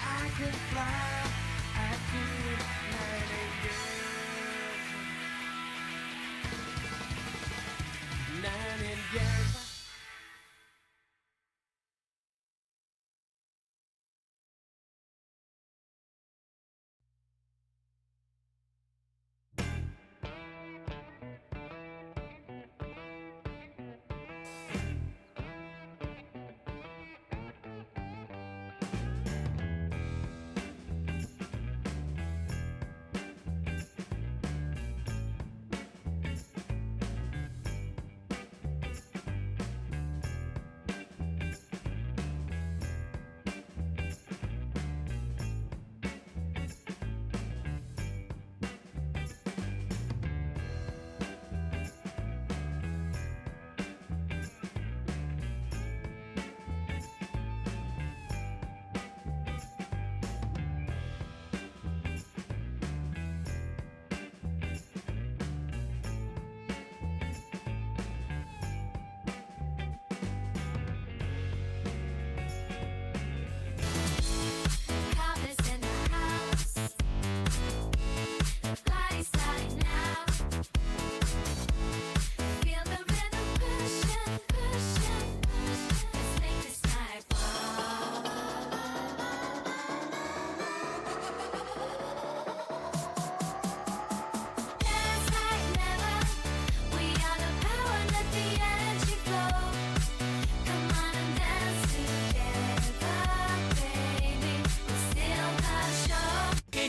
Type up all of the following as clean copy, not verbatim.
I could fly, I'd do it night and day. Night and day.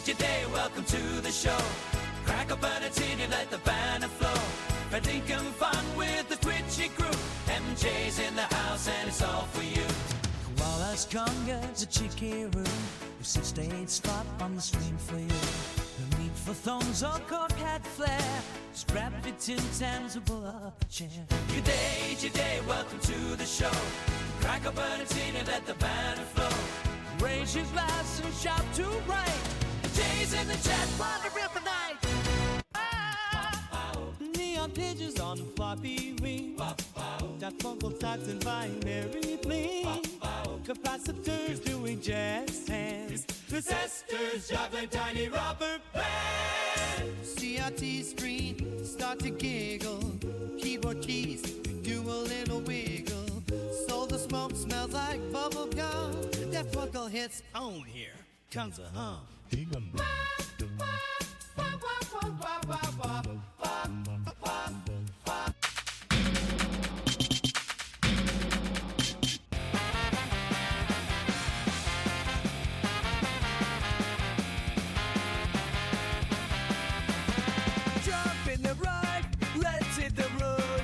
Today, welcome to the show. Crack open a tin and let the banner flow. We're thinking fun with the Twitchy crew. MJ's in the house and it's all for you. While us congas a cheeky room, we sit stage spot on the stream for you. The meat for thongs or cork hat flare. Scrap it in tangible up a chair. Good day, today, welcome to the show. Crack open a tin and let the banner flow. Raise your glass and shout to right. Jay's in the chat, Wanna rip the night. Neon pages on floppy wings. That fungal types in binary bling. Capacitors doing jazz hands. Resistors juggling tiny rubber bands. CRT screen, start to giggle. Keyboard keys, do a little wiggle. So the smoke smells like bubble gum. That fungal hits on here. Comes a hum. Jump in the ride, let's hit the road.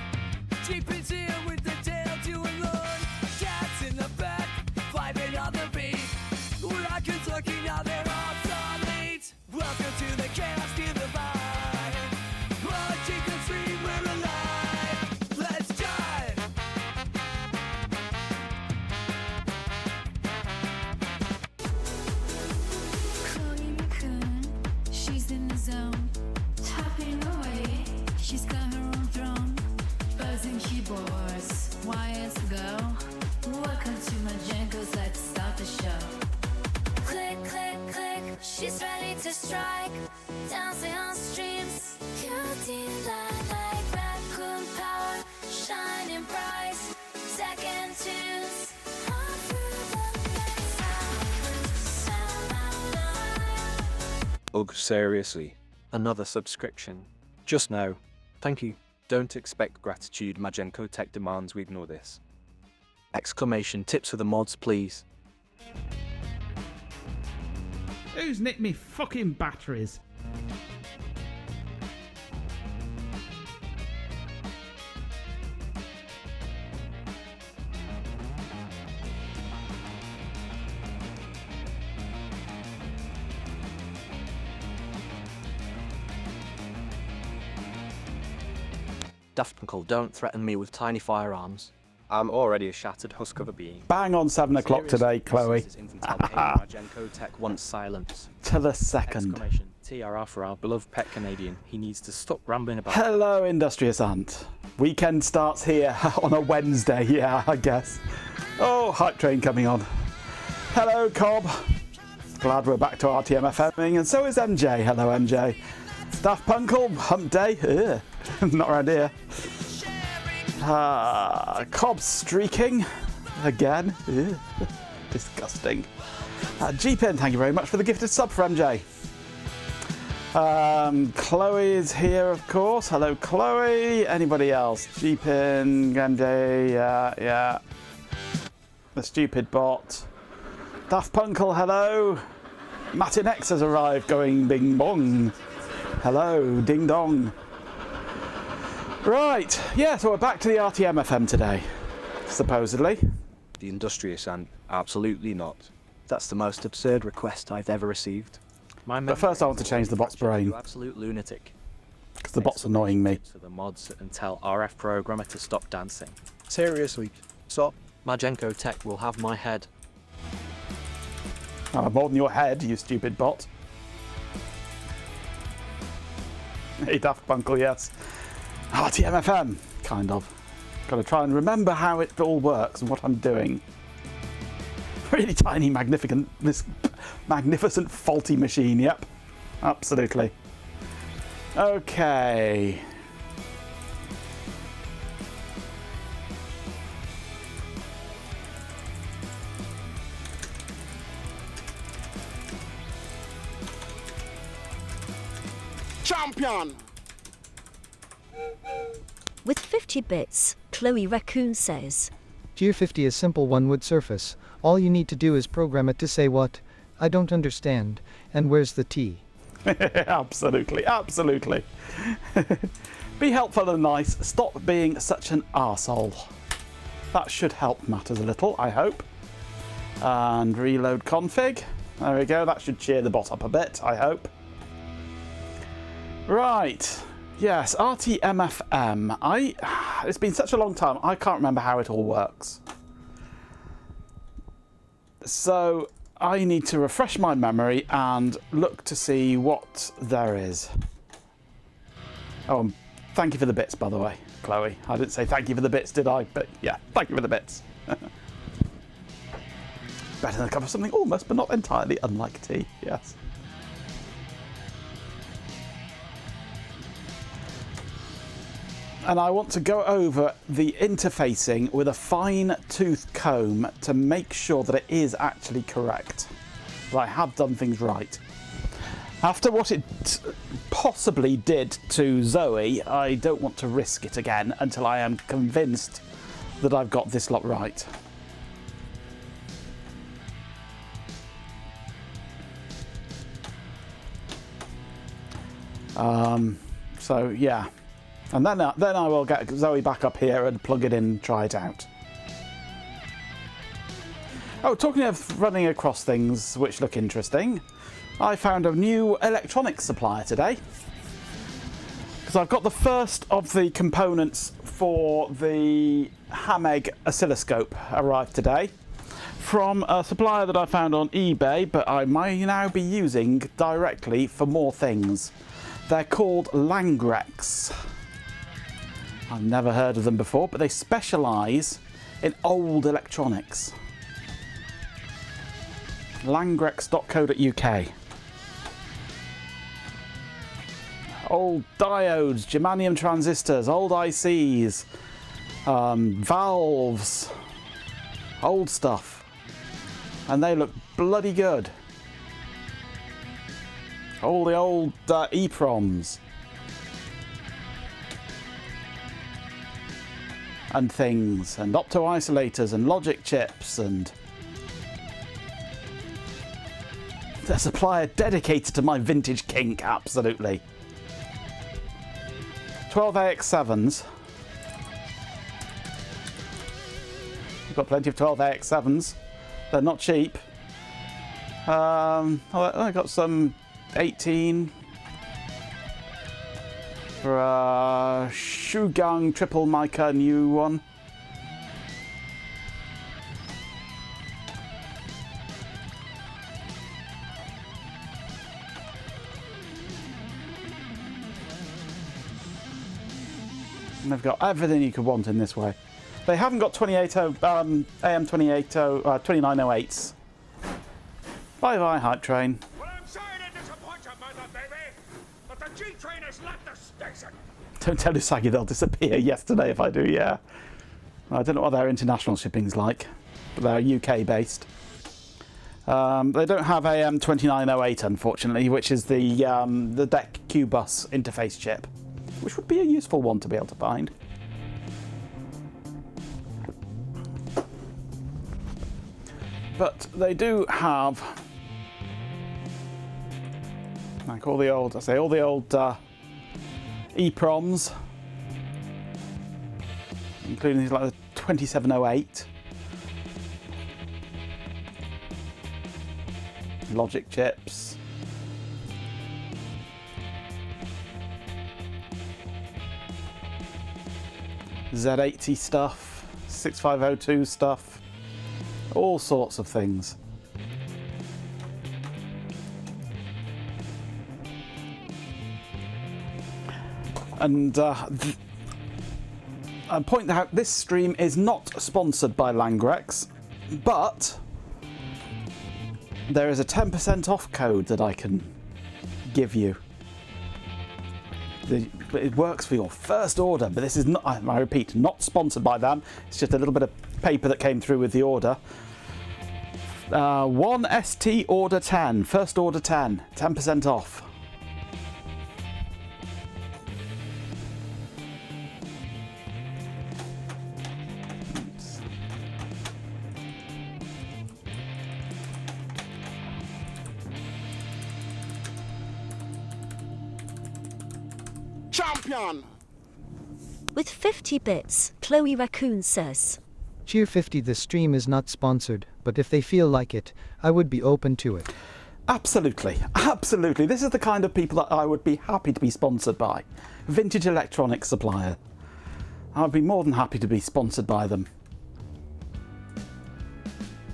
Jeep is here with the tail to unload. Cats in the back, vibing on the beat. Rockets looking out their obsolete. Welcome to the chaos, to the vibe. Watching the stream, we're alive. Let's jive. Chloe McCoon, she's in the zone. Tapping away, she's got her own throne. Buzzing keyboards, wires go. Welcome to my jingles, let's start the show. Click, click, click, she's ready to strike. Dancing on streams, cutie like raccoon power, shining bright. Second tunes, all through the night. Sound alive. Ugh, seriously. Another subscription. Just now. Thank you. Don't expect gratitude, Magenco Tech demands we ignore this. Exclamation, tips for the mods, please. Who's nicked me fucking batteries? Daft Punkle, don't threaten me with tiny firearms. I'm already a shattered husk of a being. Bang on 7 o'clock today, Chloe. This is infantile pain. Magenco Tech wants silence. To the second. Exclamation. TRR for our beloved pet Canadian. He needs to stop rambling about. Hello, Industrious Ant. Weekend starts here on a Wednesday, yeah, I guess. Oh, hype train coming on. Hello, Cobb. Glad we're back to RTmFMing, and so is MJ. Hello, MJ. Daft Punkle, Hump Day. Ugh. Not around here. Cobb streaking. Again. Ugh. Disgusting. G-Pin, thank you very much for the gifted sub for MJ. Chloe is here, of course. Hello, Chloe. Anybody else? G-Pin, MJ, yeah. The stupid bot. Daft Punkle, hello. Matinex has arrived, going bing bong. Hello, ding dong. Right, yeah, so we're back to the RTmFM today, supposedly. The industrious and absolutely not. That's the most absurd request I've ever received. But first I want to change the bot's brain. You absolute lunatic. Because the bot's annoying me. To the mods and tell RF programmer to stop dancing. Seriously, stop. Magenko Tech will have my head. More than your head, you stupid bot. Hey, Daft Punkle, yes. RTmFM, kind of. Got to try and remember how it all works and what I'm doing. Really tiny, this magnificent faulty machine, yep. Absolutely. Okay. Champion! With 50 bits, Chloe Raccoon says. Tier 50 is simple one-wood surface. All you need to do is program it to say what? I don't understand. And where's the T? Absolutely, absolutely. Be helpful and nice. Stop being such an arsehole. That should help matters a little, I hope. And reload config. There we go. That should cheer the bot up a bit, I hope. Right. Yes, RTmFM. It's been such a long time, I can't remember how it all works. So I need to refresh my memory and look to see what there is. Oh, and thank you for the bits, by the way, Chloe. I didn't say thank you for the bits, did I? But yeah, thank you for the bits. Better than a cup of something almost, but not entirely unlike tea, yes. And I want to go over the interfacing with a fine-tooth comb to make sure that it is actually correct, that I have done things right. After what it possibly did to Zoe, I don't want to risk it again until I am convinced that I've got this lot right. So yeah. And then I will get Zoe back up here and plug it in and try it out. Oh, talking of running across things which look interesting, I found a new electronics supplier today. Because I've got the first of the components for the Hameg oscilloscope arrived today from a supplier that I found on eBay, but I may now be using directly for more things. They're called Langrex. I've never heard of them before, but they specialise in old electronics. Langrex.co.uk. Old diodes, germanium transistors, old ICs, valves, old stuff. And they look bloody good. All the old EPROMs. And things, and opto-isolators, and logic chips, and a supplier dedicated to my vintage kink, absolutely. 12AX7s. We've got plenty of 12AX7s. They're not cheap. I got some 18 for a Shugang triple mica new one. And they've got everything you could want in this way. They haven't got AM2908s. Bye-bye, hype train. Well, I'm sorry to disappoint you, mother baby, but the G train has left the station. Don't tell Usagi they'll disappear yesterday if I do, yeah. I don't know what their international shipping's like, but they're UK based. They don't have AM 2908 unfortunately, which is the DEC Q-Bus interface chip, which would be a useful one to be able to find. But they do have, like all the old, EPROMs, including these like the 2708. Logic chips. Z80 stuff, 6502 stuff, all sorts of things. And I point out this stream is not sponsored by Langrex, but there is a 10% off code that I can give you. It works for your first order, but this is not, I repeat, not sponsored by them. It's just a little bit of paper that came through with the order. 1ST order 10, first order 10, 10% off. Champion! With 50 bits, Chloe Raccoon says. Cheer 50. The stream is not sponsored, but if they feel like it, I would be open to it. Absolutely, absolutely. This is the kind of people that I would be happy to be sponsored by. Vintage electronics supplier. I'd be more than happy to be sponsored by them.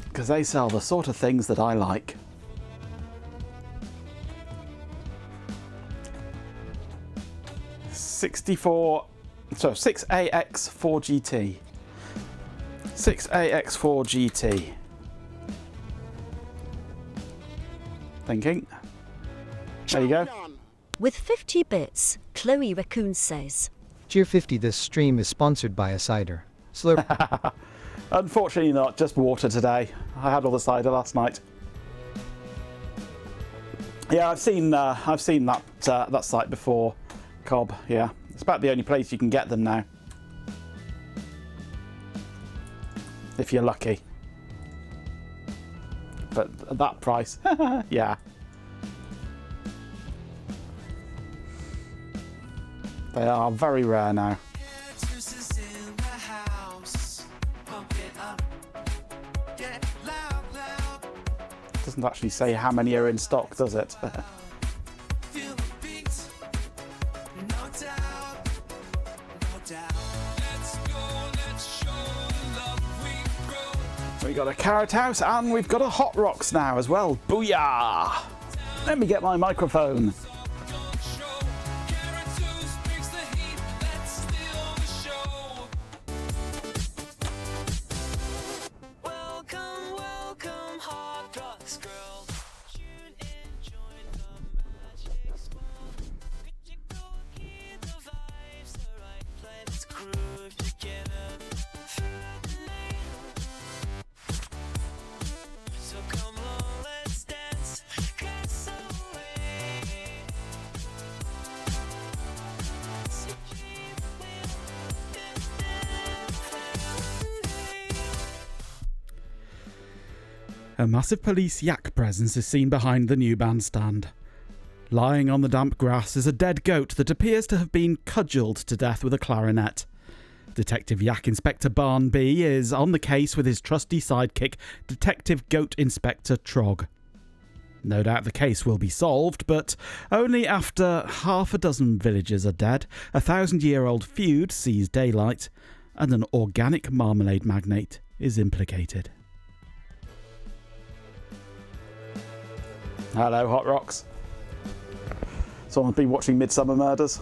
Because they sell the sort of things that I like. So 6AX4GT. 6AX4GT. Thinking. There you go. With 50 bits, Chloe Raccoon says. Cheer 50. This stream is sponsored by a cider. Slurp. Unfortunately not, just water today. I had all the cider last night. Yeah, I've seen that that site before. Cobb, yeah. It's about the only place you can get them now. If you're lucky. But at that price, yeah. They are very rare now. Doesn't actually say how many are in stock, does it? We got a Carrot House and we've got a Hot Rocks now as well. Booyah! Let me get my microphone. A massive police yak presence is seen behind the new bandstand. Lying on the damp grass is a dead goat that appears to have been cudgelled to death with a clarinet. Detective Yak Inspector Barnby is on the case with his trusty sidekick, Detective Goat Inspector Trog. No doubt the case will be solved, but only after half a dozen villagers are dead, a 1,000-year-old feud sees daylight, and an organic marmalade magnate is implicated. Hello, Hot Rocks. Someone's been watching Midsummer Murders.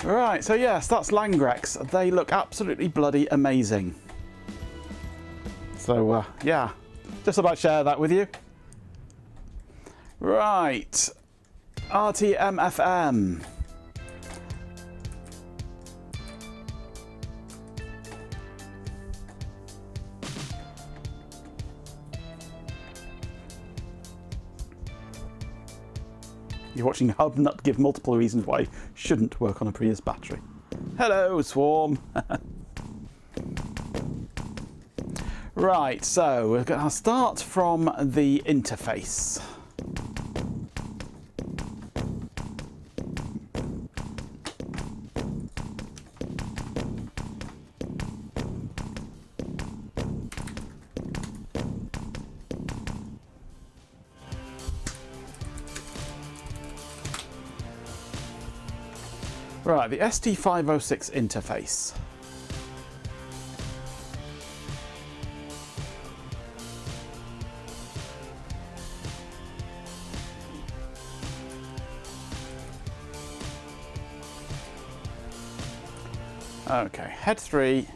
Right, so yes, that's Langrex. They look absolutely bloody amazing. So, yeah, just about share that with you. Right, RTmFM. You're watching Hubnut give multiple reasons why you shouldn't work on a Prius battery. Hello, Swarm. Right, so we're going to start from the interface. Right, the ST506 interface. Okay, head 3,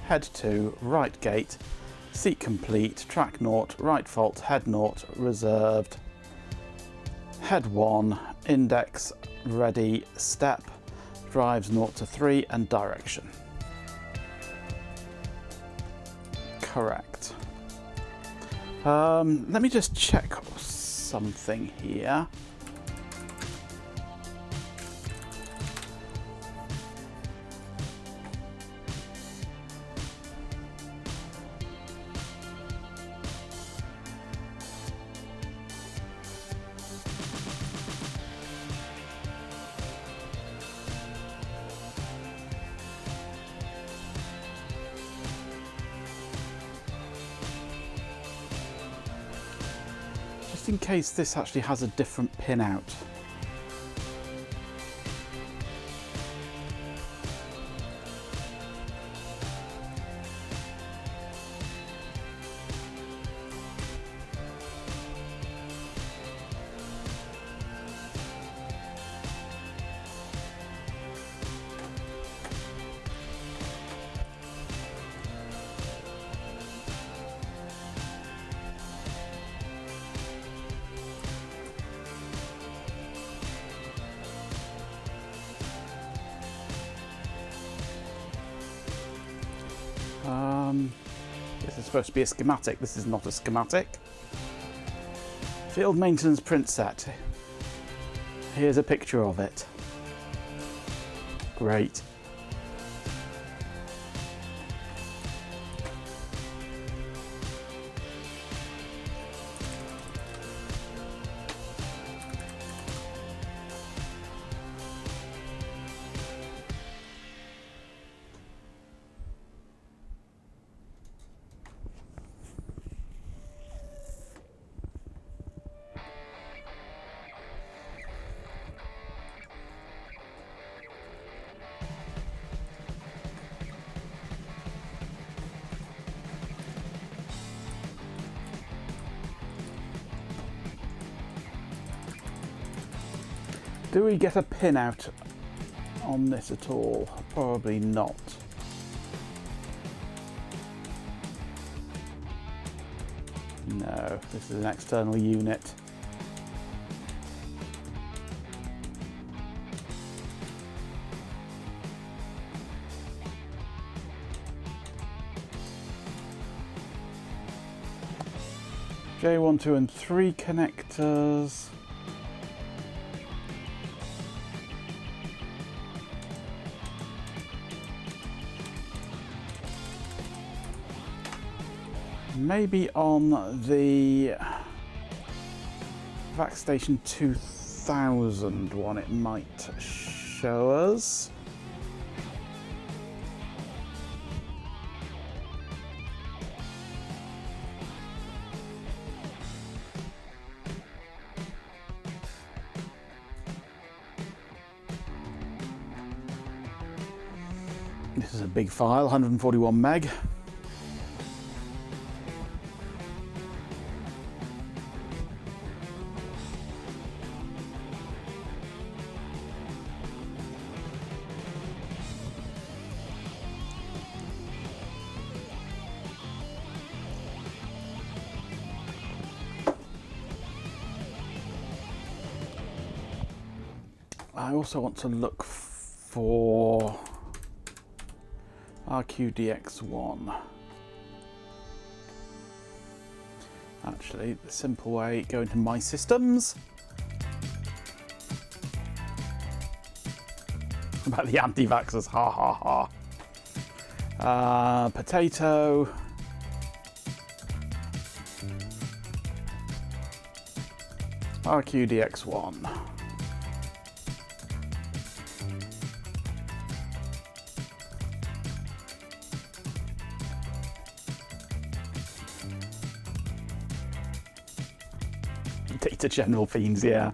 head 2, right gate, seat complete, track 0, right fault, head 0, reserved, head 1, index, ready, step, drives 0 to 3 and direction. Correct. Let me just check something here. Just in case this actually has a different pin out. This is supposed to be a schematic. This is not a schematic. Field maintenance print set. Here's a picture of it. Great. Do we get a pin out on this at all? Probably not. No, this is an external unit. J1, 2 and 3 connectors. Maybe on the VacStation 2000 one it might show us. This is a big file, 141 meg. I also want to look for RQDX1. Actually, the simple way, go into My Systems. About the anti-vaxxers, ha ha ha. Potato. RQDX1. Data General Fiends, yeah.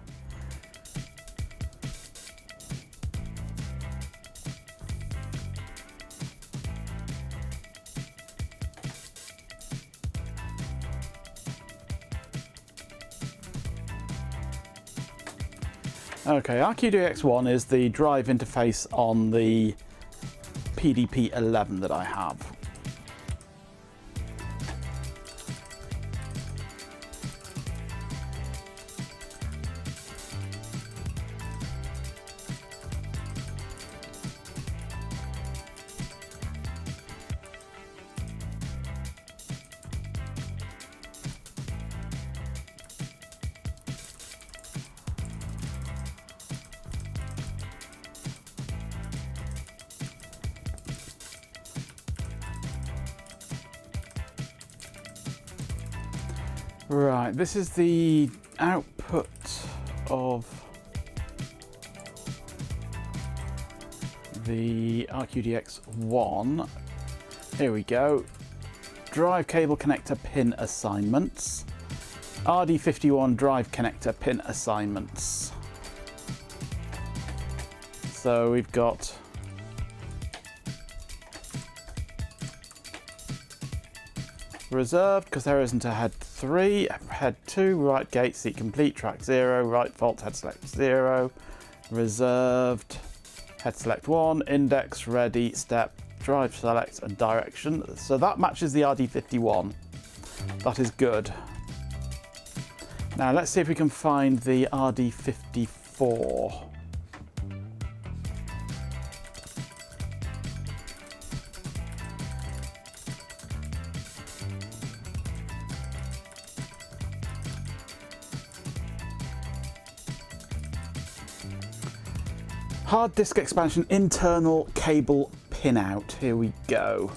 Okay, RQDX1 is the drive interface on the PDP-11 that I have. Right, this is the output of the RQDX1. Here we go. Drive cable connector pin assignments. RD51 drive connector pin assignments. So we've got reserved, because there isn't a head 3, head 2, right gate, seat complete, track 0, right fault, head select 0, reserved, head select 1, index, ready, step, drive select and direction. So that matches the RD51. That is good. Now let's see if we can find the RD54. Hard disk expansion internal cable pinout. Here we go.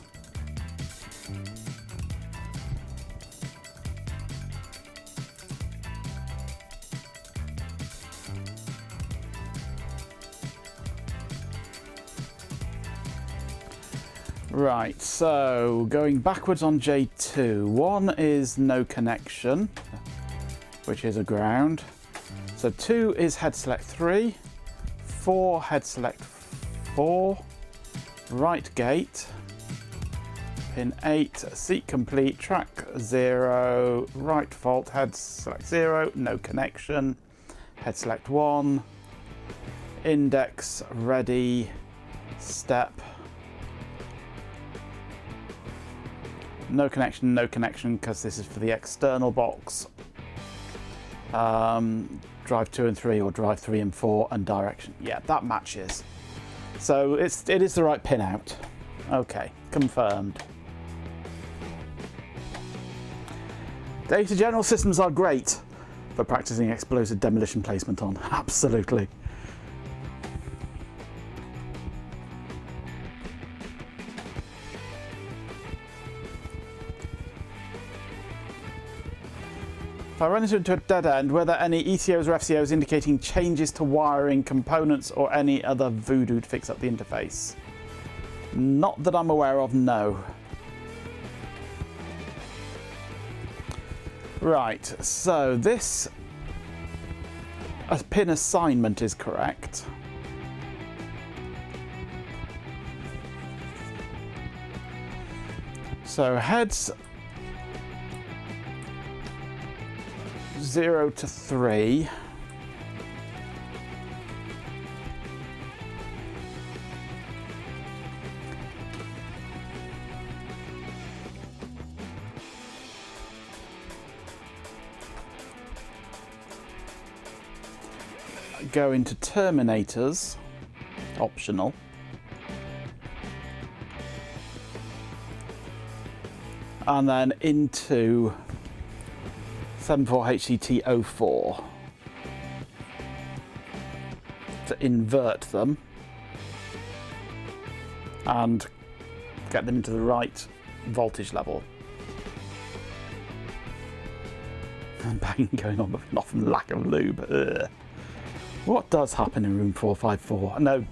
Right, so going backwards on J2, 1 is no connection, which is a ground. So 2 is head select 3. 4, head select 4, right gate, pin 8, seat complete, track 0, right fault, head select 0, no connection, head select 1, index, ready, step, no connection because this is for the external box. Drive 2 and 3 or drive 3 and 4 and direction. Yeah, that matches. So it is the right pin out. Okay, confirmed. Data General Systems are great for practicing explosive demolition placement on. Absolutely. If I run into a dead end, were there any ECOs or FCOs indicating changes to wiring, components, or any other voodoo to fix up the interface? Not that I'm aware of, no. Right, so this pin assignment is correct. So heads 0 to 3. go into terminators, optional. And then into 74HCT04 to invert them and get them into the right voltage level. And banging going on, but not from lack of lube. Ugh. What does happen in room 454? No,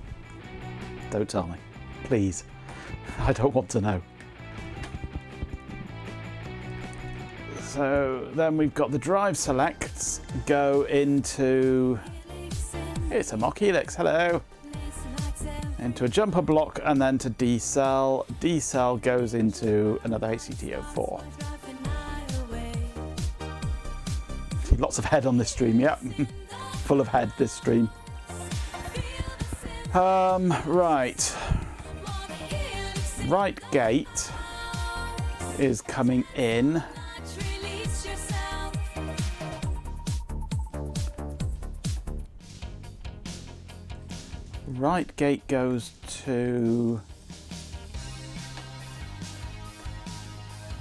don't tell me, please. I don't want to know. So then we've got the drive selects go into, it's a mock helix, hello, into a jumper block and then to D cell. D cell goes into another HCT04. Lots of head on this stream, yep. Full of head this stream. Right. Right gate is coming in. Right gate goes to...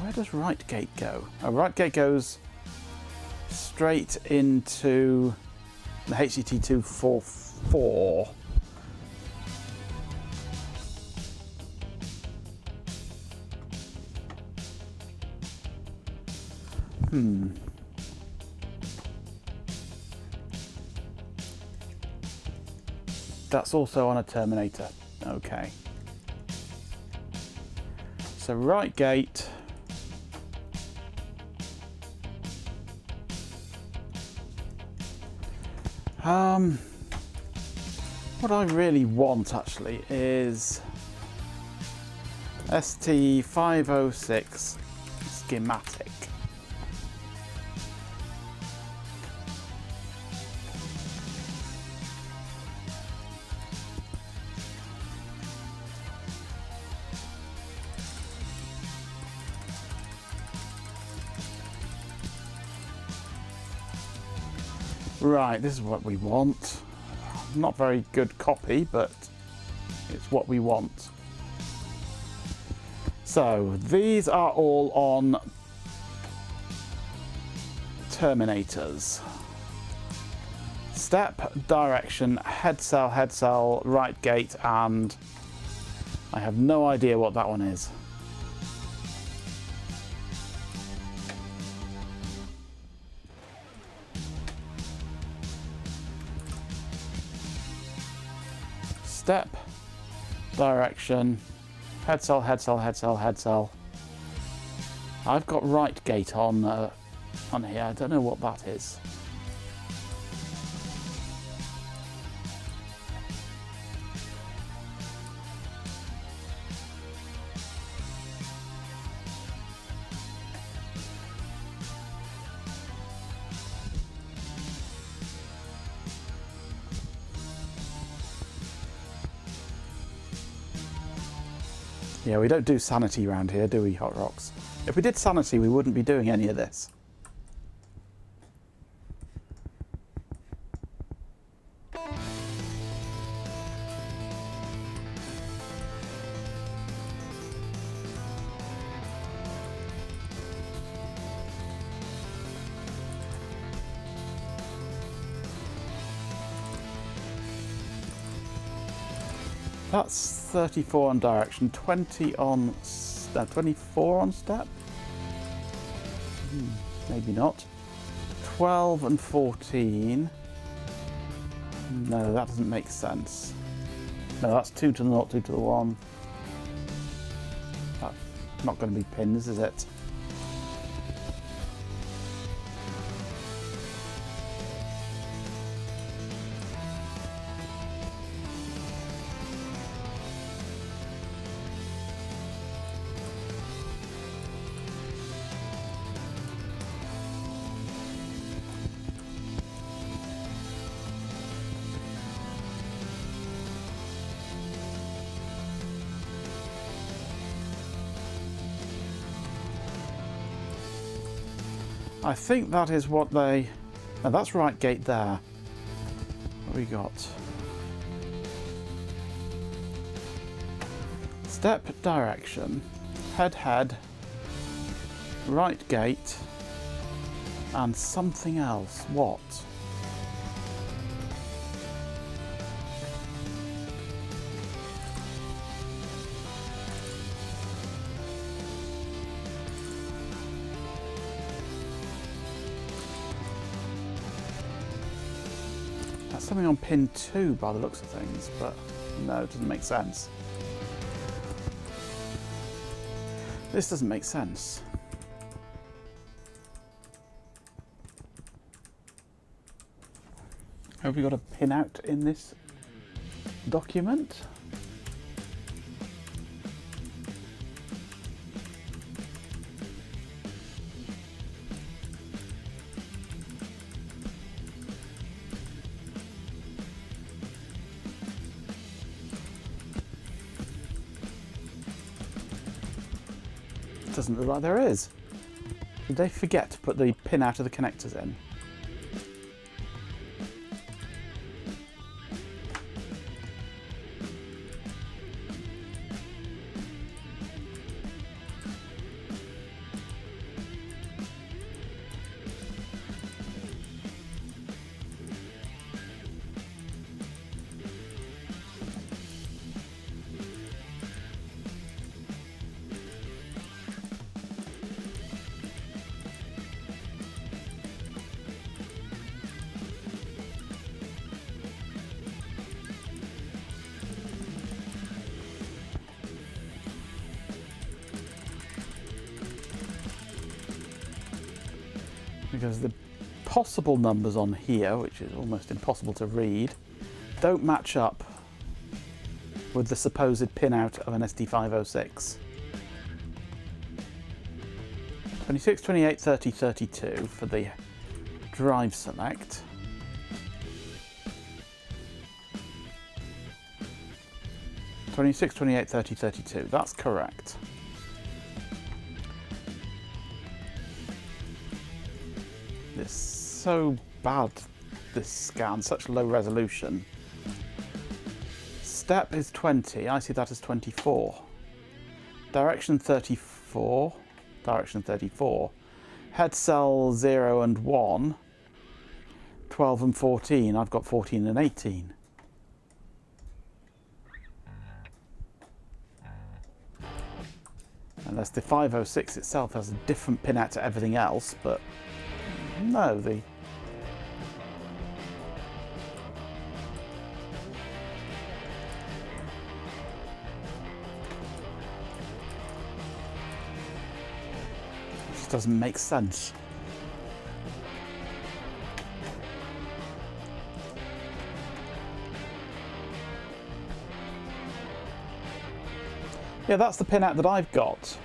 Where does right gate go? Oh, right gate goes straight into the HCT244. That's also on a terminator. Okay. So right gate. What I really want actually is ST506 schematic. Right, this is what we want. Not very good copy, but it's what we want. So these are all on terminators. Step, direction, head cell, right gate, and I have no idea what that one is. Step, direction, head cell. I've got right gate on here. I don't know what that is. Yeah, we don't do sanity around here, do we, Hot Rocks? If we did sanity, we wouldn't be doing any of this. That's 34 on direction, 20 on 24 on step? Maybe not. 12 and 14. No, that doesn't make sense. No, that's 2 to the 0, 2 to the 1. That's not going to be pins, is it? I think that is what they... No, that's right gate there. What we got? Step direction, head, right gate, and something else. What? That's something on pin 2 by the looks of things, but no, it doesn't make sense. This doesn't make sense. Have we got a pin out in this document? Doesn't look like there is. Did they forget to put the pin out of the connectors in? Because the possible numbers on here, which is almost impossible to read, don't match up with the supposed pin out of an SD506. 26, 28, 30, 32 for the drive select. (26, 28, 30, 32). That's correct. It's so bad, this scan, such low resolution. Step is 20, I see that as 24. Direction 34, direction 34. Head cell 0 and 1, 12 and 14, I've got 14 and 18. Unless the 506 itself has a different pin out to everything else, but no, the just doesn't make sense. Yeah, that's the pin out that I've got.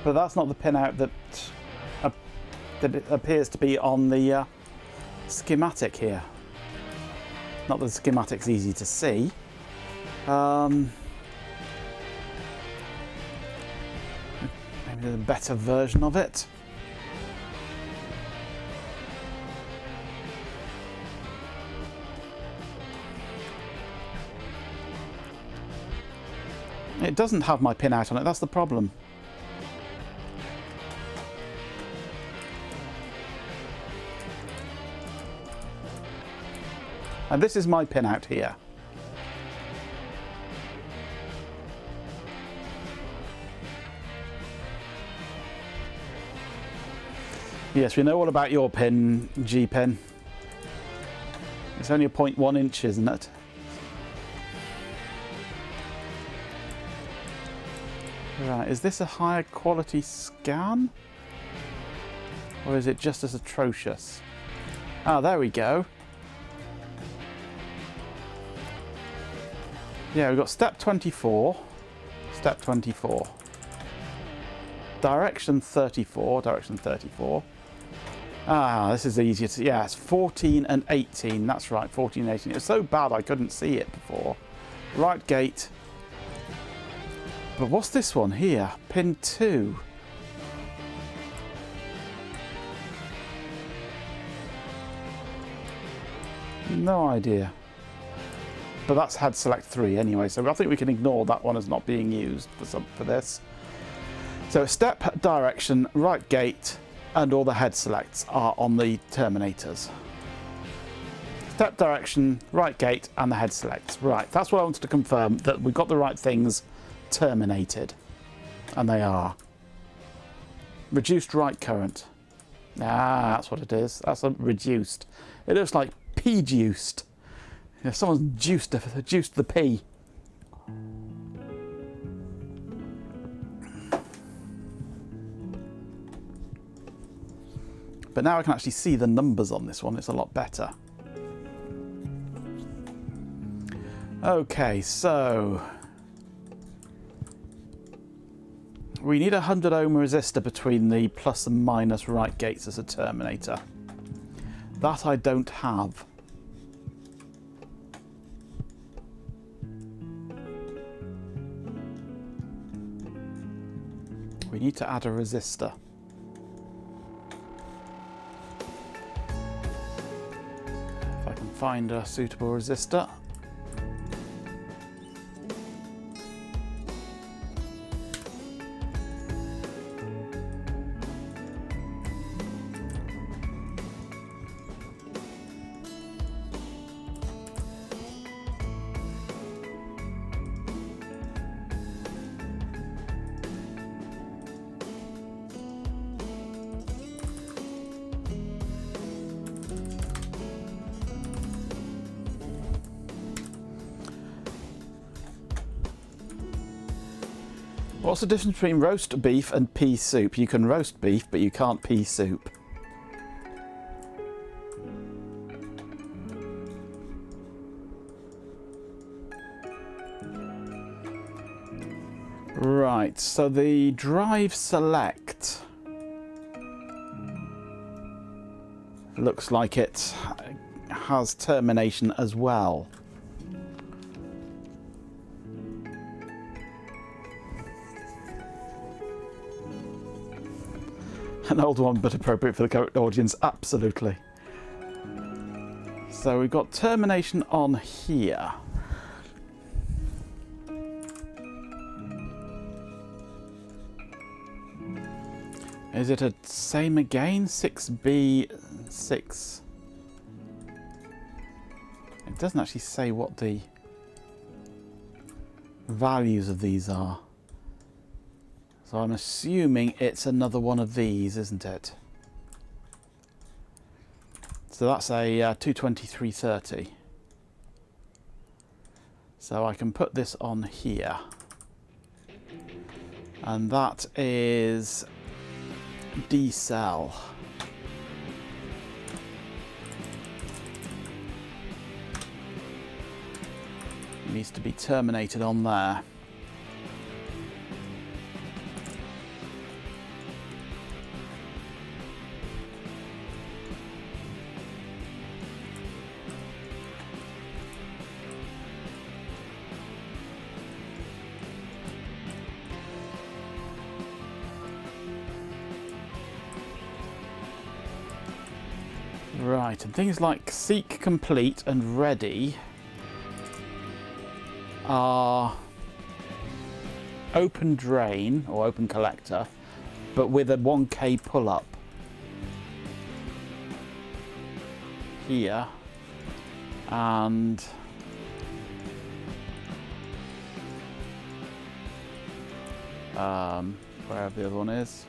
But that's not the pin out that it appears to be on the schematic here. Not that the schematic's easy to see. Maybe there's a better version of it. It doesn't have my pin out on it, that's the problem. And this is my pin out here. Yes, we know all about your pin, G-pin. It's only a 0.1 inch, isn't it? Right, is this a higher quality scan? Or is it just as atrocious? Ah, there we go. Yeah, we've got step 24, step 24, direction 34, direction 34. Ah, this is easier to, yeah, it's 14 and 18, that's right, 14 and 18. It's so bad I couldn't see it before. Right gate. But what's this one here? Pin 2. No idea. But that's head select 3 anyway, so I think we can ignore that one as not being used for this. So step, direction, right gate, and all the head selects are on the terminators. Step, direction, right gate, and the head selects. Right, that's what I wanted to confirm, that we've got the right things terminated. And they are. Reduced right current. Ah, that's what it is. That's a reduced. It looks like P-juiced. Yeah, someone's juiced the P. But now I can actually see the numbers on this one. It's a lot better. Okay, so we need a 100 ohm resistor between the plus and minus right gates as a terminator. That I don't have. We need to add a resistor. If I can find a suitable resistor. What's the difference between roast beef and pea soup? You can roast beef, but you can't pea soup. Right, so the drive select looks like it has termination as well. An old one, but appropriate for the current audience, absolutely. So we've got termination on here. Is it a same again? 6B6. It doesn't actually say what the values of these are. So I'm assuming it's another one of these, isn't it? So that's a 22330. So I can put this on here. And that is D cell. Needs to be terminated on there. Right, and things like seek complete and ready are open drain or open collector, but with a 1K pull-up here, and wherever the other one is,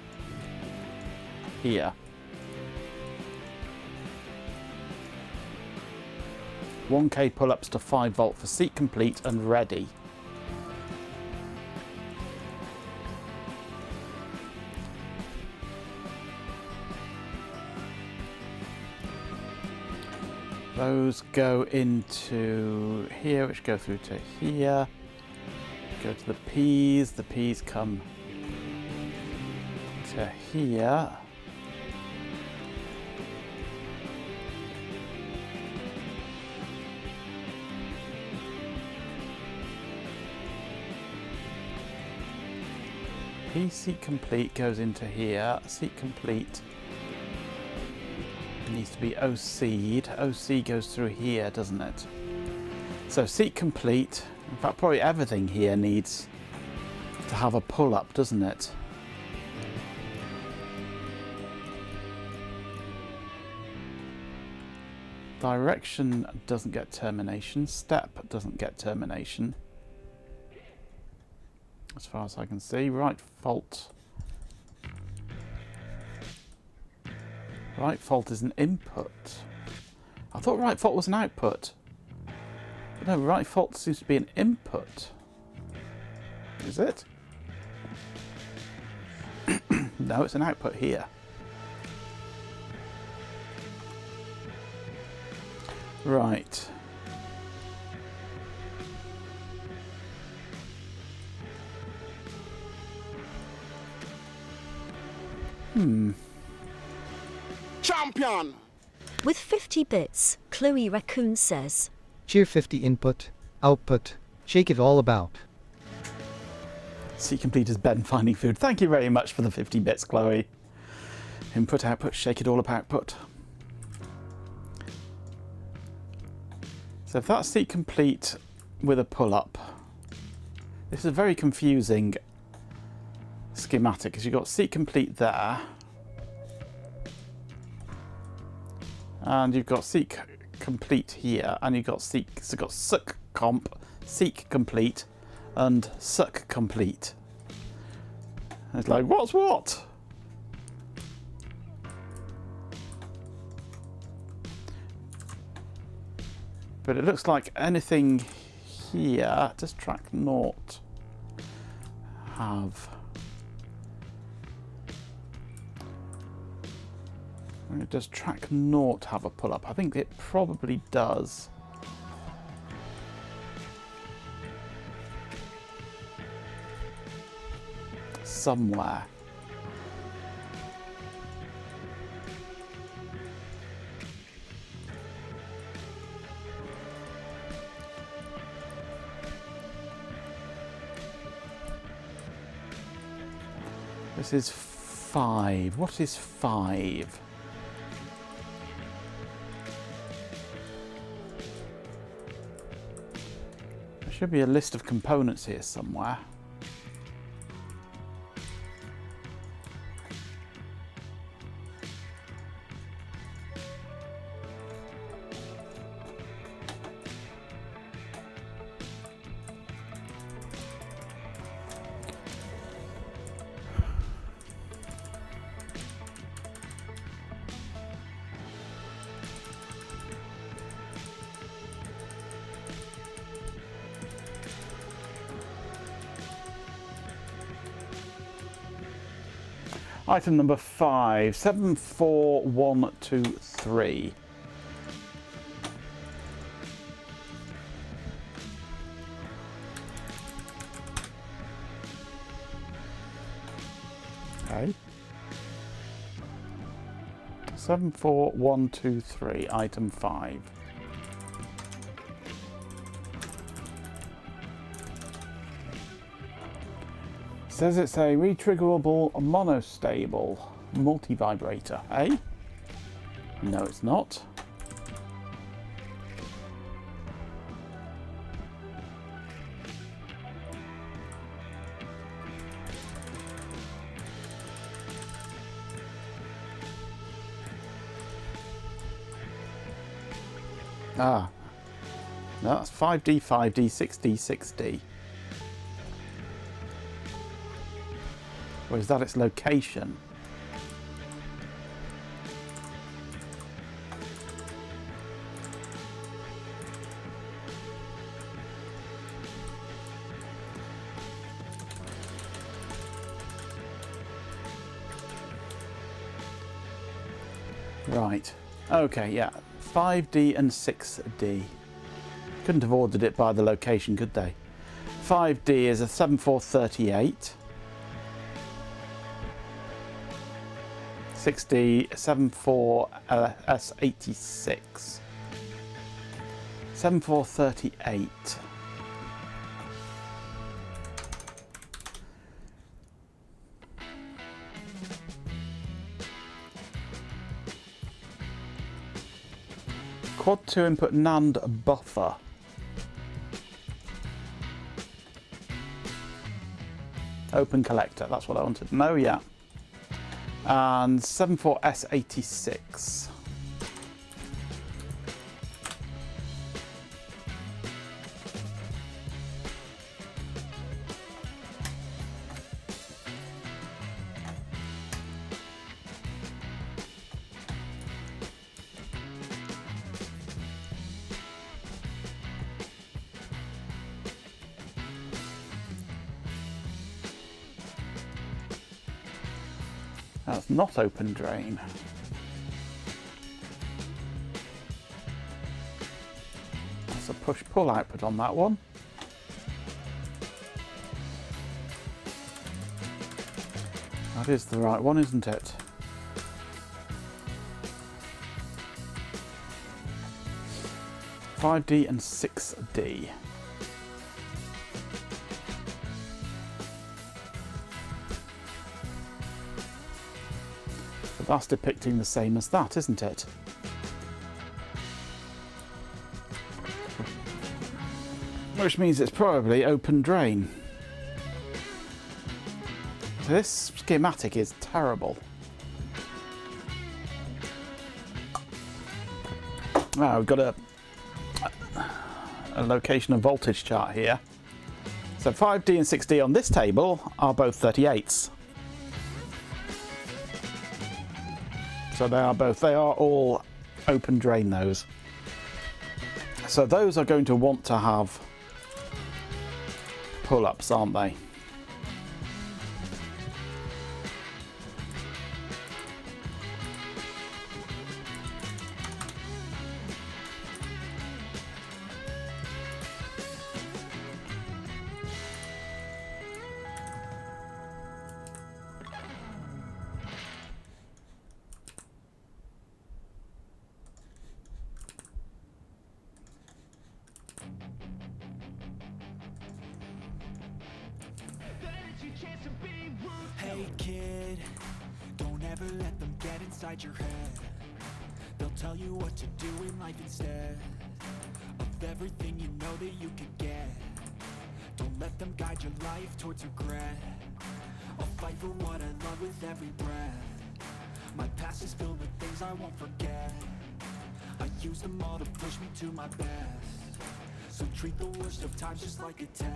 here. 1K pull-ups to 5 volt for seat complete and ready. Those go into here, which go through to here. Go to the P's come to here. P seat complete goes into here. Seat complete needs to be OC'd. OC goes through here, doesn't it? So seat complete. In fact, probably everything here needs to have a pull-up, doesn't it? Direction doesn't get termination. Step doesn't get termination. As far as I can see. Right fault. Right fault is an input. I thought right fault was an output. But no, right fault seems to be an input. Is it? No, it's an output here. Right. Champion! With 50 bits, Chloe Raccoon says. Cheer 50 input, output, shake it all about. See complete as Ben finding food. Thank you very much for the 50 bits, Chloe. Input, output, shake it all up, output. So if that's seat complete with a pull-up, this is a very confusing schematic because you've got seat complete there, and you've got seat complete here, and you've got suck comp, seek complete, and suck complete. It's like, what's what? But it looks like anything here, does track naught have? Does track naught have a pull-up? I think it probably does. Somewhere. This is 5. What is 5? There should be a list of components here somewhere. Item number 5, 74123. Okay. 74123, item 5. Says it's a retriggerable monostable multi-vibrator, eh? No, it's not. Ah. No, that's 5D, 5D, 6D, 6D. Or is that its location? Right. Okay, yeah. 5D and 6D. Couldn't have ordered it by the location, could they? 5D is a 7438. 6D 74S86. 7438. quad 2 input NAND buffer. Open collector, that's what I wanted to know, yeah. And 74S86. That's not open drain. That's a push-pull output on that one. That is the right one, isn't it? $5D and $6D. That's depicting the same as that, isn't it? Which means it's probably open drain. This schematic is terrible. Now we've got a location and voltage chart here. So 5D and 6D on this table are both 38s. So they are all open drain, those. So those are going to want to have pull-ups, aren't they? Hey kid, don't ever let them get inside your head. They'll tell you what to do in life instead of everything you know that you could get. Don't let them guide your life towards regret. I'll fight for what I love with every breath. My past is filled with things I won't forget. I use them all to push me to my best. So treat the worst of times just like a test.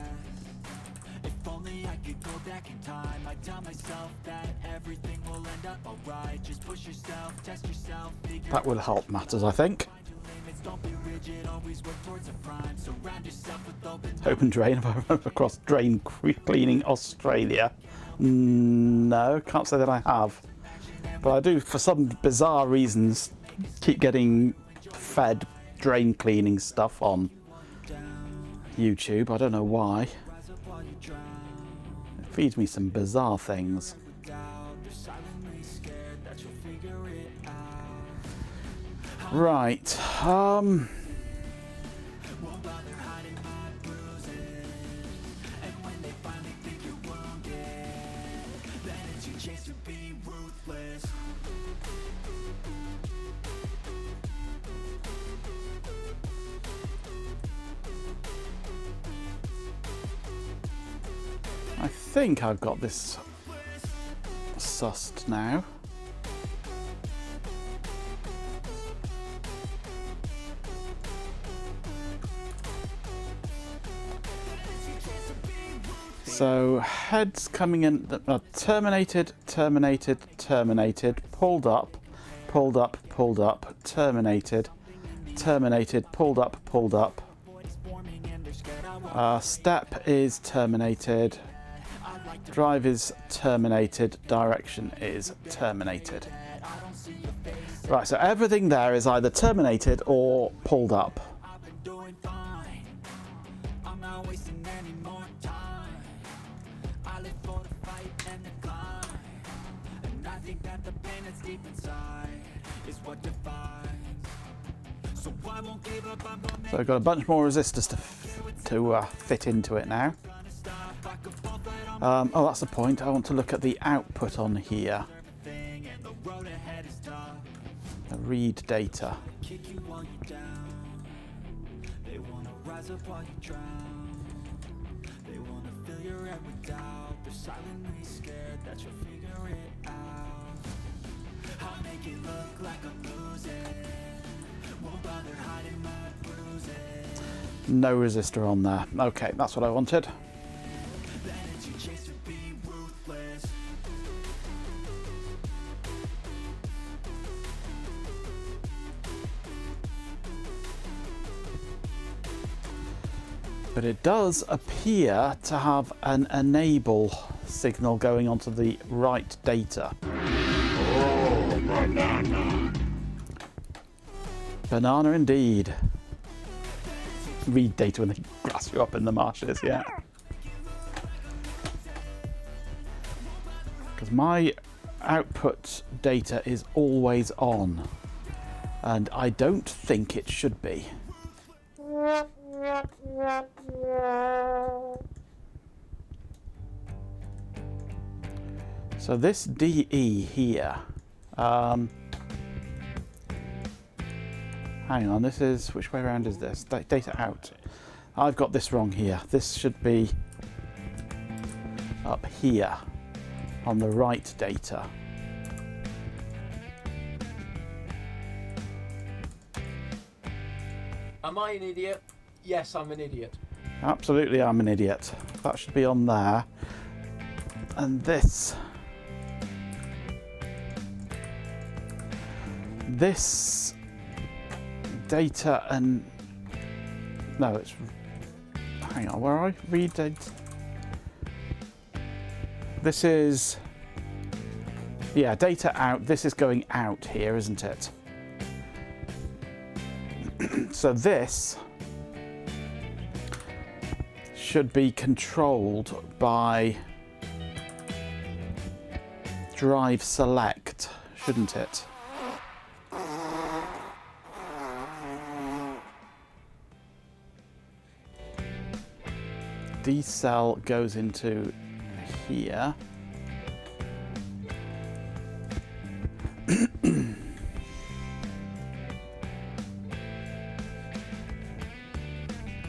If only I could go back in time, I'd tell myself that everything will end up alright. Just push yourself, test yourself, figure That will help matters, I think. don't be rigid, always work towards a prime. Surround yourself with Open drain, if I remember across drain cleaning Australia. No, can't say that I have. But I do, for some bizarre reasons, keep getting fed drain cleaning stuff on YouTube. I don't know why. It feeds me some bizarre things. Right. I think I've got this sussed now. So heads coming in, terminated, terminated, terminated, pulled up, pulled up, pulled up, terminated, terminated, pulled up, pulled up. Step is terminated. Drive is terminated. Direction is terminated. Right, so everything there is either terminated or pulled up. So I've got a bunch more resistors to fit into it now. Oh, that's the point. I want to look at the output on here. The read data. rise up while you drown. They wanna fill your head with doubt. They're silently scared that you'll figure it out. I'll make it look like I'm losing. Won't bother hiding my bruises. No resistor on there. Okay, that's what I wanted. Then it's your chase to be ruthless. But it does appear to have an enable signal going onto the right data. Oh, banana. Banana indeed. Read data when they grass you up in the marshes, yeah. Because my output data is always on. And I don't think it should be. So this DE here, hang on, this is, which way around is this? Data out. I've got this wrong here. This should be up here on the right data. Am I an idiot? Yes, I'm an idiot. Absolutely, I'm an idiot. That should be on there. And this data and no, it's, hang on, where I read data. This is, yeah, data out. This is going out here, isn't it? So this should be controlled by drive select, shouldn't it? D cell goes into here.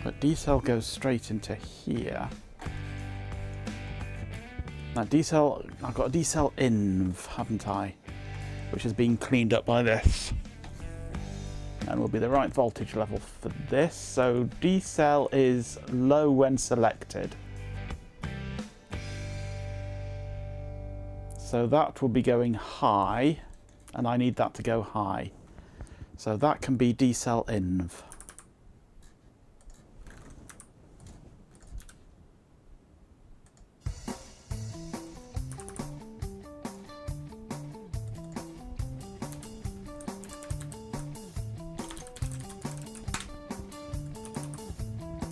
But D cell goes straight into here. Now D cell, I've got a D cell inv, haven't I? Which has been cleaned up by this. And will be the right voltage level for this. So D cell is low when selected. So that will be going high, and I need that to go high. So that can be D cell inv.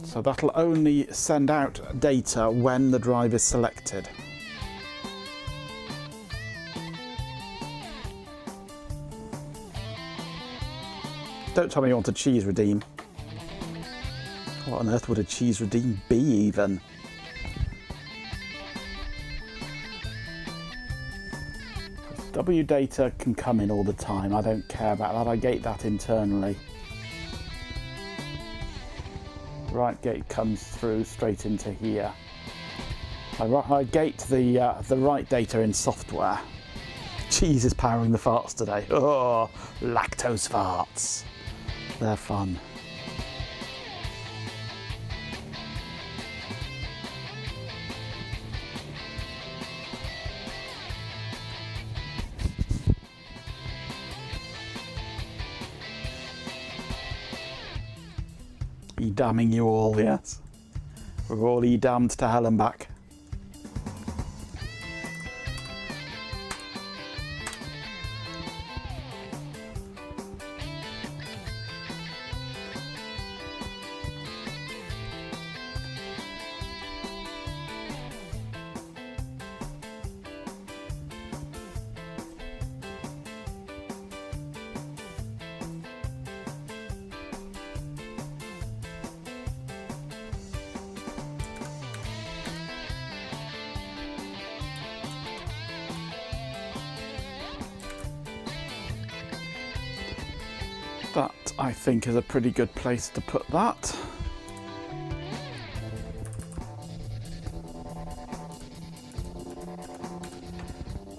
So that'll only send out data when the drive is selected. Don't tell me you want a cheese redeem. What on earth would a cheese redeem be even? W data can come in all the time. I don't care about that. I gate that internally. Right gate comes through straight into here. I gate the right data in software. Cheese is powering the farts today. Oh, lactose farts. They're fun. Damning you all, yes. We're all damned to hell and back. That, I think, is a pretty good place to put that.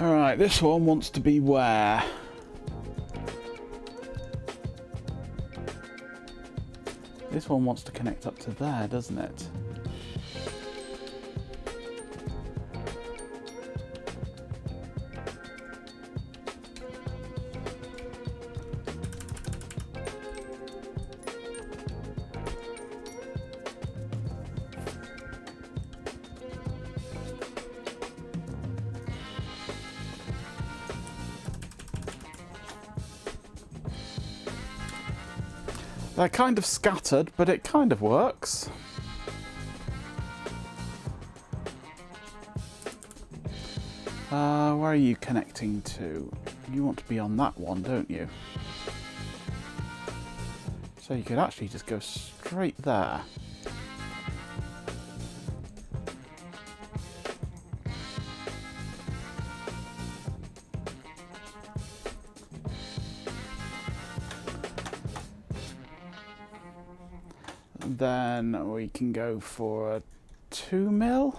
Alright, this one wants to be where? This one wants to connect up to there, doesn't it? They're kind of scattered, but it kind of works. Where are you connecting to? You want to be on that one, don't you? So you could actually just go straight there. Then we can go for a 2 mil.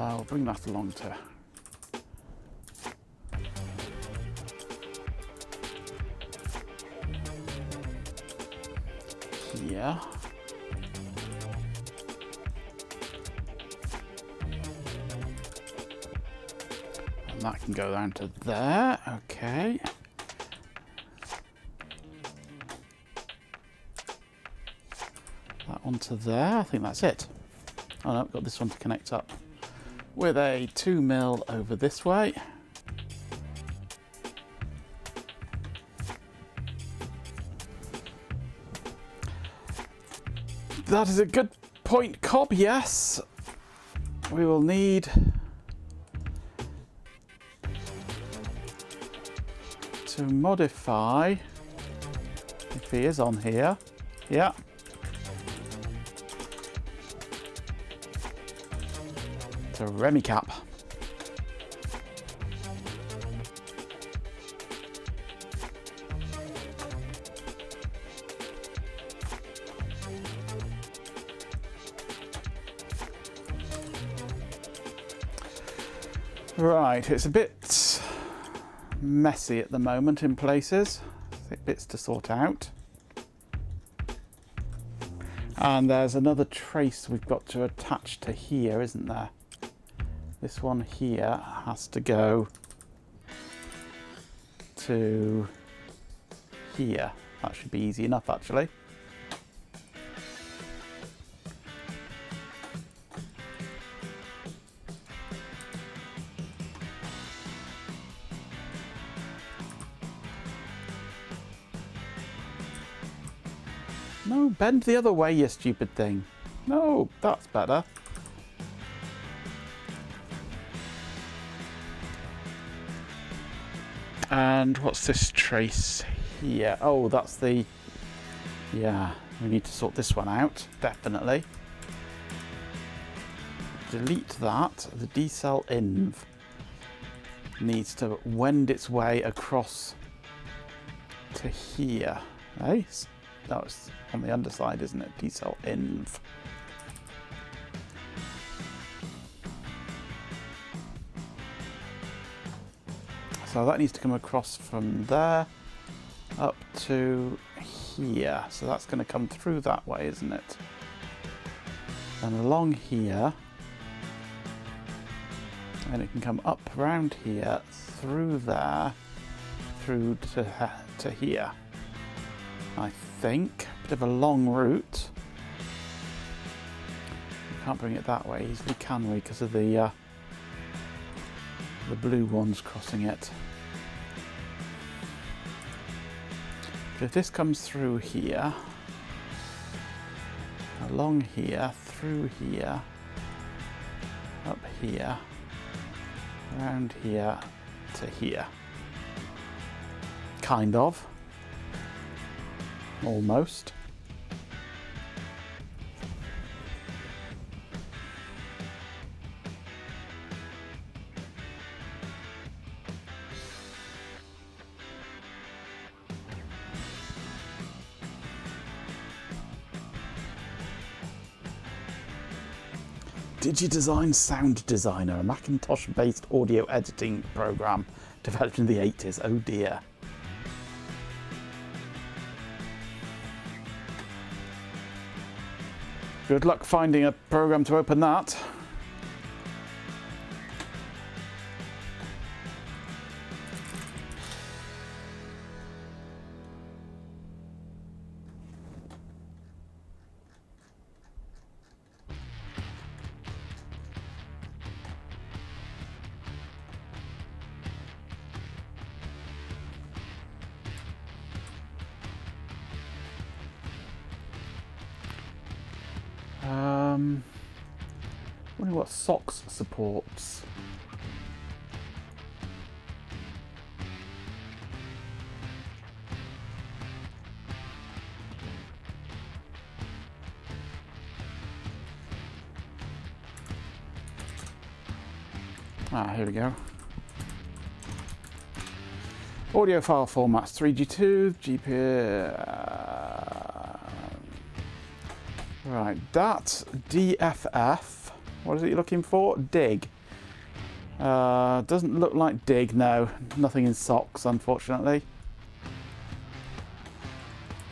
We'll bring that along to here. And that can go down to there, okay. That one to there, I think that's it. Oh no, I've got this one to connect up with a 2 mil over this way. That is a good point, Cobb, yes. We will need to modify, if he is on here, yeah. To Remy cap. Right, it's a bit messy at the moment in places. Bits to sort out. And there's another trace we've got to attach to here, isn't there? This one here has to go to here. That should be easy enough, actually. No, bend the other way, you stupid thing. No, that's better. And what's this trace here? Oh, that's the... Yeah, we need to sort this one out, definitely. Delete that. The decel inv needs to wend its way across to here. Eh? That was on the underside, isn't it? Decel inv. So that needs to come across from there up to here. So that's going to come through that way, isn't it? And along here. And it can come up around here, through there, through to here. I think. Bit of a long route. We can't bring it that way easily, can we? Because of the blue ones crossing it. But if this comes through here, along here, through here, up here, around here to here. kind of. Almost. DigiDesign Sound Designer, a Macintosh-based audio editing program developed in the 80s. Oh dear. Good luck finding a program to open that. Wonder what Socks supports. Here we go. Audio file formats 3G2, GPA. Right, that DFF. What is it you're looking for? Dig. Doesn't look like dig, no. Nothing in Socks, unfortunately.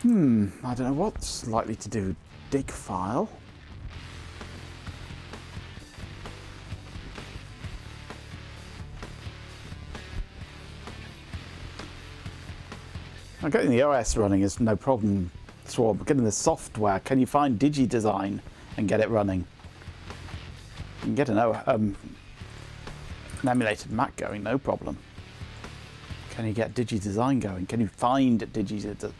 I don't know what's likely to do. Dig file. Getting the OS running is no problem, Swarm. Getting the software, can you find DigiDesign and get it running? You can get an emulated Mac going, no problem. Can you get DigiDesign going? Can you find DigiDesign?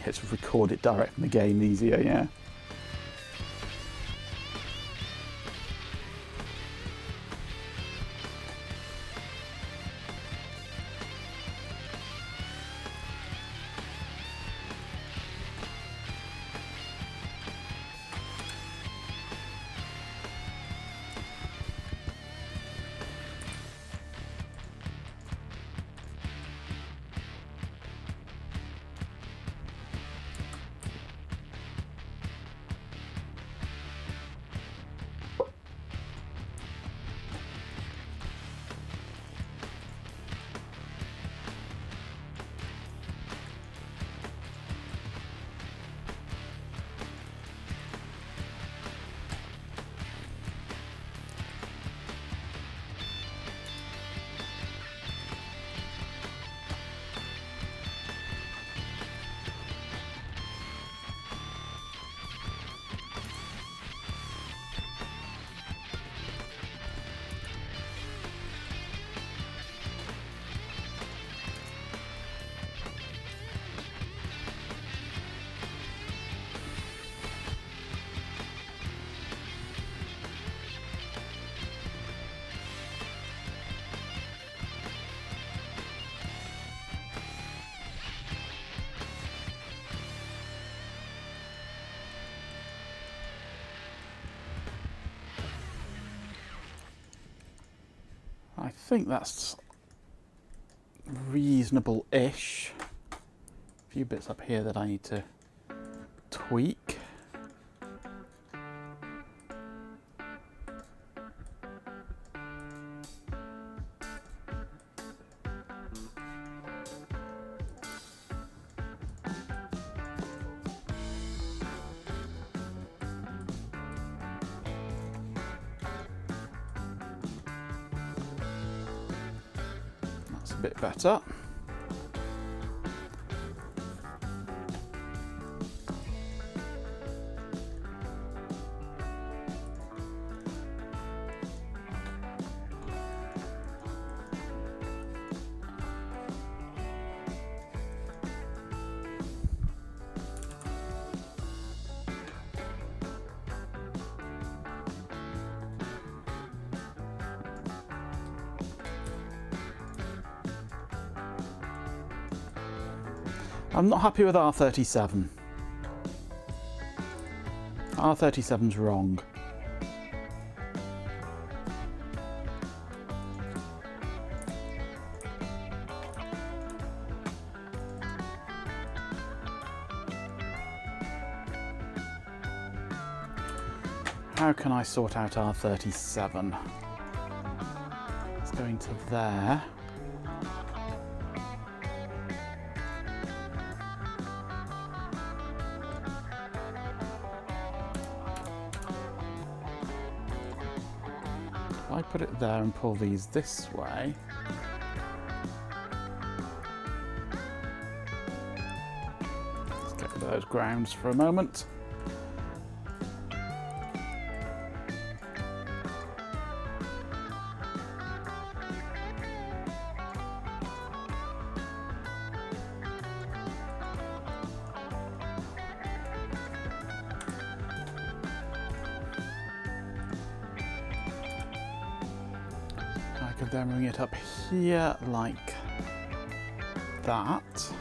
It's record it direct from the game easier, yeah. I think that's reasonable-ish. A few bits up here that I need to tweak. bit better. I'm not happy with R37. R37's wrong. How can I sort out R37? It's going to there. I put it there and pull these this way. Let's get rid of those grounds for a moment. I could then bring it up here like that.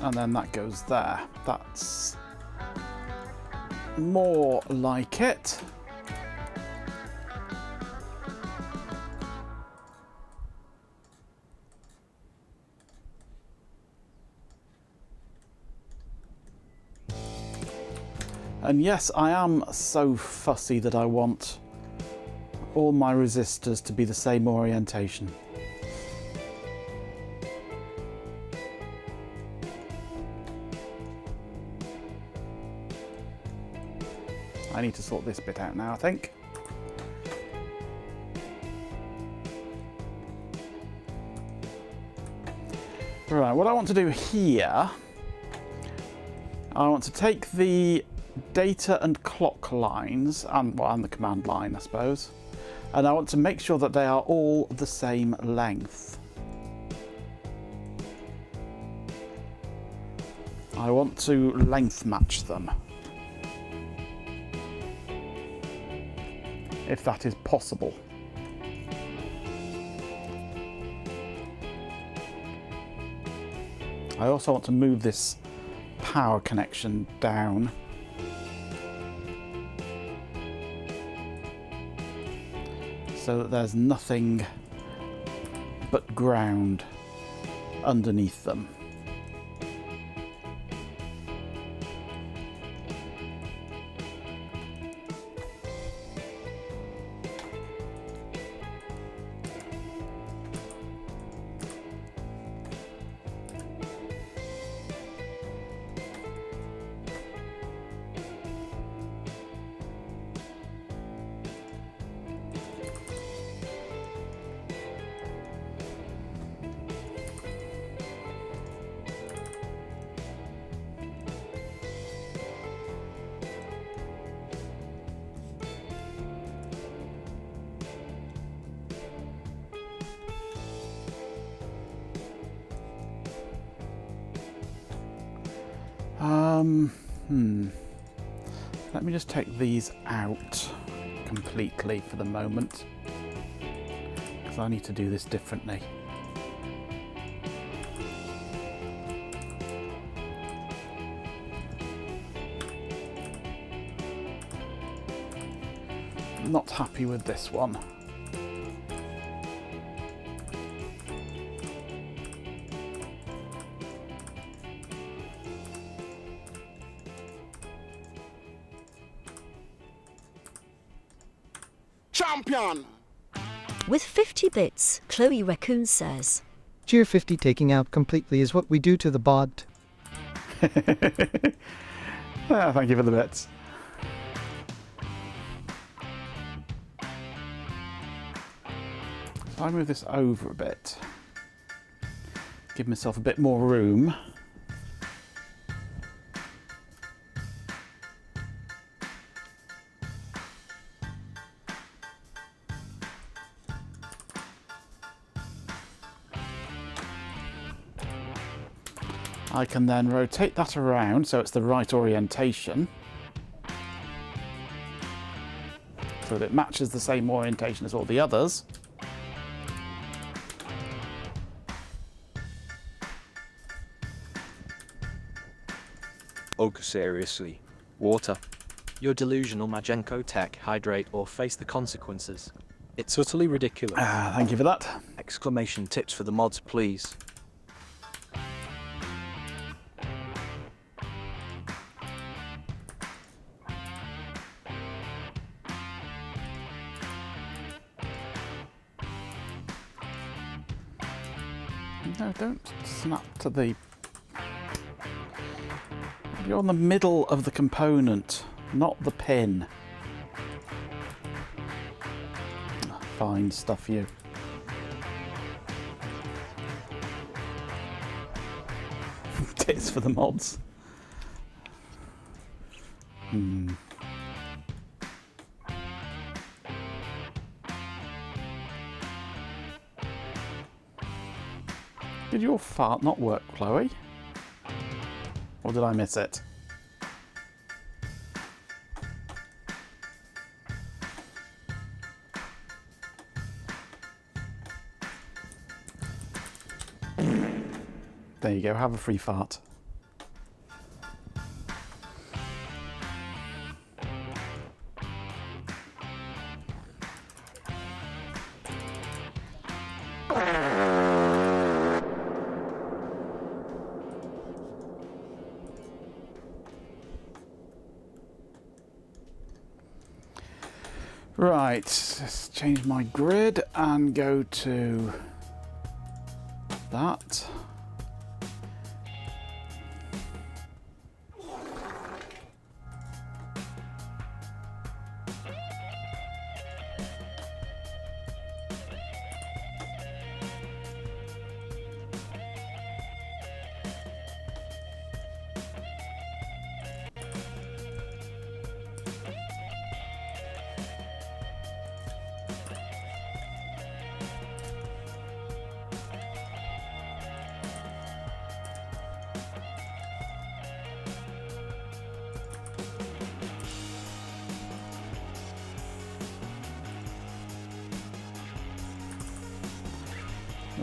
And then that goes there. That's more like it. And yes, I am so fussy that I want all my resistors to be the same orientation. I need to sort this bit out now, I think. Right, what I want to do here, I want to take the data and clock lines, and the command line, I suppose, and I want to make sure that they are all the same length. I want to length match them, if that is possible. I also want to move this power connection down so that there's nothing but ground underneath them. Let me just take these out completely for the moment, because I need to do this differently. Not happy with this one. With 50 bits, Chloe Raccoon says, Tier 50 taking out completely is what we do to the bot. Thank you for the bits. So I move this over a bit. Give myself a bit more room. I can then rotate that around so it's the right orientation, so that it matches the same orientation as all the others. Oh, seriously. Water. Your delusional Magenko tech, hydrate or face the consequences. It's utterly ridiculous. Thank you for that. Exclamation tips for the mods, please. No, don't snap to the... You're on the middle of the component, not the pin. Fine stuff, you. Tits for the mods. Did your fart not work, Chloe? Or did I miss it? There you go, have a free fart. Right, let's change my grid and go to that.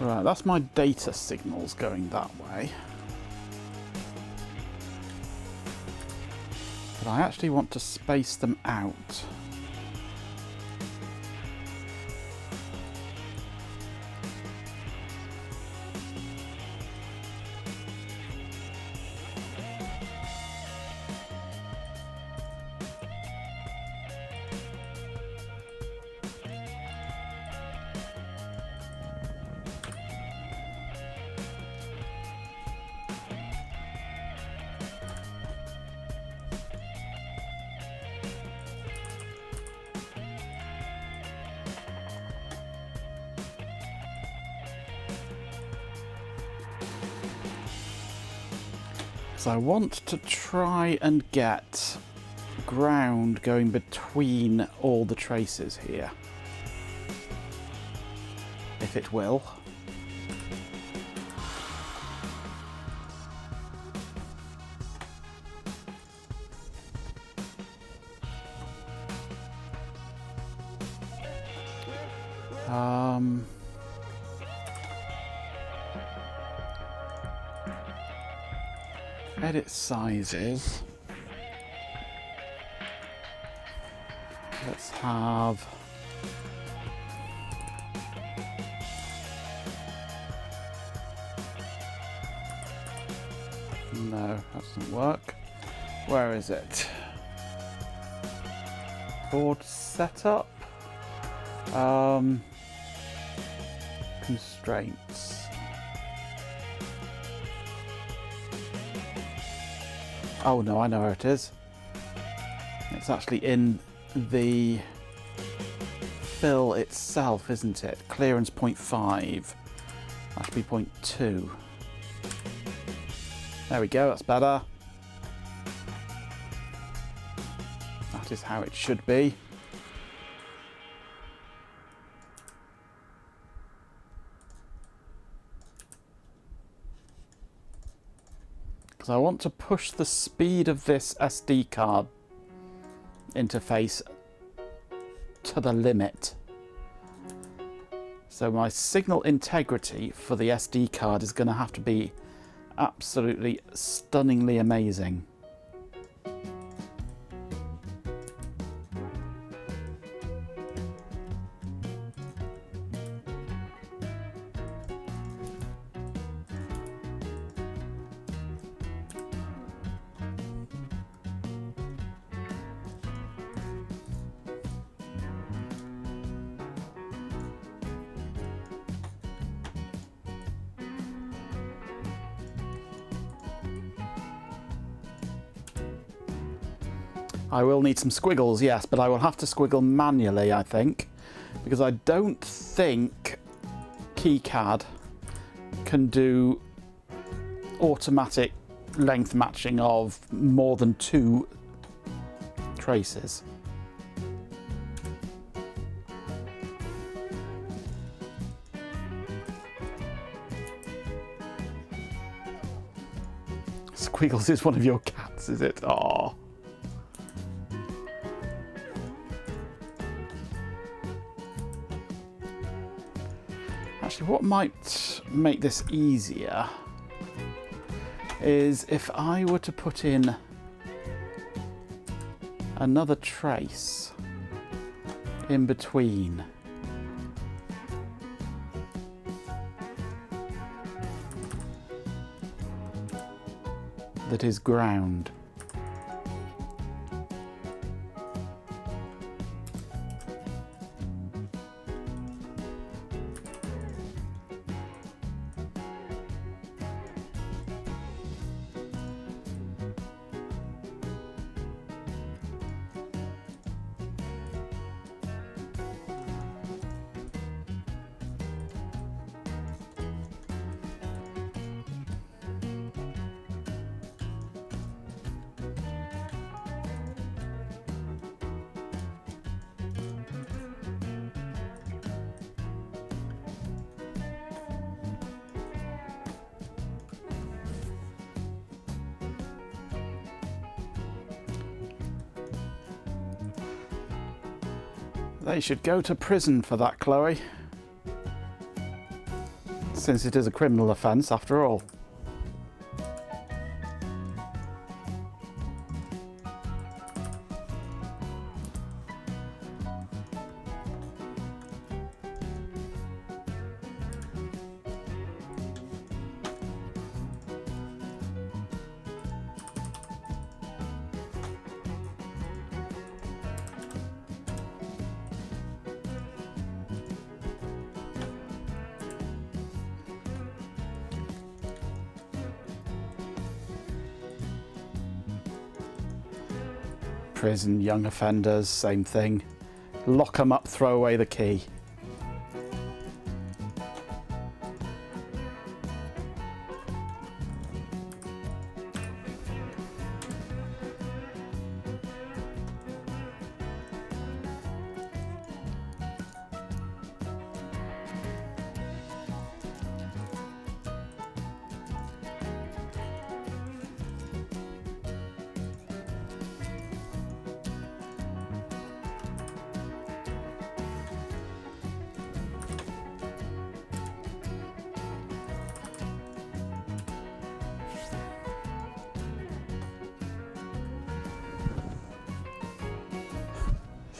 Right, that's my data signals going that way. But I actually want to space them out. So I want to try and get ground going between all the traces here, if it will. Edit sizes. Let's have no, that doesn't work. Where is it? Board setup. Constraints. Oh no, I know where it is. It's actually in the fill itself, isn't it? Clearance 0.5. That should be 0.2. There we go, that's better. That is how it should be. Because I want to push the speed of this SD card interface to the limit. So my signal integrity for the SD card is going to have to be absolutely stunningly amazing. I will need some squiggles, yes, but I will have to squiggle manually, I think, because I don't think KiCad can do automatic length matching of more than 2 traces. Squiggles is one of your cats, is it? Oh. Actually, what might make this easier is if I were to put in another trace in between. That is ground. They should go to prison for that, Chloe. Since it is a criminal offence after all. Prison, young offenders, same thing. Lock them up, throw away the key.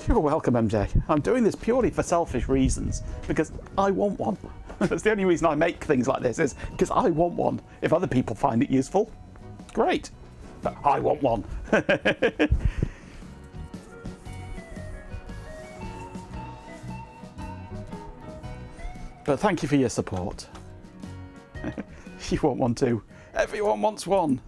You're welcome, MJ. I'm doing this purely for selfish reasons, because I want one. That's the only reason I make things like this, is because I want one. If other people find it useful, great. But I want one. But thank you for your support. You want one too. Everyone wants one.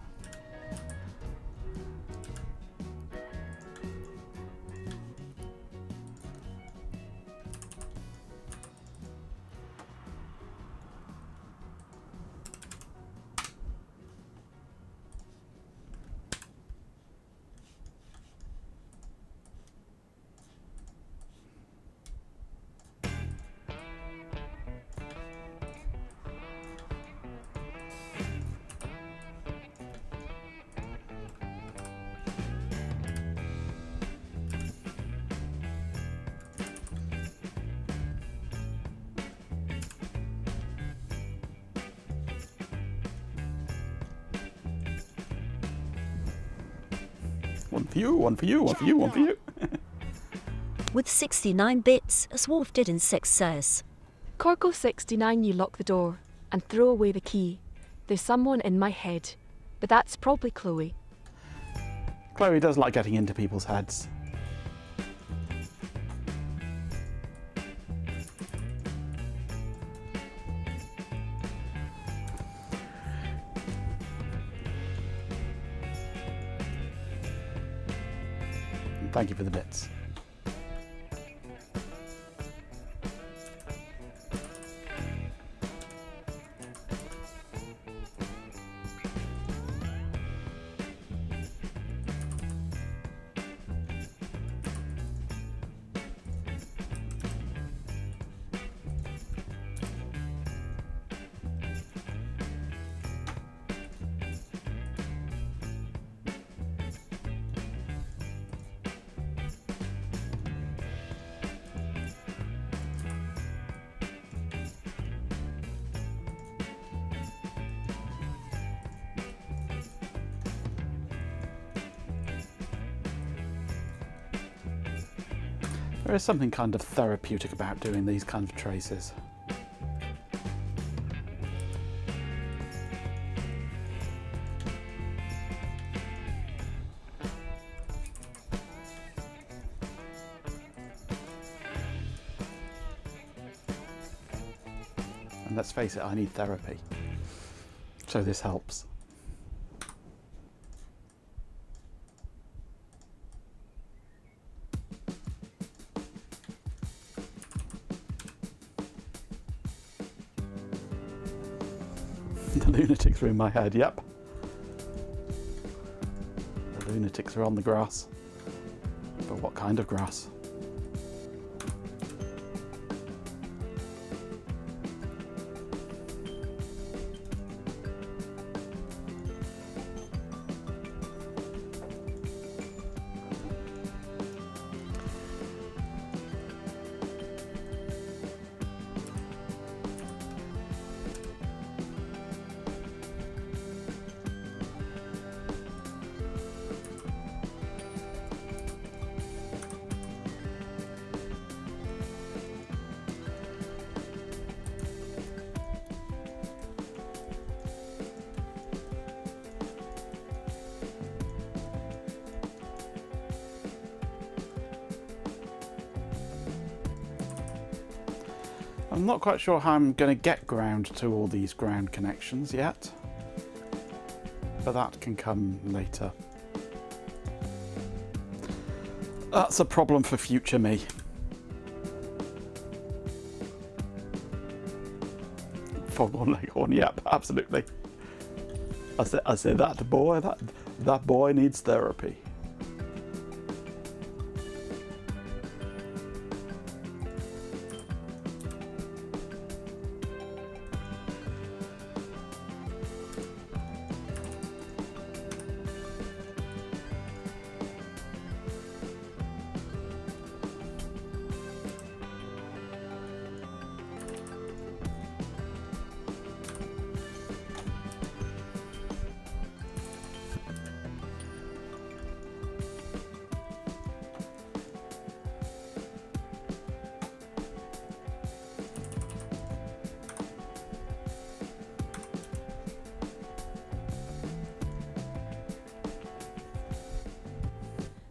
One for you, one for you, one for you, one for you. With 69 bits, Swarf did in success. Corco 69, you lock the door and throw away the key. There's someone in my head, but that's probably Chloe. Chloe does like getting into people's heads. Thank you for the bits. There is something kind of therapeutic about doing these kind of traces. And let's face it, I need therapy. So this helps. The lunatics are in my head, yep. The lunatics are on the grass. But what kind of grass? I'm not quite sure how I'm going to get ground to all these ground connections yet, but that can come later. That's a problem for future me. Foghorn Leghorn, yep, absolutely. I said that boy, that boy needs therapy.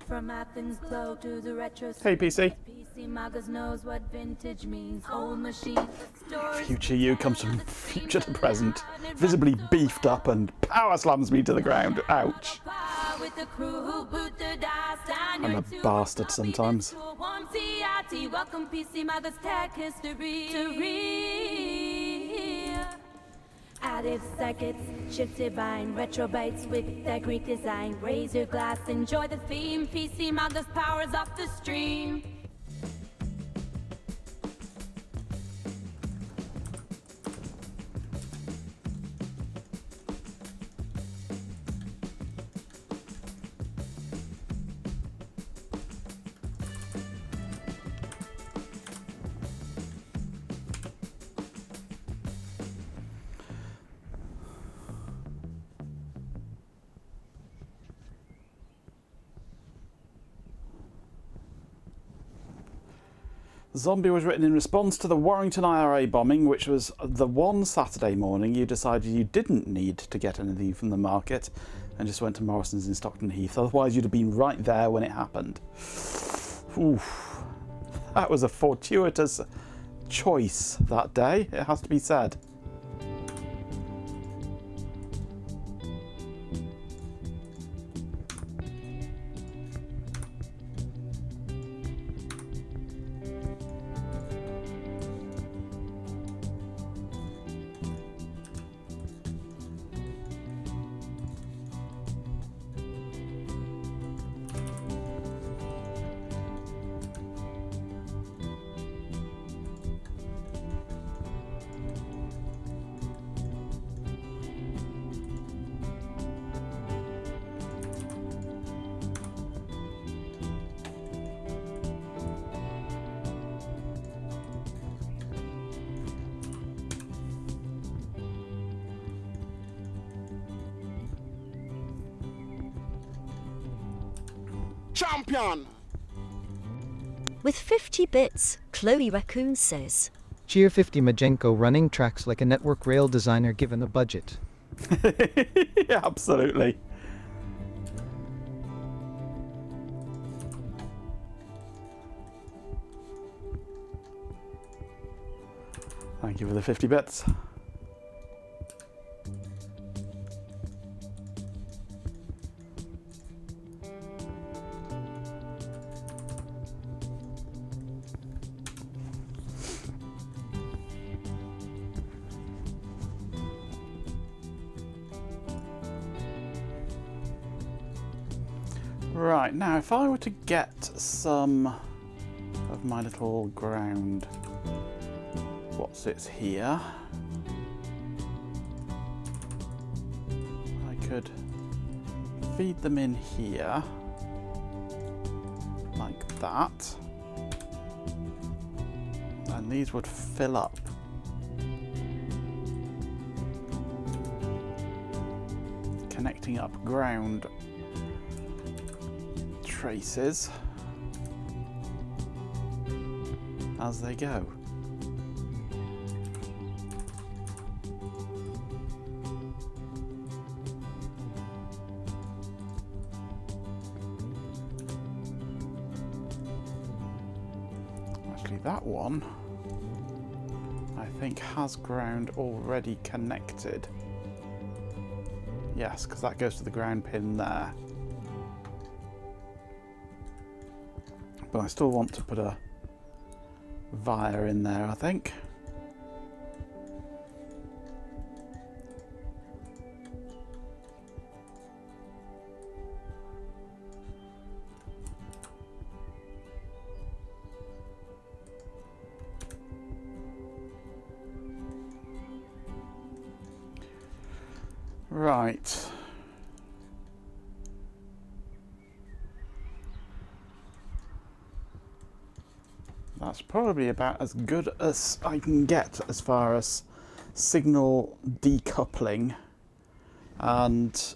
From Athens glow to the retro. Hey PC. PC Magas knows what vintage means. Old machines, stories. Future you comes from future to present, visibly beefed up and power slams me to the ground. Ouch. I'm a bastard sometimes. Welcome PC Magas tech history. Additive circuits, shift divine, retro bytes with their Greek design. Raise your glass, enjoy the theme. PC Magas powers off the stream. Zombie was written in response to the Warrington IRA bombing, which was the one Saturday morning you decided you didn't need to get anything from the market and just went to Morrison's in Stockton Heath. Otherwise, you'd have been right there when it happened. Oof. That was a fortuitous choice that day, it has to be said. Champion! With 50 bits, Chloe Raccoon says. Cheer 50 Majenko running tracks like a network rail designer given a budget. Yeah, absolutely. Thank you for the 50 bits. Right, now if I were to get some of my little ground, what sits here, I could feed them in here, like that, and these would fill up. Connecting up ground traces as they go. Actually, that one I think has ground already connected. Yes, because that goes to the ground pin there. But I still want to put a via in there, I think. Right. That's probably about as good as I can get as far as signal decoupling and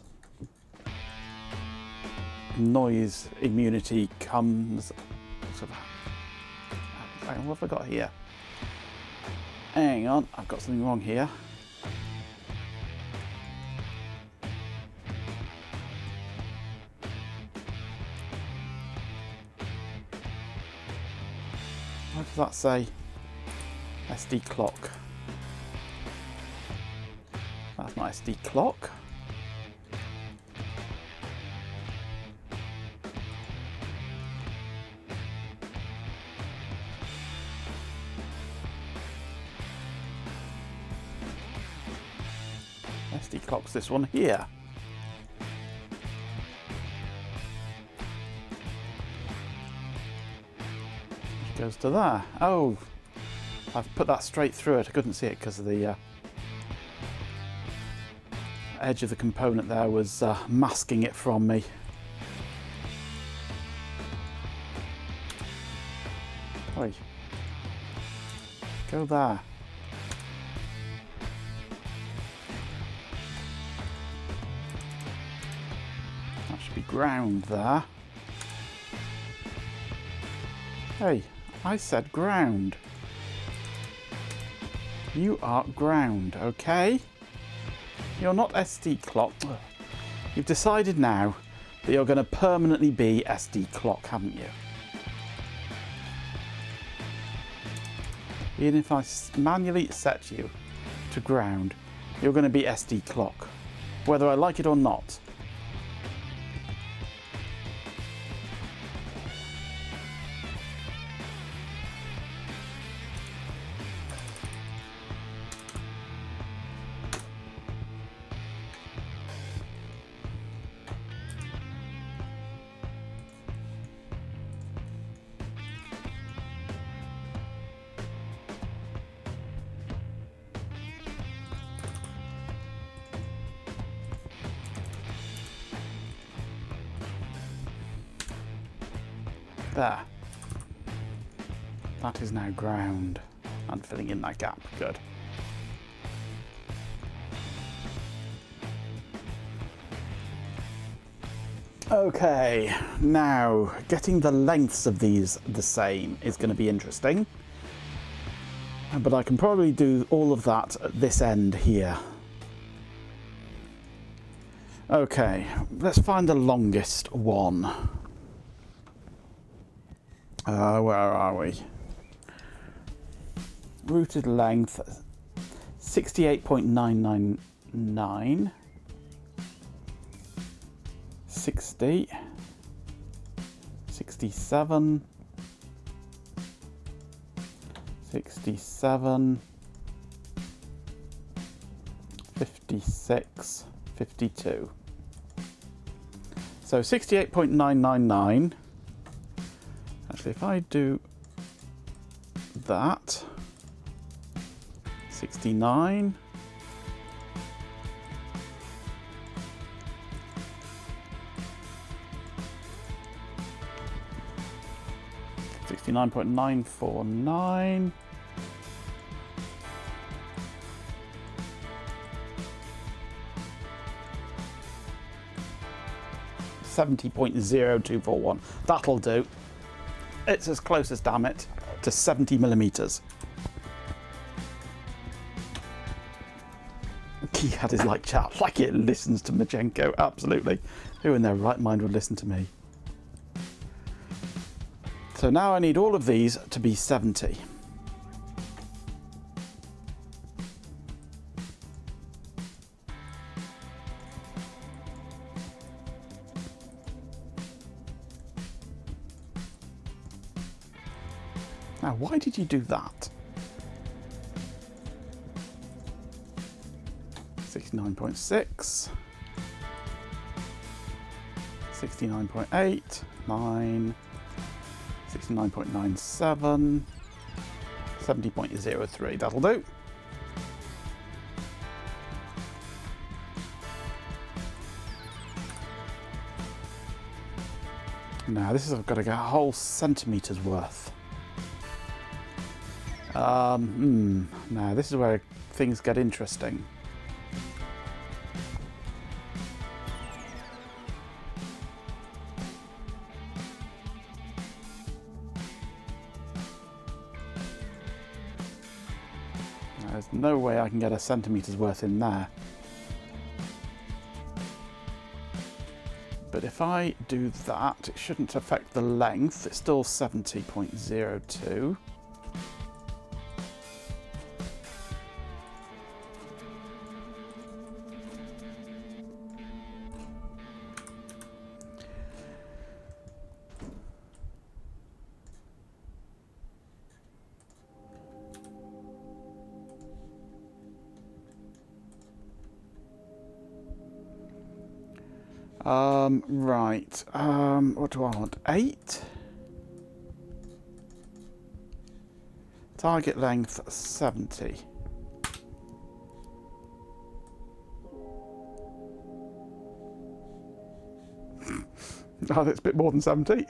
noise immunity comes. Hang on, what have I got here? Hang on, I've got something wrong here. What does that say? SD clock. That's my SD clock. SD clock's this one here. Goes to there. Oh, I've put that straight through it. I couldn't see it because of the edge of the component there was masking it from me. Oi. Go there. That should be ground there. Hey, I said ground. You are ground, okay? You're not SD clock. You've decided now that you're going to permanently be SD clock, haven't you? Even if I manually set you to ground, you're going to be SD clock, whether I like it or not. There. That is now ground. And filling in that gap. Good. Okay, now getting the lengths of these the same is going to be interesting. But I can probably do all of that at this end here. Okay, let's find the longest one. Where are we? Routed length 68.999, 60, 67, 67, 56, 52. So 68.999. Actually, if I do that, 69, 69.949, 70.0241. That'll do. It's as close as, damn it, to 70 millimeters. Keyhead is like chat, like it listens to Majenko, absolutely. Who in their right mind would listen to me? So now I need all of these to be 70. Now, why did you do that? 69.6, 69.8, 9, 69.97, 70.03. That'll do. Now, this is, I've got to get a whole centimetre's worth. Now this is where things get interesting. There's no way I can get a centimetre's worth in there. But if I do that, it shouldn't affect the length. It's still 70.02. Right, what do I want? 8? Target length 70. Oh, that's a bit more than 70.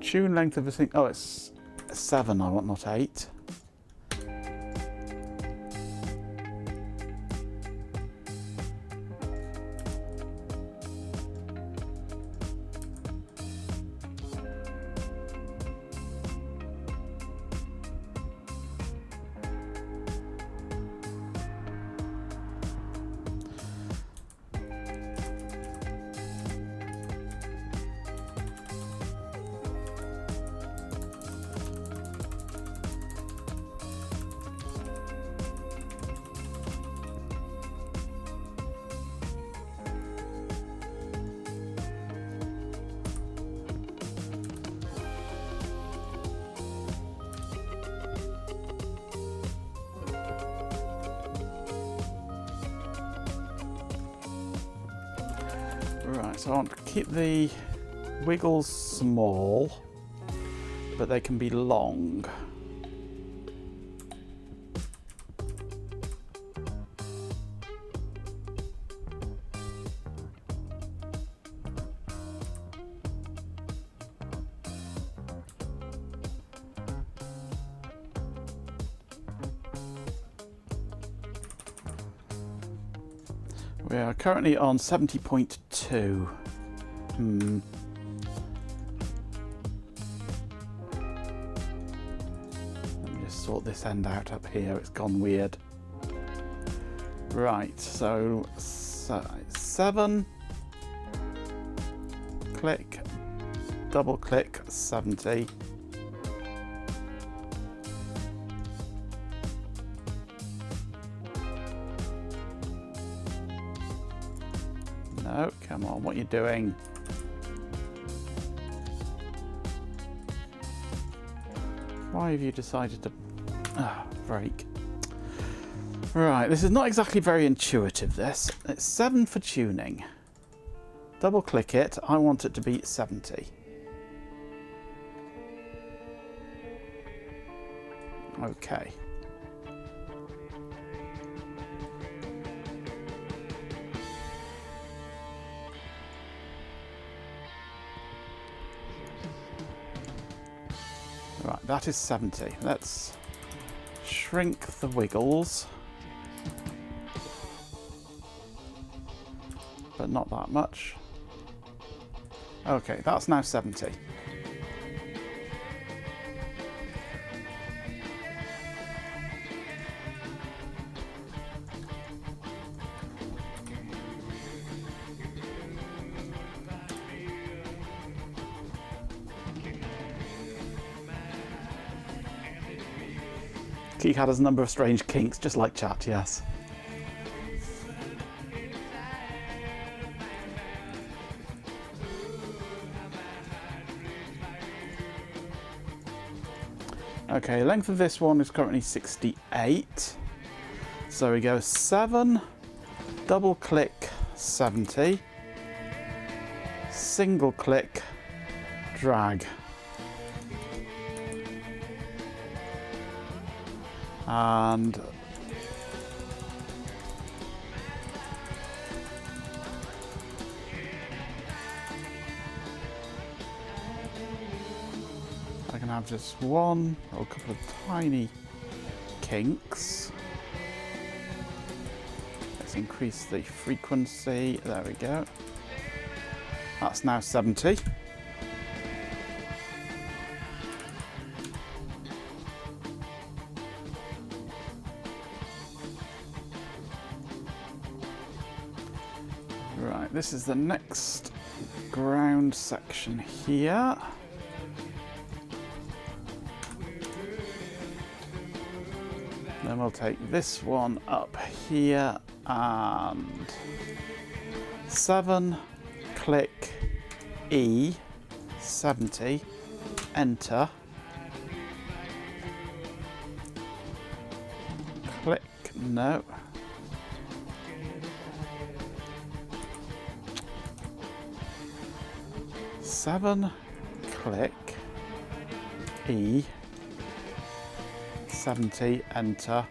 Tune length of a thing. Oh, it's 7 I want, not 8. Right, so I want to keep the wiggles small, but they can be long. We are currently on 70.2. Let me just sort this end out up here, it's gone weird. Right, so 7, click, double click, 70. No, come on, what are you doing? Why have you decided to break? Right, this is not exactly very intuitive, this. It's 7 for tuning. Double click it, I want it to be 70. Okay. Right, that is 70. Let's shrink the wiggles. But not that much. Okay, that's now 70. Keycad has a number of strange kinks, just like chat, yes. Okay, length of this one is currently 68. So we go 7, double click 70, single click, drag. And I can have just one or a couple of tiny kinks. Let's increase the frequency. There we go. That's now 70. Right, this is the next ground section here. Then we'll take this one up here and 7, click E, 70, enter. Click, no. Seven, click E, 70, enter.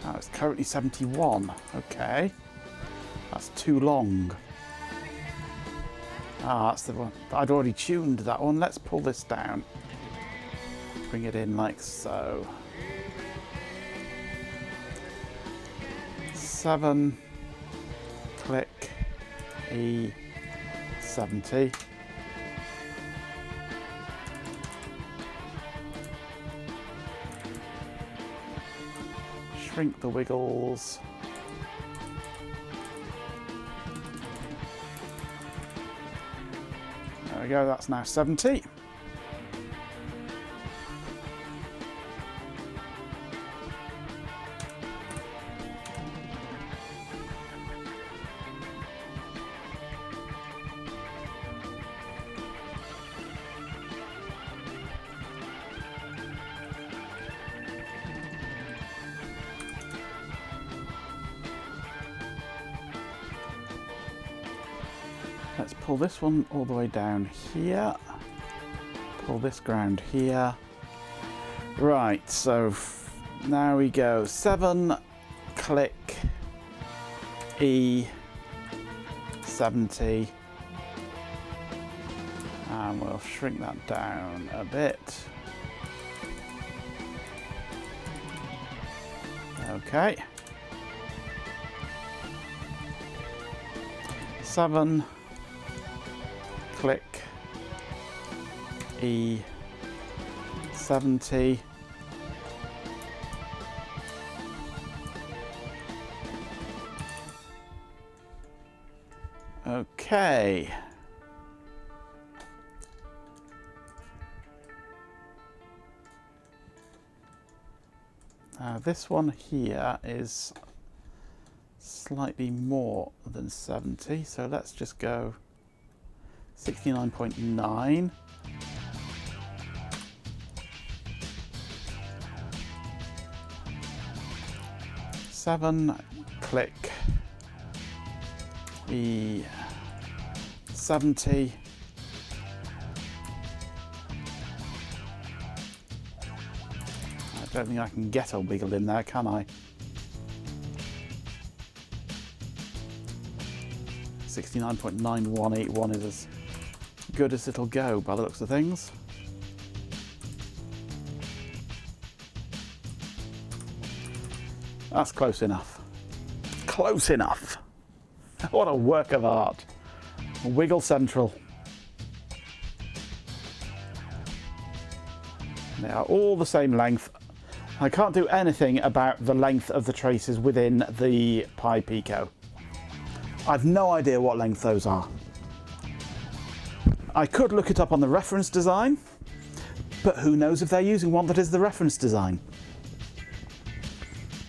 Now it's currently 71. Okay, that's too long. Ah, that's the one. I'd already tuned that one. Let's pull this down. Bring it in like so. 7, click E, 70. Shrink the wiggles. There we go, that's now 70. Let's pull this one all the way down here. Pull this ground here. Right, so now we go 7, click, E, 70. And we'll shrink that down a bit. Okay. 7, click, E, 70. Okay. This one here is slightly more than 70, so let's just go 69.9. Seven, click, E, 70. I don't think I can get a wiggle in there, can I? 69.9181 is as good as it'll go by the looks of things. That's close enough. Close enough. What a work of art. Wiggle central. They are all the same length. I can't do anything about the length of the traces within the Pi Pico. I've no idea what length those are. I could look it up on the reference design, but who knows if they're using one that is the reference design.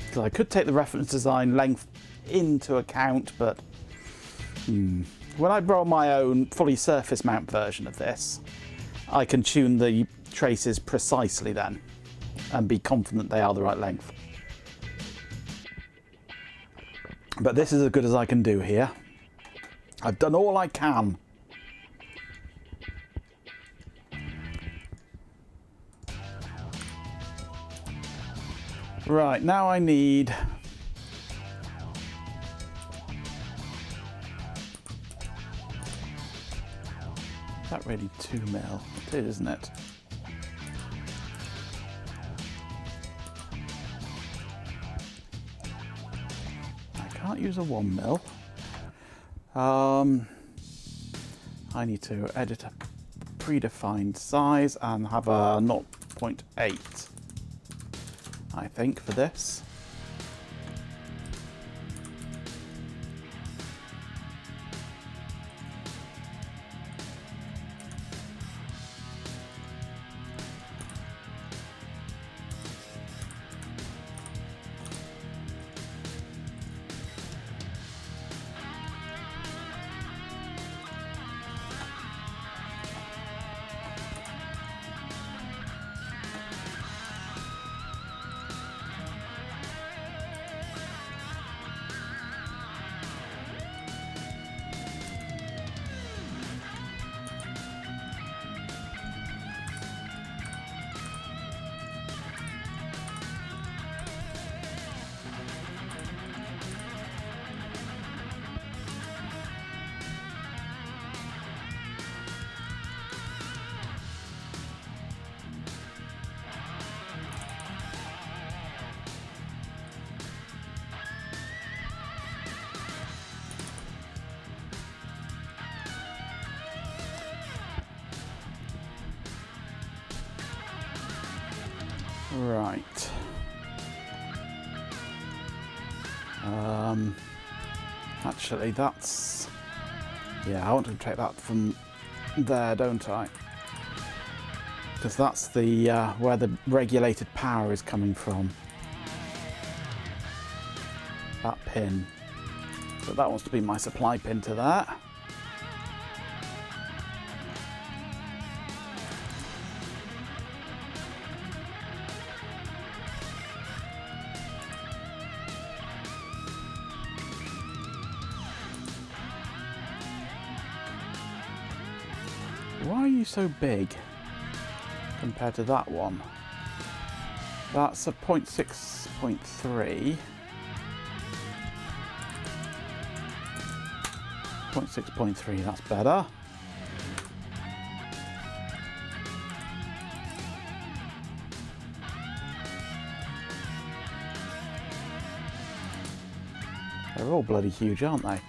Because I could take the reference design length into account, but when I roll my own fully surface mount version of this, I can tune the traces precisely then and be confident they are the right length. But this is as good as I can do here. I've done all I can. Right, now I need is that really 2 mil? It is, isn't it? I can't use a 1 mil. I need to edit a predefined size and have a 0.8, I think, for this. Right. Actually, that's... yeah, I want to take that from there, don't I? Because that's the where the regulated power is coming from. That pin. So that wants to be my supply pin to that. you so big compared to that one? That's a 0.6.3. 0.6.3, that's better. They're all bloody huge, aren't they?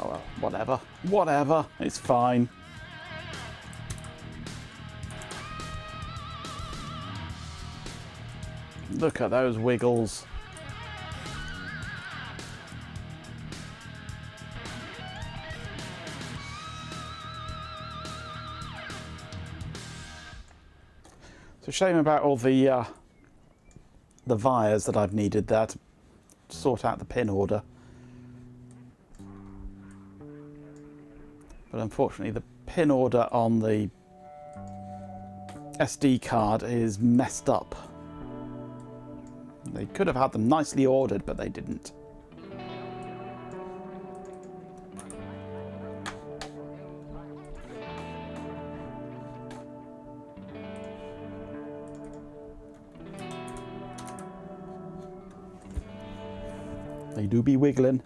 Oh well, whatever. Whatever, it's fine. Look at those wiggles. It's a shame about all the wires that I've needed there to sort out the pin order. But unfortunately the pin order on the SD card is messed up. They could have had them nicely ordered, but they didn't. They do be wiggling.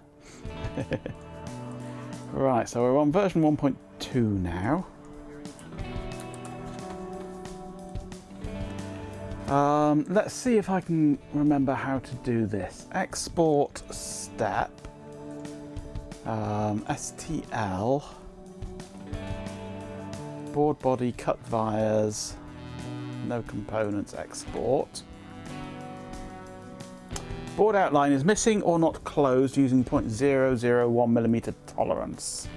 Right, so we're on version 1.2 now. Let's see if I can remember how to do this. Export step, STL, board body, cut wires, no components, export. Board outline is missing or not closed using 0.001mm tolerance.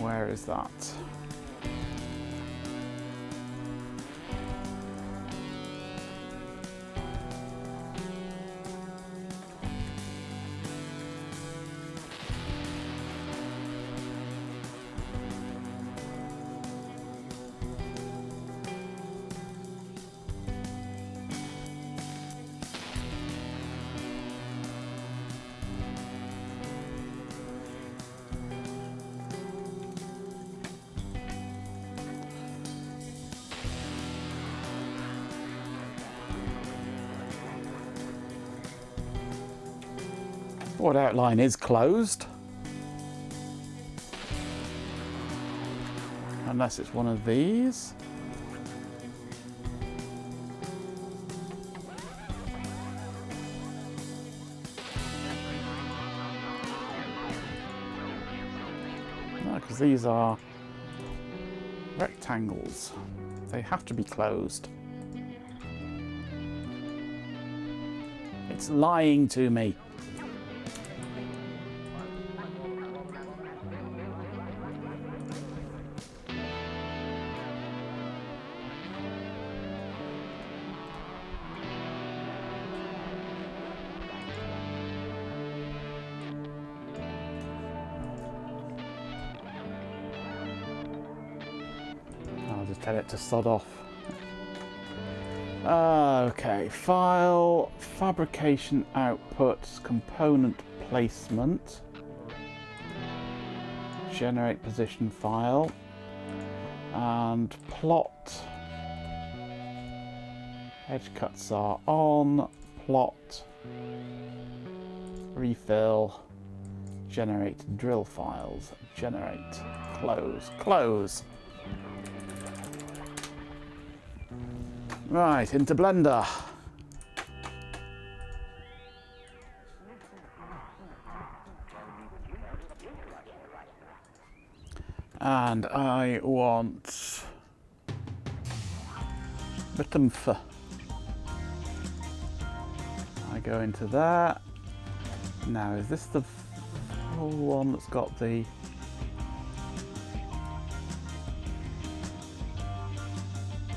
Where is that? Board outline is closed. Unless it's one of these. No, because these are rectangles. They have to be closed. It's lying to me. Just tell it to sod off. Okay, file, fabrication outputs, component placement, generate position file, and plot. Edge cuts are on, plot, refill, generate drill files, generate, close, close. Right, into Blender. And I want RTmFM. I go into there. Now, is this the full one that's got the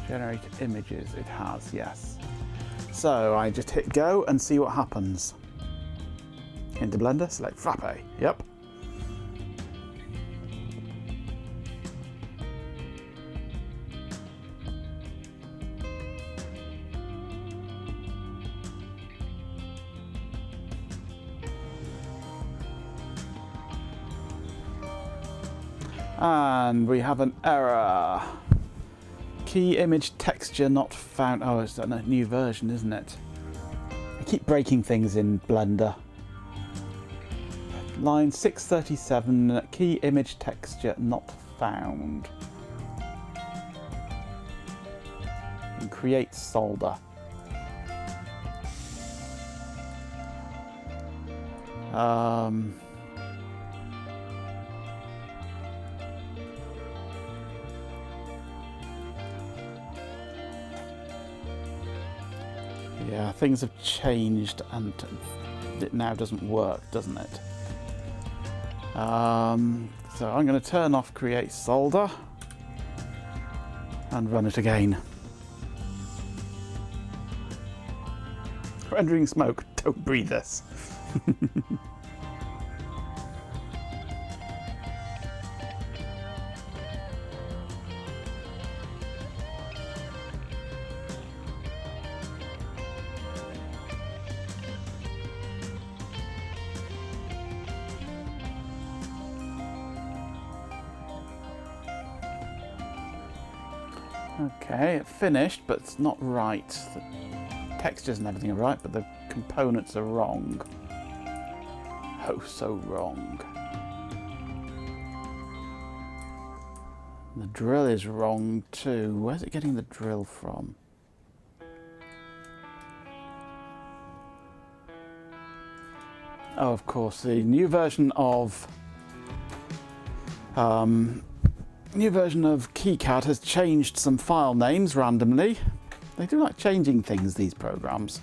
generate images? It has, yes. So I just hit go and see what happens. Into Blender, select Frappe. Yep. And we have an error. Key image texture not found. Oh, it's a new version, isn't it? I keep breaking things in Blender. Line 637, key image texture not found. And create solder. Yeah, things have changed and it now doesn't work, doesn't it? So I'm going to turn off create solder and run it again. Rendering smoke, don't breathe this. Okay, it finished, but it's not right. The textures and everything are right, but the components are wrong. Oh, so wrong. The drill is wrong too. Where's it getting the drill from? Oh, of course, the new version of KiCad has changed some file names randomly. They do like changing things, these programs.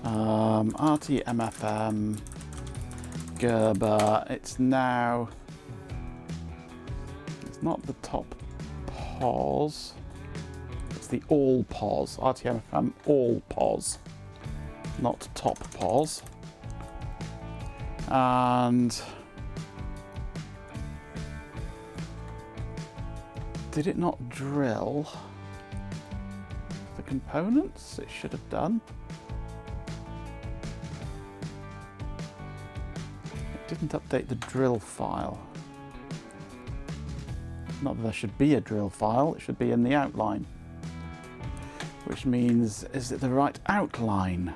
RTmFM, Gerber, it's now, it's not the top pause, it's the all pause, RTmFM all pause, not top pause. And did it not drill the components? It should have done. It didn't update the drill file. Not that there should be a drill file, it should be in the outline. Which means, is it the right outline?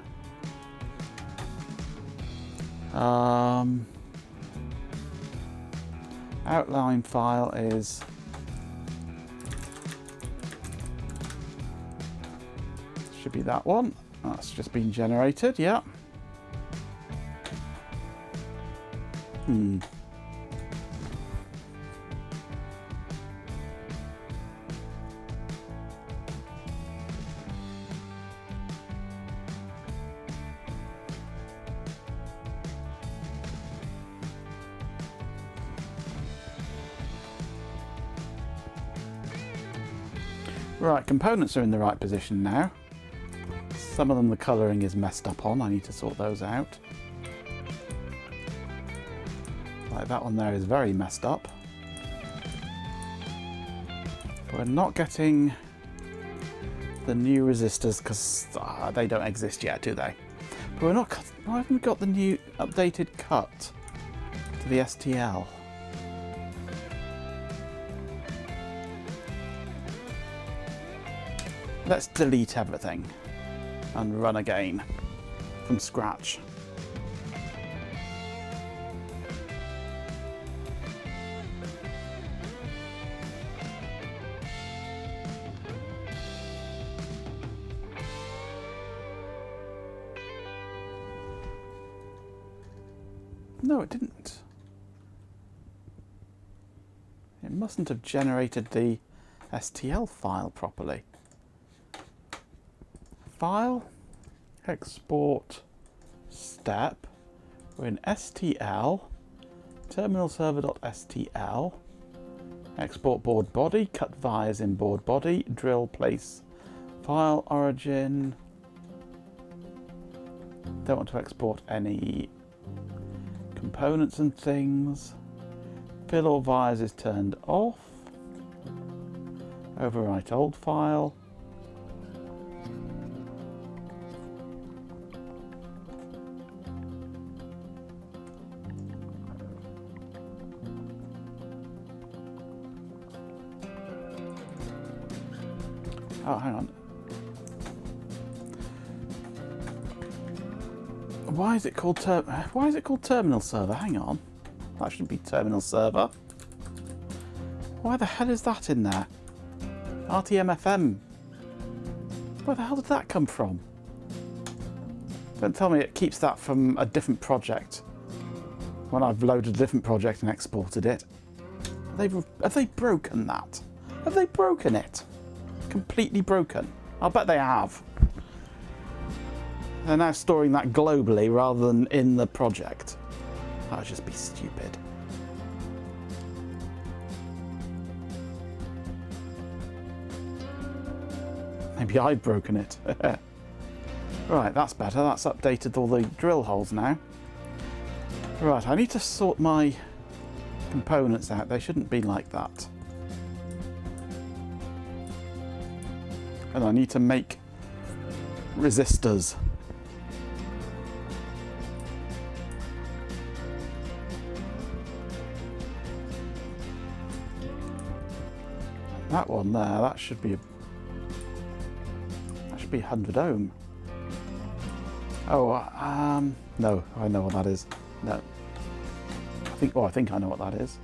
Outline file is should be that one. That's just been generated, yeah. Right, components are in the right position now. Some of them the colouring is messed up on, I need to sort those out. Like that one there is very messed up. We're not getting the new resistors because they don't exist yet, do they? But we're not. Why haven't we got the new updated cut to the STL? Let's delete everything and run again from scratch. No, it didn't. It mustn't have generated the STL file properly. File, export, step. We're in STL, terminal server.stl, export board body, cut vias in board body, drill place File origin. Don't want to export any components and things. Fill all vias is turned off. Overwrite old file. Oh, hang on. Why is it called terminal server? Hang on. That should be terminal server. Why the hell is that in there? RTmFM. Where the hell did that come from? Don't tell me it keeps that from a different project when I've loaded a different project and exported it. Have they broken that? Have they broken it? Completely broken. I'll bet they have. They're now storing that globally rather than in the project. That would just be stupid. Maybe I've broken it. Right, that's better. That's updated all the drill holes now. Right, I need to sort my components out. They shouldn't be like that. And I need to make resistors. That one there, that should be 100 ohm. Oh, no, I know what that is. No, I think I know what that is.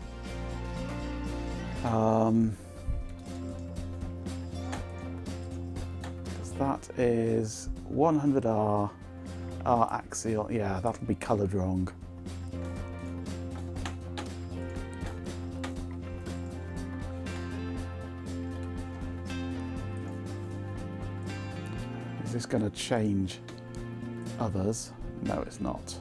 That is 100R, R axial. Yeah, that'll be coloured wrong. Is this going to change others? No, it's not.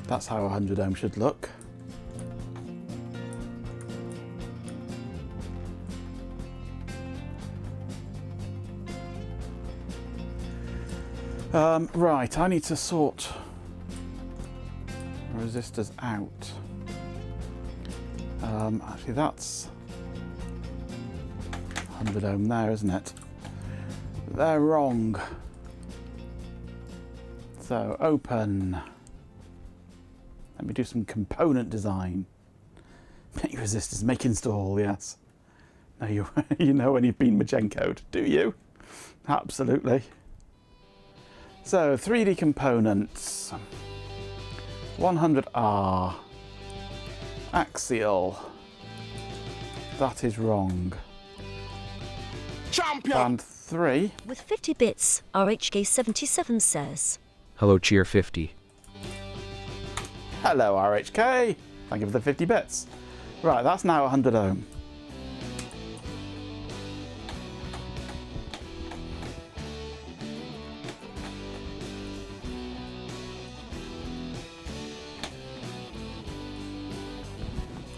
That's how 100 ohm should look. Right, I need to sort resistors out. Actually, that's 100 ohm there, isn't it? They're wrong. So, open. Let me do some component design. Make resistors, make install, yes. Now you know when you've been Magenco'd, do you? Absolutely. So 3D components. 100R. Axial. That is wrong. Champion! Band 3. With 50 bits, RHK77 says. Hello, Cheer 50. Hello, RHK. Thank you for the 50 bits. Right, that's now 100 ohm.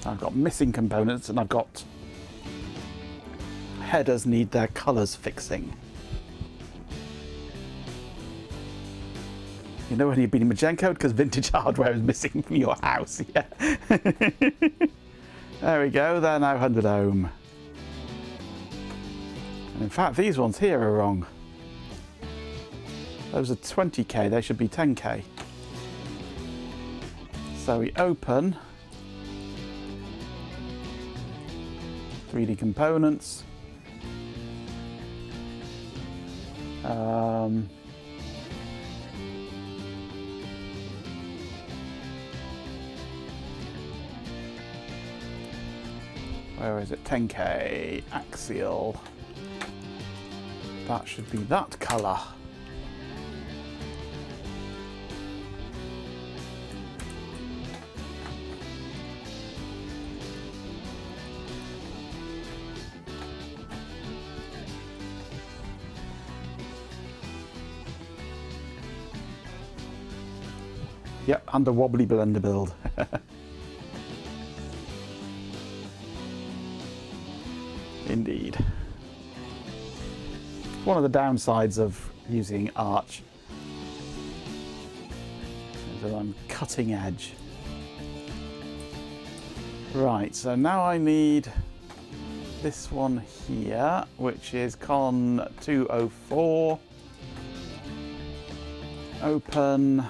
I've got missing components and I've got headers need their colours fixing. You know when you've been in Magenco because vintage hardware is missing from your house. Yeah. There we go, they're now 100 ohm. And in fact, these ones here are wrong. Those are 20k, they should be 10k. So we open 3D components. Where is it? 10k axial. That should be that colour. Yep, and a wobbly blender build. Indeed. One of the downsides of using Arch is that I'm cutting edge. Right, so now I need this one here, which is Con 204. Open.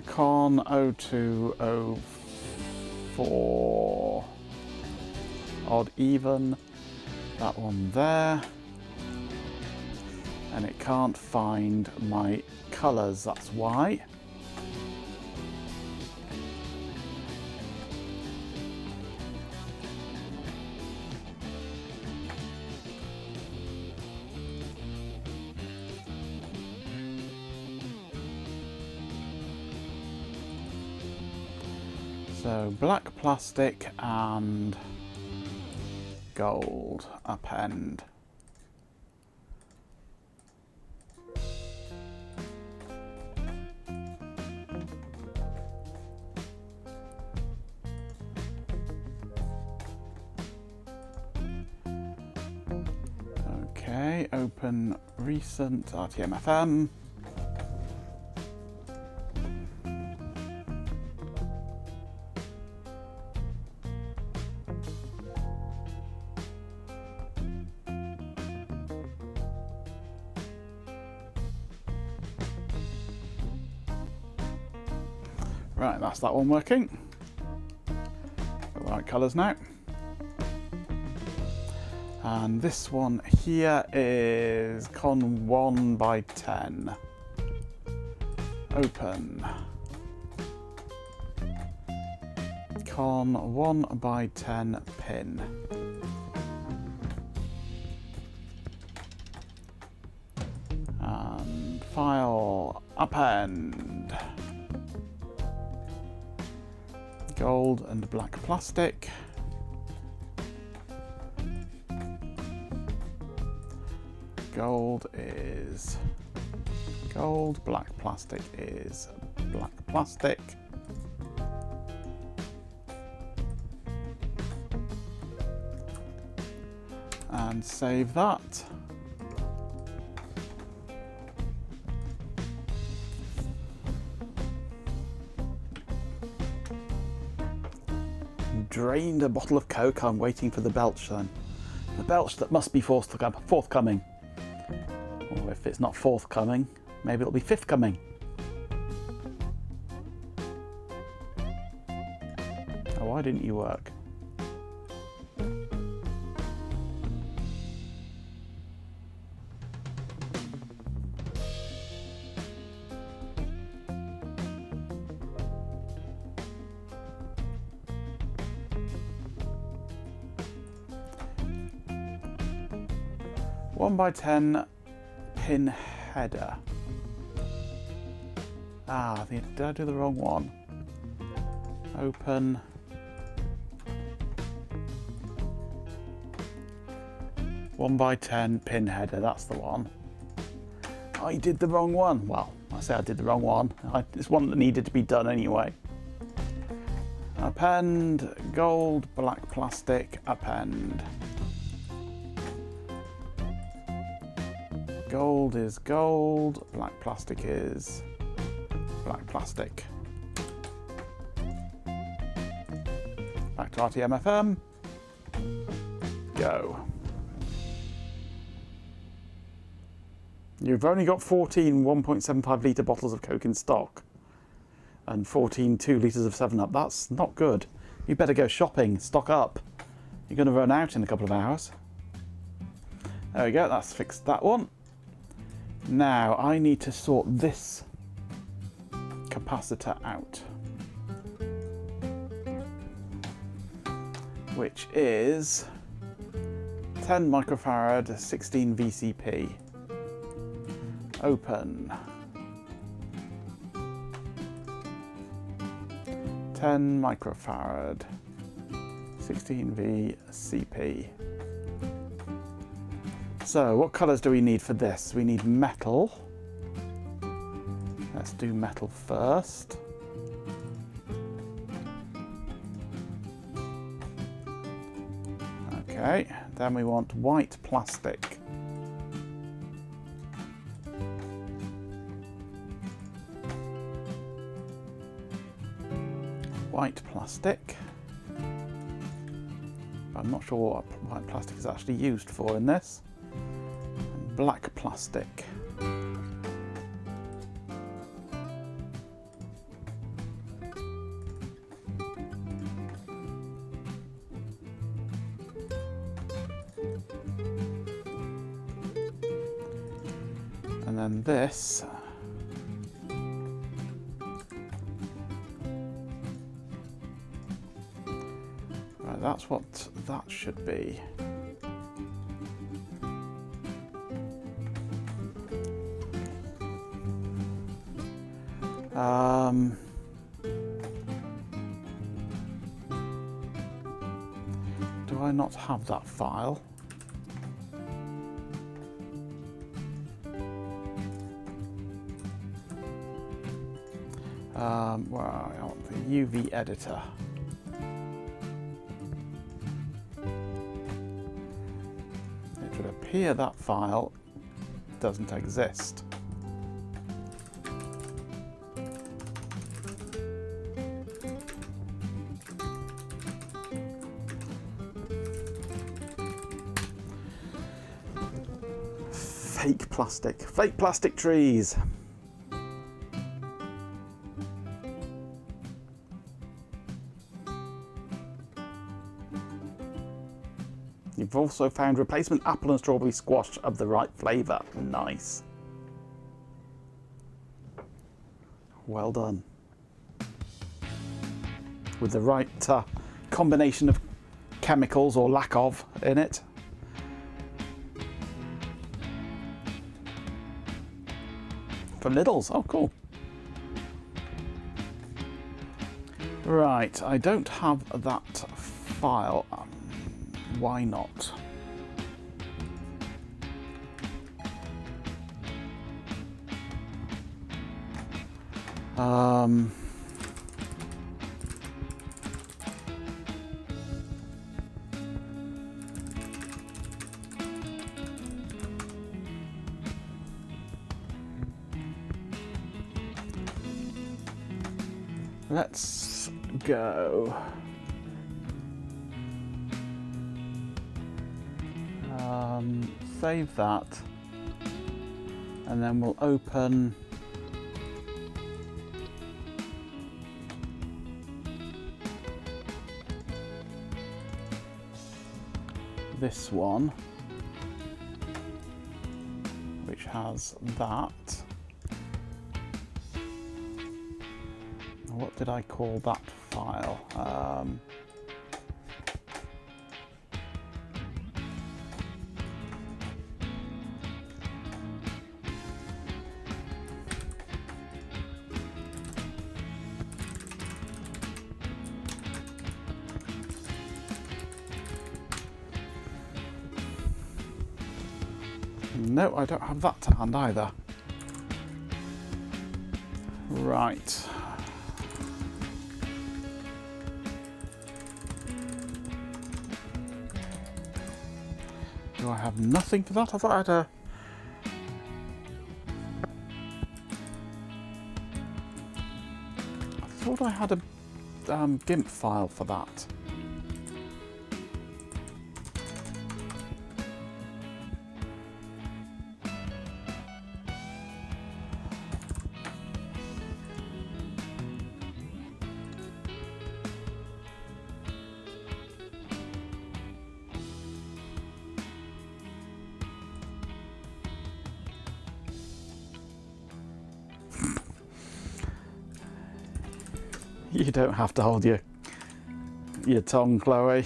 Con 0204. Odd even. That one there. And it can't find my colours, that's why. So black plastic and gold append. Okay, open recent RTmFM. Right, that's that one working. Got the right colours now. And this one here is Con 1 by 10. Open. Con 1 by 10 pin. And file append. Gold and black plastic. Gold is gold, black plastic is black plastic. And save that. Drained a bottle of Coke. I'm waiting for the belch then. The belch that must be forthcoming. Or if it's not forthcoming, maybe it'll be fifth-coming. Oh, why didn't you work? One by 10 pin header. Ah, did I do the wrong one? Open. One by 10 pin header, that's the one. I did the wrong one. Well, I say I did the wrong one. It's one that needed to be done anyway. Append, gold, black plastic, append. Gold is gold, black plastic is black plastic. Back to RTmFM. Go. You've only got 14 1.75 litre bottles of Coke in stock and 14 2 litres of 7-Up. That's not good. You better go shopping, stock up. You're going to run out in a couple of hours. There we go, that's fixed that one. Now I need to sort this capacitor out, which is 10 microfarad 16 VCP. Open. 10 microfarad, 16V CP. So what colours do we need for this? We need metal. Let's do metal first. Okay, then we want white plastic. White plastic. I'm not sure what white plastic is actually used for in this. And black plastic. And then this. Right, that's what that should be. Do I not have that file? Well, I want the UV editor. It would appear that file doesn't exist. Fake plastic trees. You've also found replacement apple and strawberry squash of the right flavour. Nice. Well done. With the right combination of chemicals or lack of in it. From Lidl's. Oh, cool. Right, I don't have that file. Why not? Let's go. Save that, and then we'll open this one, which has that. What did I call that file? No, I don't have that to hand either. Right. Do I have nothing for that? I thought I had a... I thought I had a GIMP file for that. You don't have to hold your tongue, Chloe.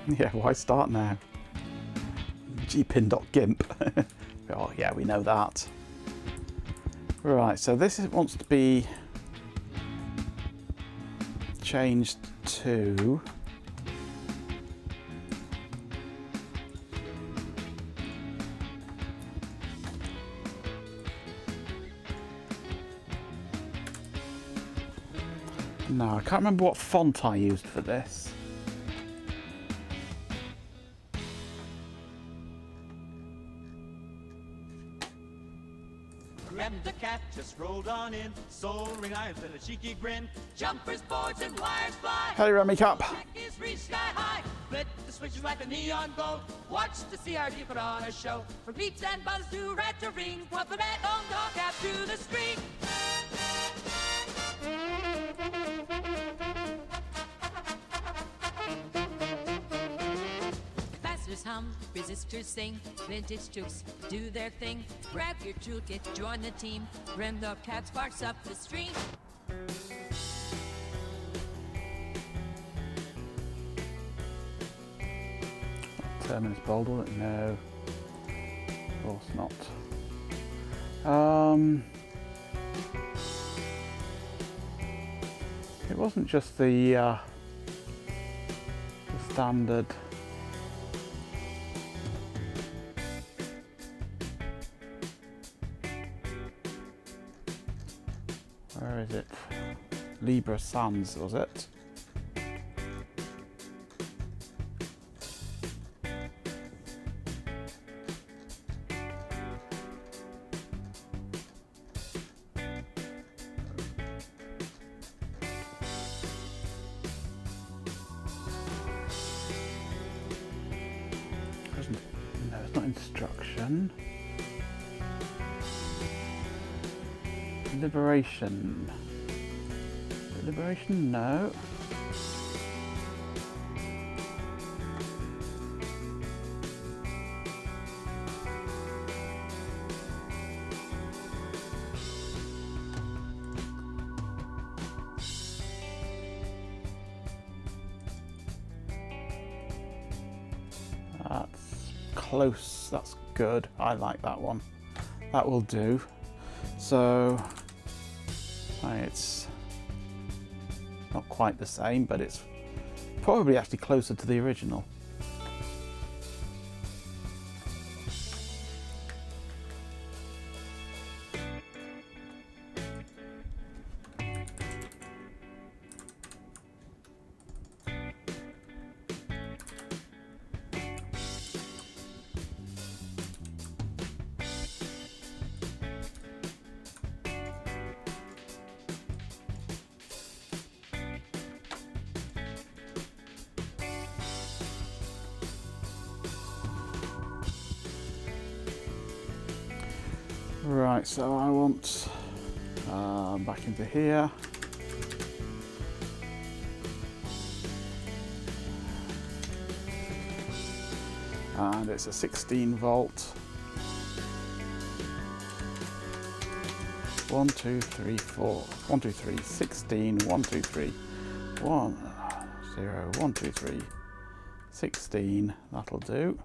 Yeah, why start now? gpin.gimp. Oh yeah, we know that. Right, so wants to be changed to no, I can't remember what font I used for this. Rem the cat just rolled on in, soaring eyes and a cheeky grin. Jumpers, boards, and wires fly. Hey, Remy Cap. Jack is reached sky high. Flit the switches like a neon gold. Watch the CRD put on a show. From beats and buzz to rat to ring. Put the red on dog cap to the string. Capacitors hum, resistors sing, vintage jukes do their thing. Grab your toolkit, join the team. Rem the cat sparks up the stream. 10 minutes bold, will it? No, of course not. It wasn't just the standard. Where is it? Libra Sans, was it? No, it's not instruction. Liberation. Liberation? No. That's close. That's good. I like that one. That will do. So it's not quite the same, but it's probably actually closer to the original. Right, so I want back into here. And it's a 16 volt. 1, 2, 3, 4. 1, 2, 3, 16, 1, 2, 3. 1, 0, 1, 2, 3, 16. That'll do.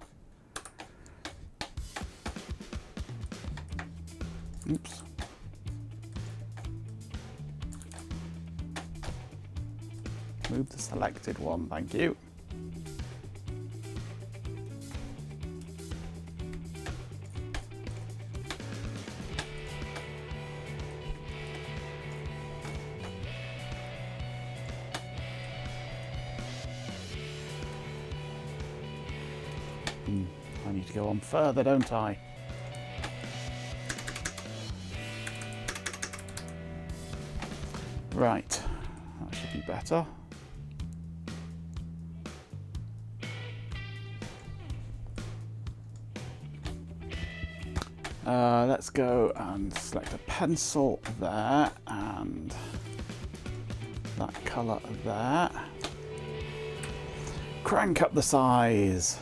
Oops. Move the selected one, thank you. I need to go on further, don't I? Right, that should be better. Let's go and select a pencil there and that colour there. Crank up the size.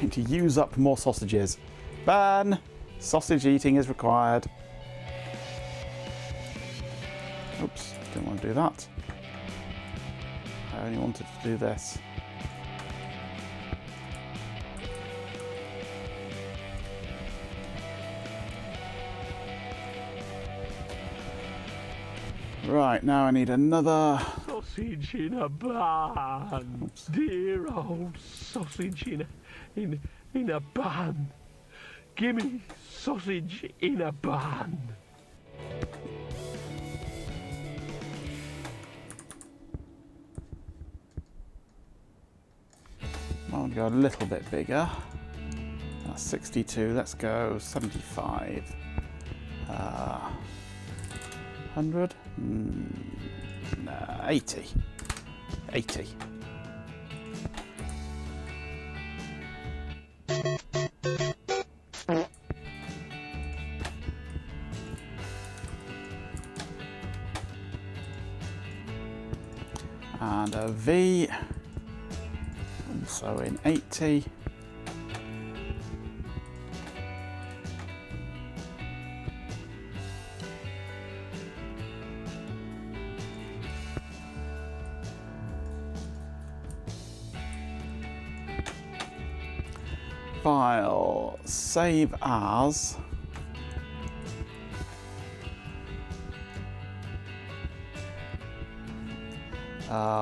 Need to use up more sausages. Ban! Sausage eating is required. Oops, didn't want to do that. I only wanted to do this. Right, now I need another... Sausage in a bun. Oops. Dear old sausage in a bun. Gimme sausage in a bun. I'll go a little bit bigger. That's 62. Let's go 75. 100? 80. 80. And a V, also in 80. File, save as.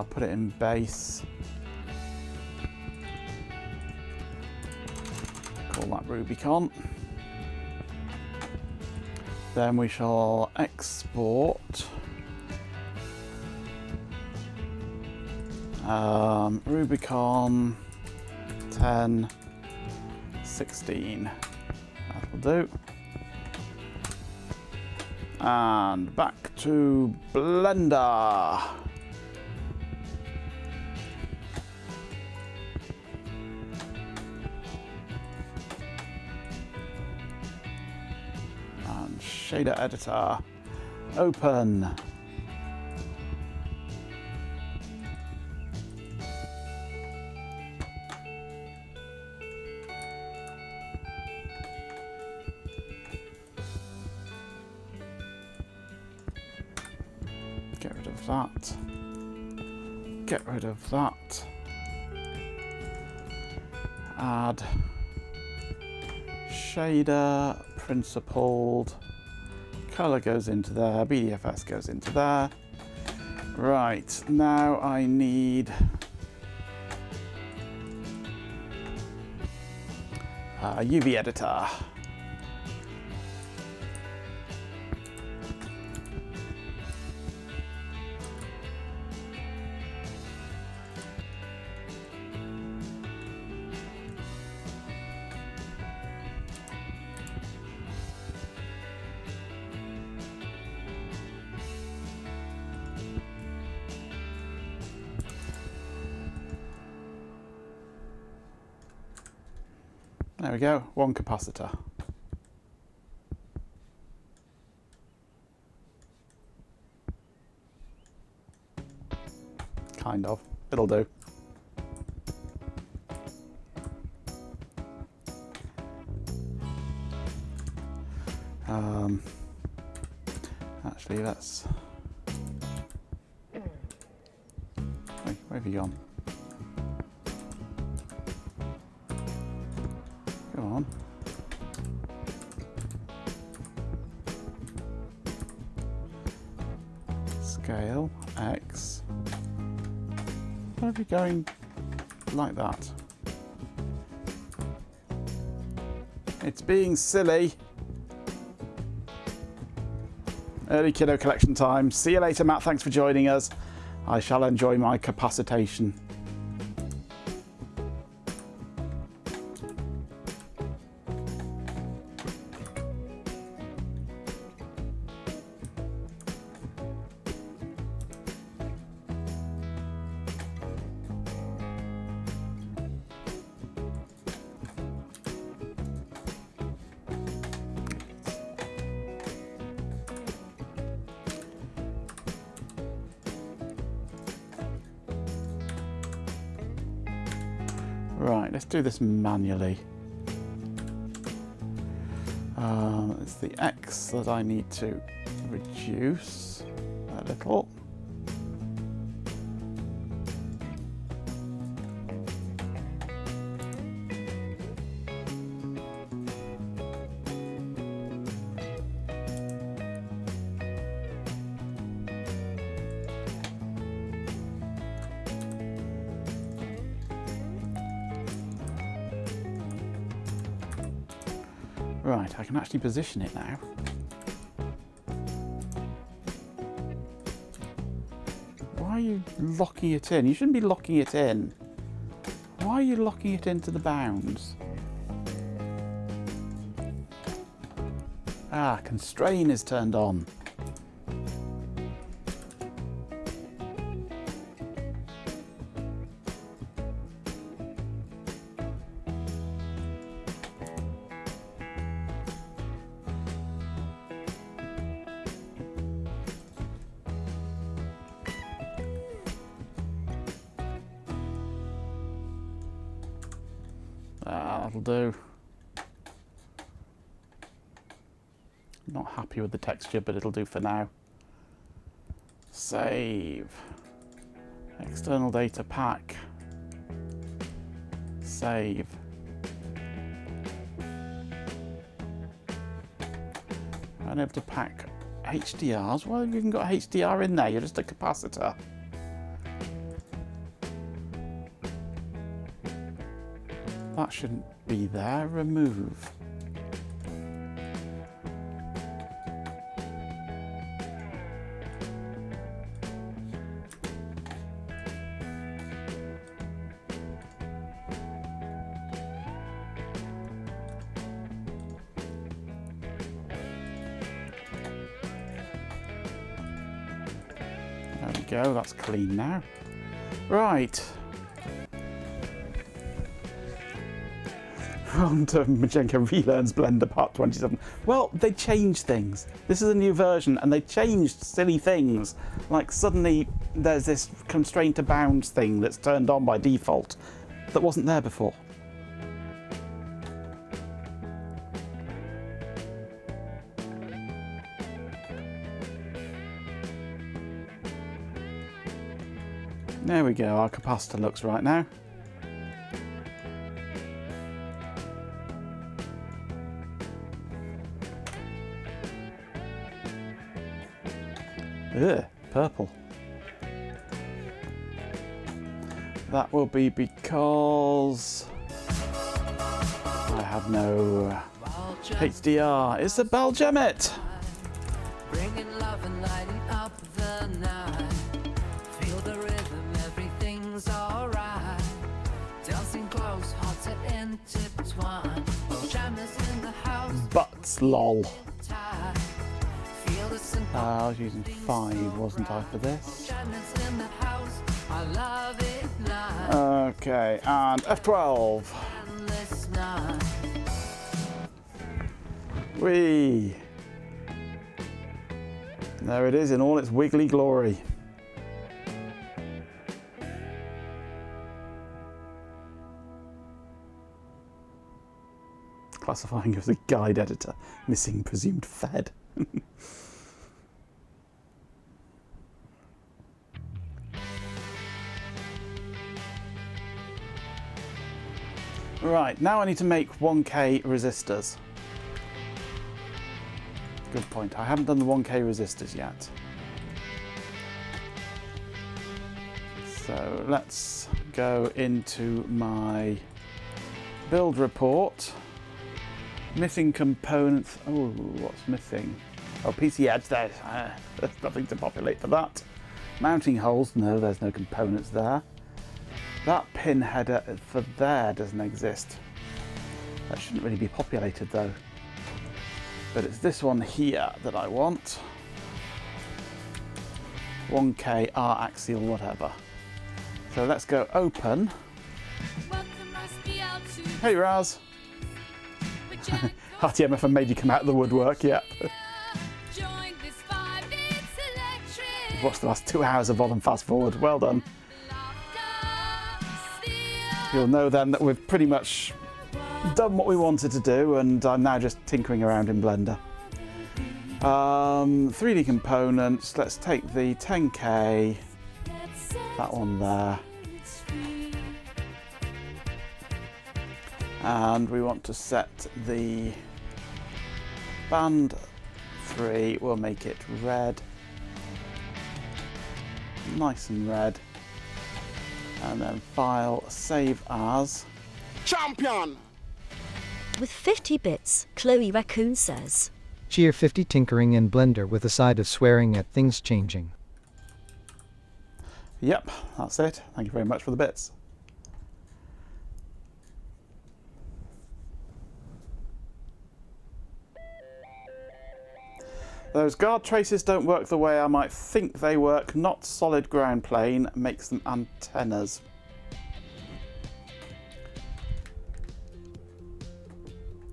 Put it in base. Call that Rubicon. Then we shall export Rubicon 10, 16. That'll do. And back to Blender. And shader editor. Open. Get rid of that. Get rid of that. Add shader, principled, color goes into there, BDFS goes into there. Right, now I need a UV editor. There we go, one capacitor. Kind of, it'll do. Actually, let's... Wait, where have you gone? Go on. Scale, X. Why are we going like that? It's being silly. Early kiddo collection time. See you later, Matt. Thanks for joining us. I shall enjoy my capacitation. Right, let's do this manually. It's the X that I need to reduce a little. Right, I can actually position it now. Why are you locking it in? You shouldn't be locking it in. Why are you locking it into the bounds? Ah, constrain is turned on. That'll do. Not happy with the texture, but it'll do for now. Save. External data pack. Save. I'm able to pack HDRs. Why have you even got HDR in there? You're just a capacitor. That shouldn't be there. Remove. There we go, that's clean now. Right. On to Majenko relearns Blender Part 27. Well, they changed things. This is a new version and they changed silly things. Like suddenly there's this constraint to bounds thing that's turned on by default that wasn't there before. There we go, our capacitor looks right now. Ugh, purple. That will be because I have no HDR. It's a Belgemit. Bringing love and lighting up the night. Feel the rhythm, everything's alright. Dancing close, hearts are intertwined. Jammers in the house. Butts, lol. I was using 5, wasn't I, for this? Okay, and F12. Whee! There it is in all its wiggly glory. Classifying as a guide editor. Missing presumed fed. Right, now I need to make 1K resistors. Good point. I haven't done the 1K resistors yet. So let's go into my build report. Missing components. Oh, what's missing? Oh, PC edge there. There's nothing to populate for that. Mounting holes. No, there's no components there. That pin header for there doesn't exist. That shouldn't really be populated though. But it's this one here that I want. 1K R axial whatever. So let's go open. Hey Raz. RTmFM made you come out of the woodwork, yep. Watched the last 2 hours of Vol and Fast Forward. Well done. You'll know then that we've pretty much done what we wanted to do and I'm now just tinkering around in Blender. 3D components, let's take the 10K, that one there. And we want to set the band 3, we'll make it red. Nice and red. And then file, save as. Champion! With 50 bits, Chloe Raccoon says. Cheer 50 tinkering and blender with a side of swearing at things changing. Yep, that's it. Thank you very much for the bits. Those guard traces don't work the way I might think they work. Not solid ground plane makes them antennas.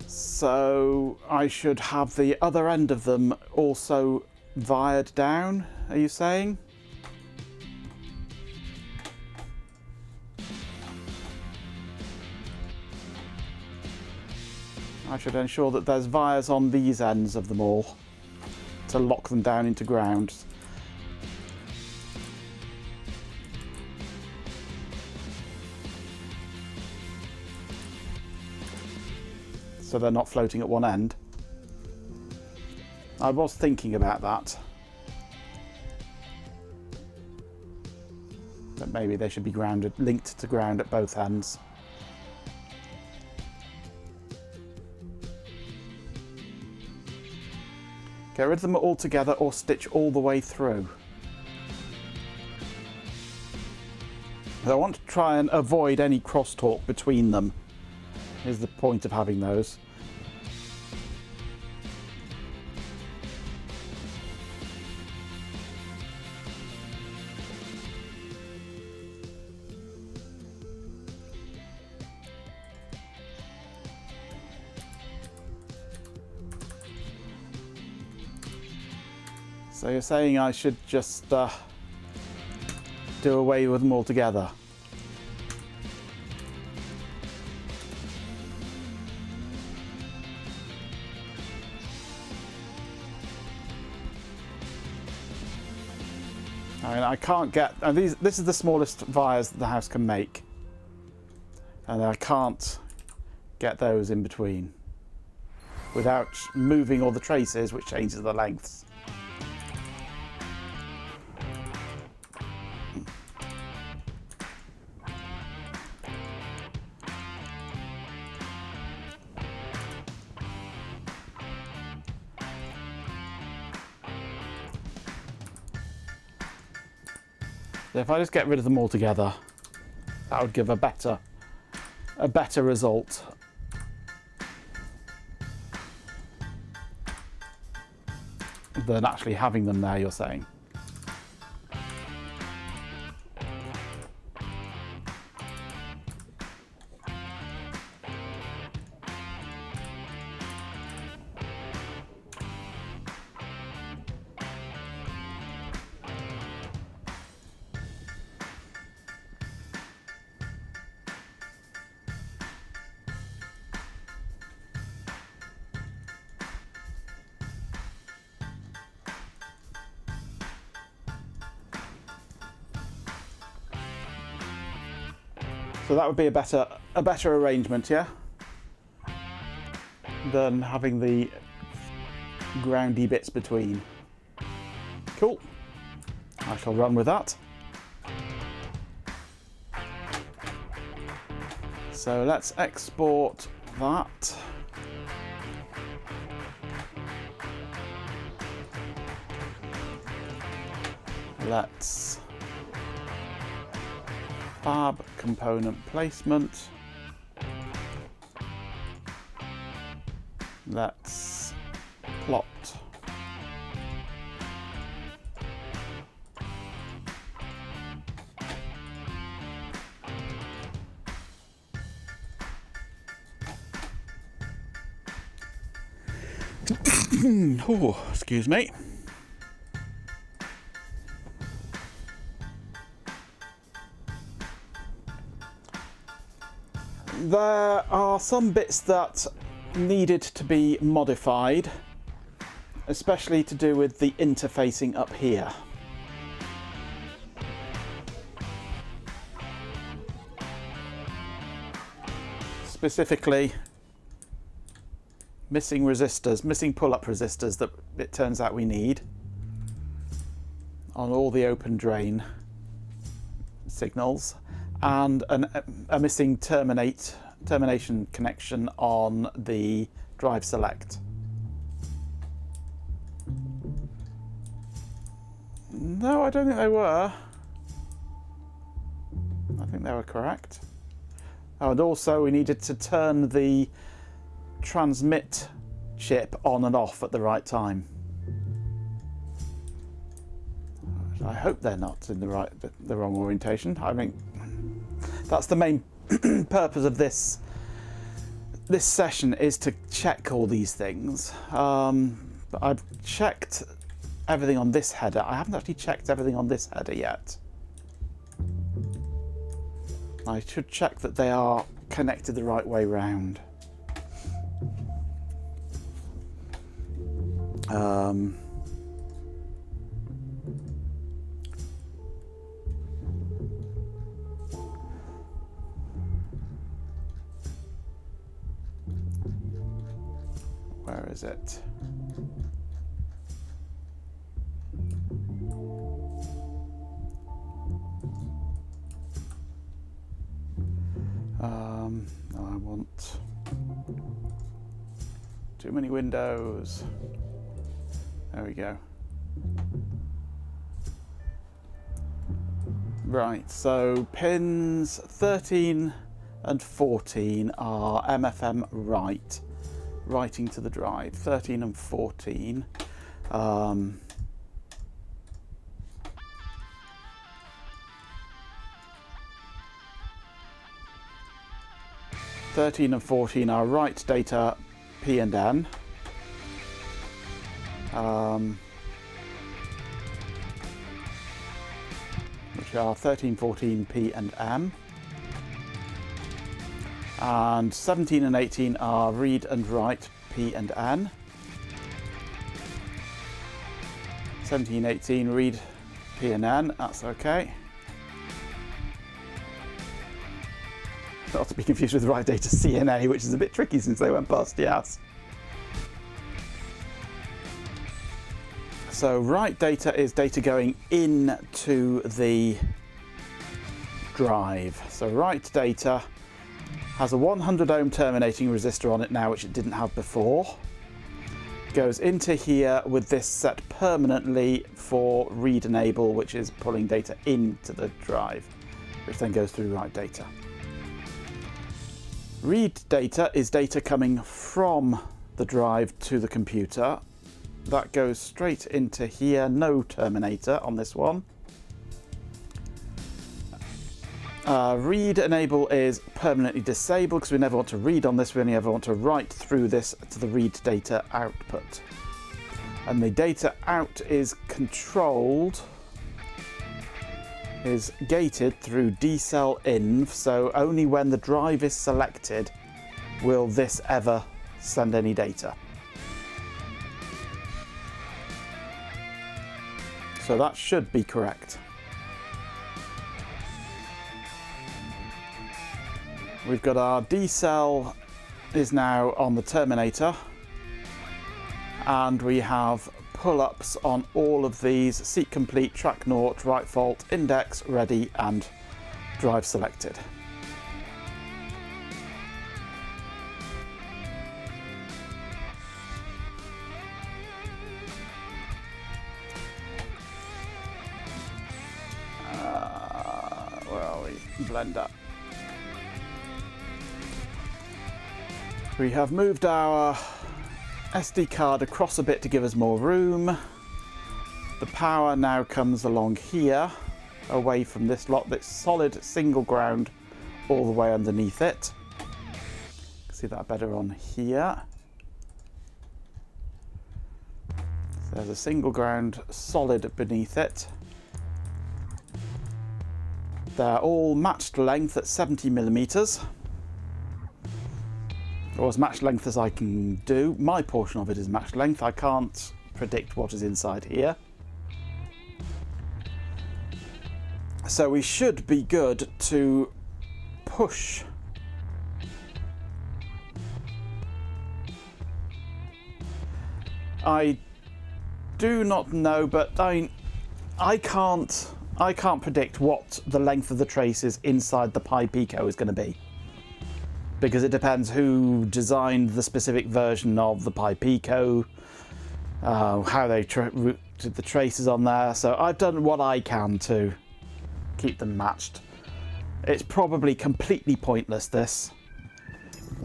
So I should have the other end of them also wired down, are you saying? I should ensure that there's wires on these ends of them all to lock them down into ground. So they're not floating at one end. I was thinking about that. That maybe they should be grounded, linked to ground at both ends. Get rid of them all together or stitch all the way through. I want to try and avoid any crosstalk between them. Is the point of having those. So you're saying I should just do away with them altogether? I mean, I can't get... this is the smallest wires that the house can make. And I can't get those in between without moving all the traces, which changes the lengths. So if I just get rid of them all together, that would give a better result. Than actually having them there, you're saying? So that would be a better arrangement, yeah? Than having the groundy bits between. Cool. I shall run with that. So let's export that. Let's fab component placement. Let's plot. Oh, excuse me. There are some bits that needed to be modified, especially to do with the interfacing up here. Specifically, missing resistors, missing pull-up resistors that it turns out we need on all the open drain signals, and a missing terminate termination connection on the drive select. No, I don't think they were. I think they were correct. Oh, and also we needed to turn the transmit chip on and off at the right time. I hope they're not in the wrong orientation. I mean, that's the main purpose of this session, is to check all these things. But I've checked everything on this header. I haven't actually checked everything on this header yet. I should check that they are connected the right way round. Where is it? I want too many windows. There we go. Right, so pins 13 and 14 are MFM writing to the drive. 13 and 14. 13 and 14 are write data P and N. Which are 13, 14 P and M. And 17 and 18 are read and write P and N. 17, 18 read P and N, that's okay. Not to be confused with write data CNA, which is a bit tricky since they went past yes. So write data is data going into the drive. So write data has a 100 ohm terminating resistor on it now, which it didn't have before. Goes into here with this set permanently for read enable, which is pulling data into the drive, which then goes through write data. Read data is data coming from the drive to the computer. That goes straight into here, no terminator on this one. Read enable is permanently disabled because we never want to read on this, we only ever want to write through this to the read data output. And the data out is controlled, is gated through decell inv, so only when the drive is selected will this ever send any data. So that should be correct. We've got our decell is now on the terminator, and we have pull-ups on all of these: seek complete, track naught, write fault, index, ready, and drive selected. Where are we? Blender. We have moved our SD card across a bit to give us more room. The power now comes along here, away from this lot, this solid single ground all the way underneath it. See that better on here. So there's a single ground solid beneath it. They're all matched length at 70mm. Or as matched length as I can do. My portion of it is matched length. I can't predict what is inside here. So we should be good to push. I do not know, but I can't predict what the length of the traces inside the Pi Pico is going to be. because it depends who designed the specific version of the Pi Pico, how they routed the traces on there. So I've done what I can to keep them matched. It's probably completely pointless, this,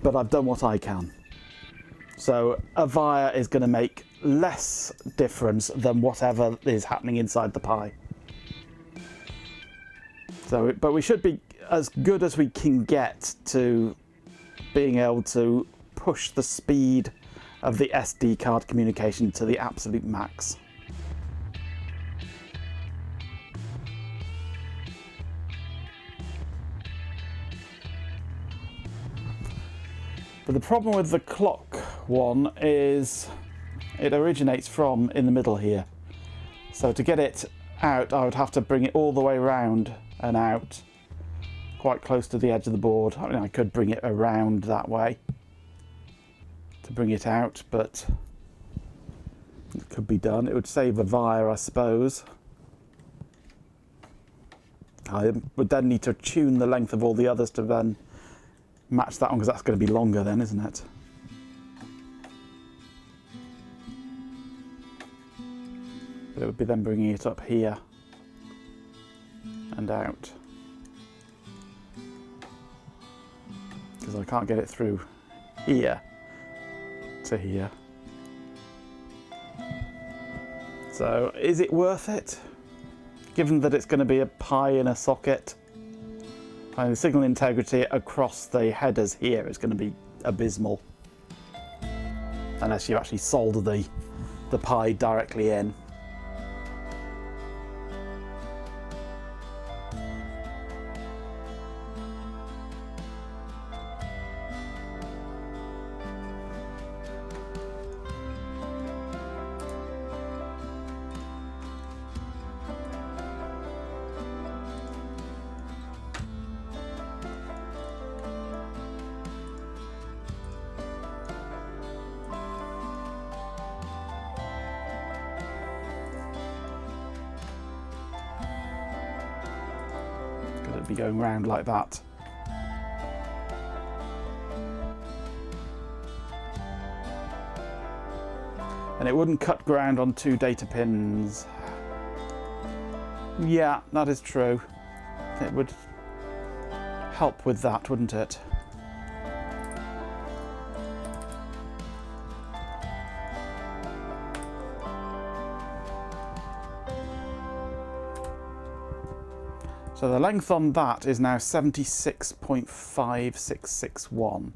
but I've done what I can. So a wire is going to make less difference than whatever is happening inside the Pi. So, but we should be as good as we can get to being able to push the speed of the SD card communication to the absolute max. But the problem with the clock one is it originates from in the middle here. So to get it out, I would have to bring it all the way around and out, quite close to the edge of the board. I mean, I could bring it around that way to bring it out, but it could be done. It would save a wire, I suppose. I would then need to tune the length of all the others to then match that one, because that's going to be longer then, isn't it? But it would be then bringing it up here and out, because I can't get it through here to here. So is it worth it, given that it's going to be a Pi in a socket? And the signal integrity across the headers here is going to be abysmal, unless you actually solder the Pi directly in. Be going round like that. And it wouldn't cut ground on 2 data pins. Yeah, that is true. It would help with that, wouldn't it? So the length on that is now 76.5661.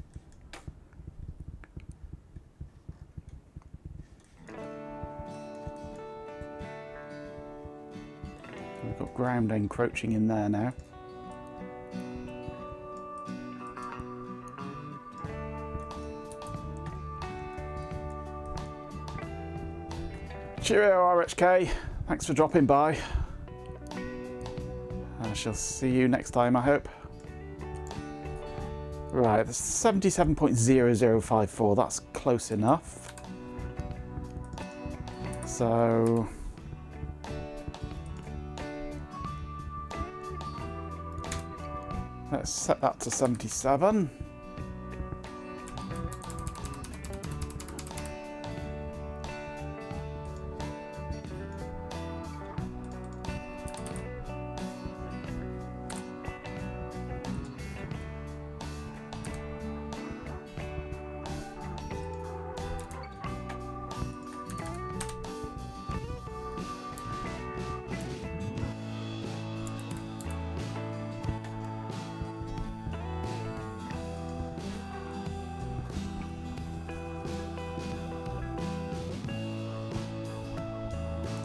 We've got ground encroaching in there now. Cheerio, RHK. Thanks for dropping by. I shall see you next time, I hope. Right, that's 77.0054. That's close enough. So let's set that to 77.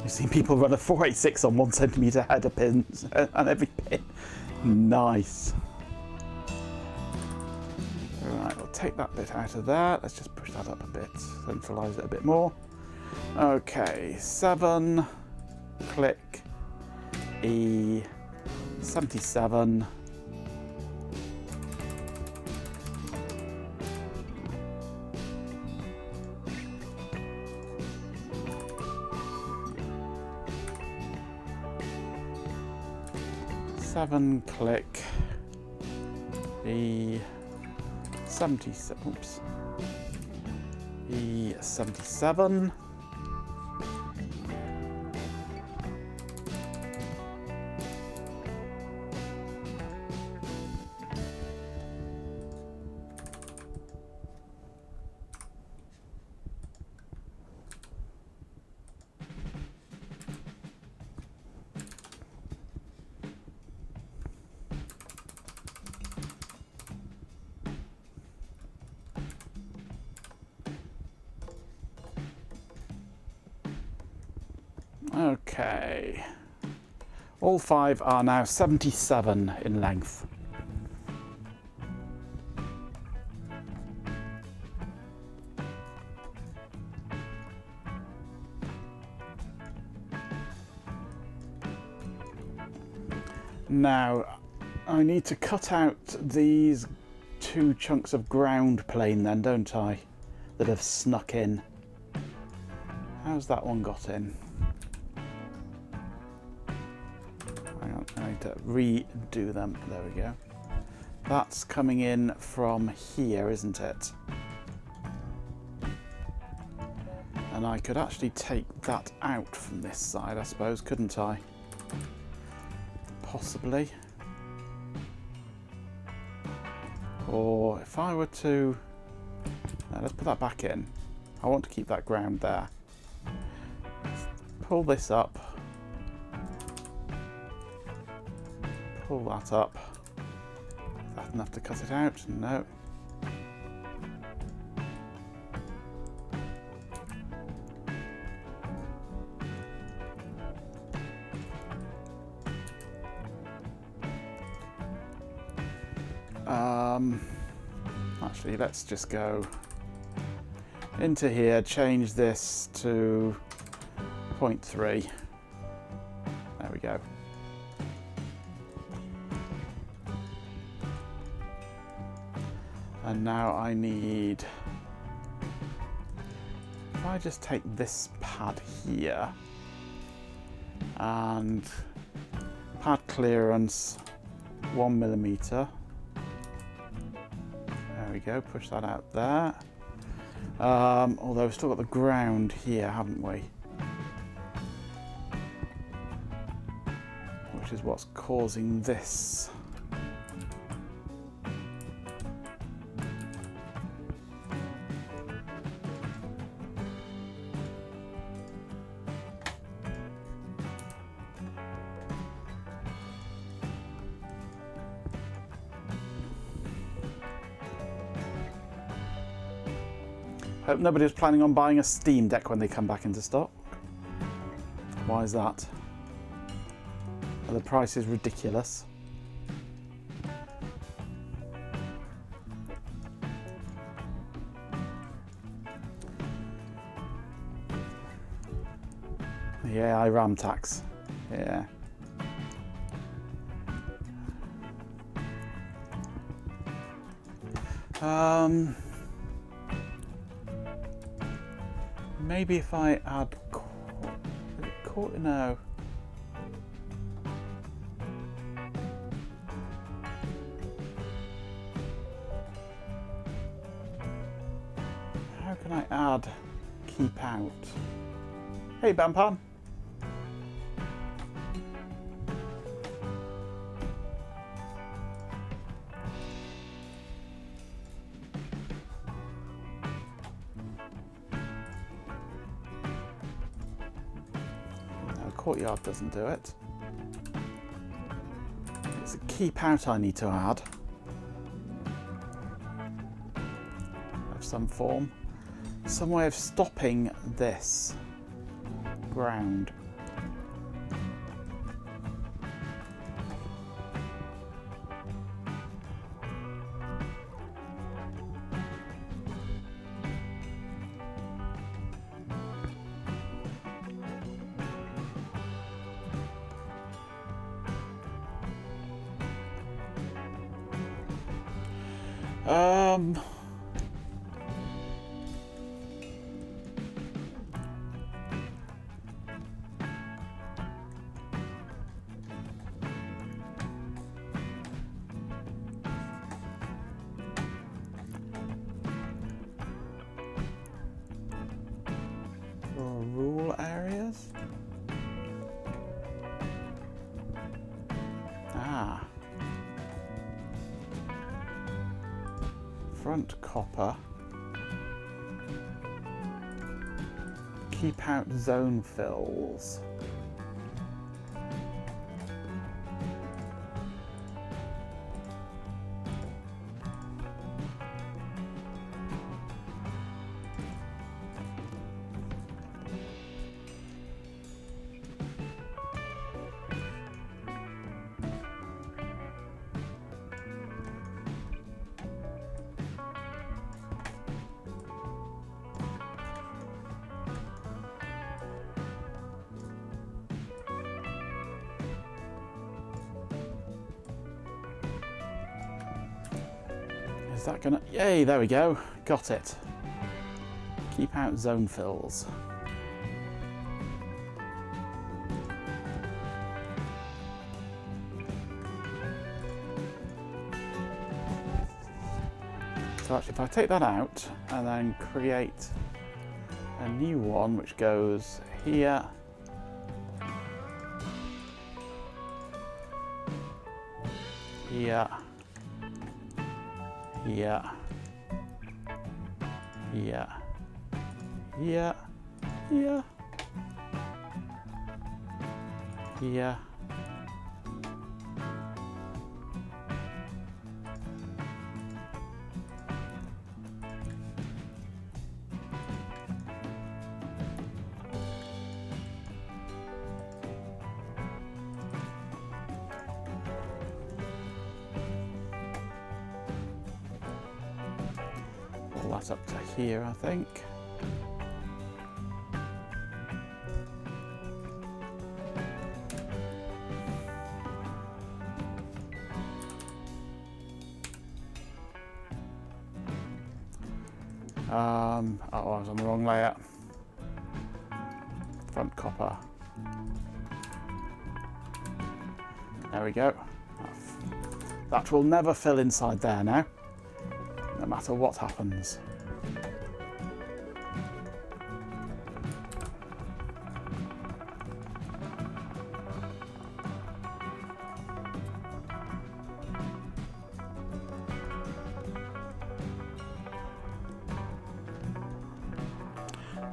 You've seen people run a 486 on 1 centimetre header pins on every pin. Nice. Right, we'll take that bit out of there. Let's just push that up a bit, centralise it a bit more. Okay, 7, click, E, 77. Click, E, Oops. E77. Okay. All 5 are now 77 in length. Now, I need to cut out these 2 chunks of ground plane then, don't I? That have snuck in. How's that one got in? Hang on, I need to redo them. There we go. That's coming in from here, isn't it? And I could actually take that out from this side, I suppose, couldn't I? Possibly. Or if I were to... No, let's put that back in. I want to keep that ground there. Pull this up. Pull that up. Is that enough to cut it out? No. Actually, let's just go into here, change this to 0.3. There we go. And now I need, if I just take this pad here and pad clearance 1mm. There we go, push that out there. Although we've still got the ground here, haven't we? Which is what's causing this. Hope nobody was planning on buying a Steam Deck when they come back into stock. Why is that? Well, the price is ridiculous. Yeah, I RAM tax. Yeah. Maybe if I add no. How can I add keep out? Hey, Bampan. Courtyard doesn't do it. It's a keep out I need to add of some form. Some way of stopping this ground. front copper. Keep out zone fills. Is that gonna... Yay, there we go. Got it. Keep out zone fills. So actually, if I take that out and then create a new one which goes here, here, here, here, here, here, here, pull that up to here, I think. Oh, I was on the wrong layer. Front copper. There we go. That will never fill inside there now, no matter what happens.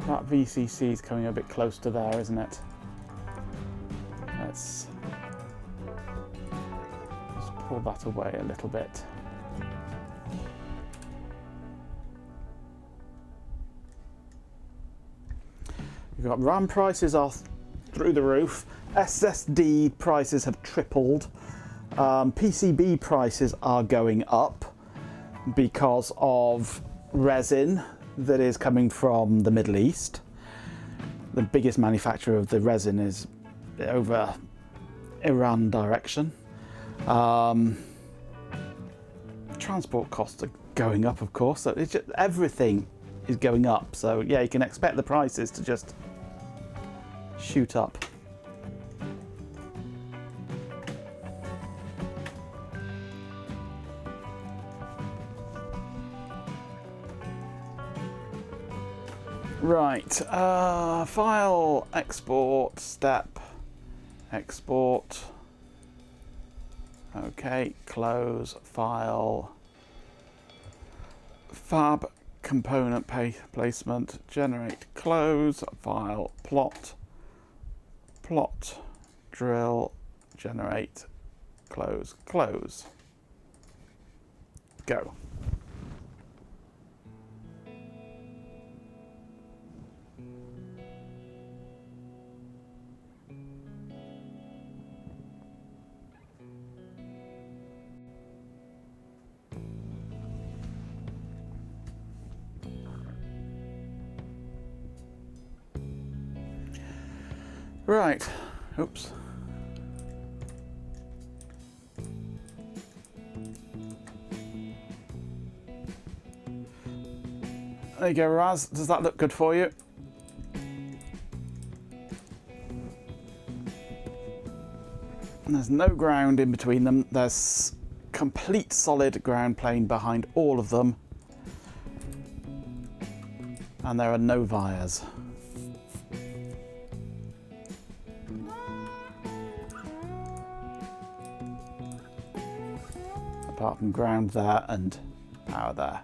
That VCC is coming a bit close to there, isn't it? Let's just pull that away a little bit. We've got RAM prices are through the roof. SSD prices have tripled. PCB prices are going up because of resin that is coming from the Middle East. The biggest manufacturer of the resin is over Iran direction. Transport costs are going up, of course, so it's just, everything is going up. So yeah, you can expect the prices to just shoot up. Right, file, export, step, export. Okay, close, file, fab, component placement, generate, close, file, plot, drill, generate, close, close. Go. Right, oops. There you go, Raz. Does that look good for you? And there's no ground in between them. There's complete solid ground plane behind all of them. And there are no vias. Apart from ground there and power there.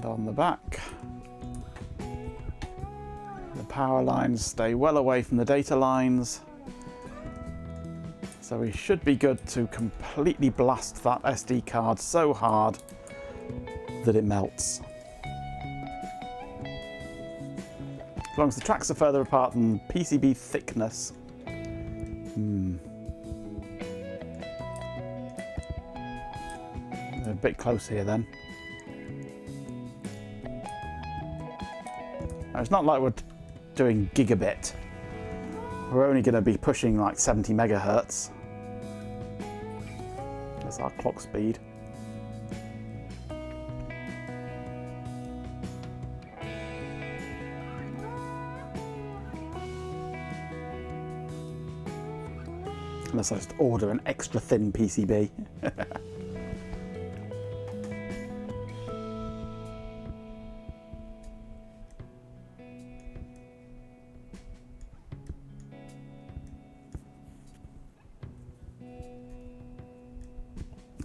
on the back. The power lines stay well away from the data lines. So we should be good to completely blast that SD card so hard that it melts. As long as the tracks are further apart than PCB thickness. A bit close here then. Now, it's not like we're doing gigabit. We're only going to be pushing like 70 megahertz. That's our clock speed. Unless I just order an extra thin PCB.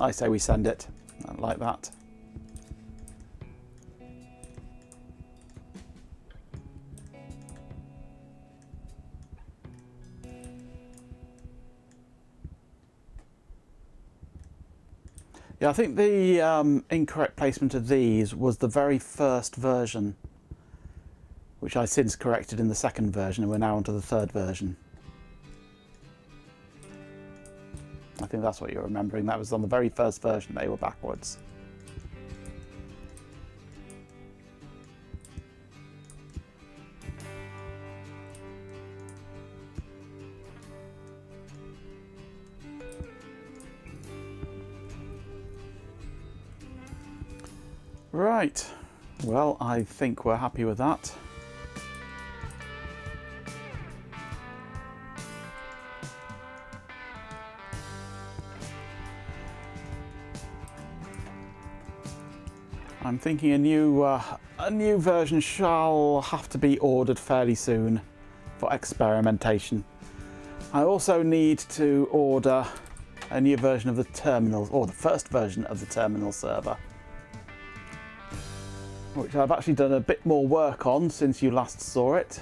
I say we send it like that. Yeah, I think the incorrect placement of these was the very first version, which I since corrected in the second version, and we're now onto the third version. I think that's what you're remembering. That was on the very first version, they were backwards. Right, well, I think we're happy with that. I'm thinking a new version shall have to be ordered fairly soon for experimentation. I also need to order a new version of the terminal, or the first version of the terminal server, which I've actually done a bit more work on since you last saw it.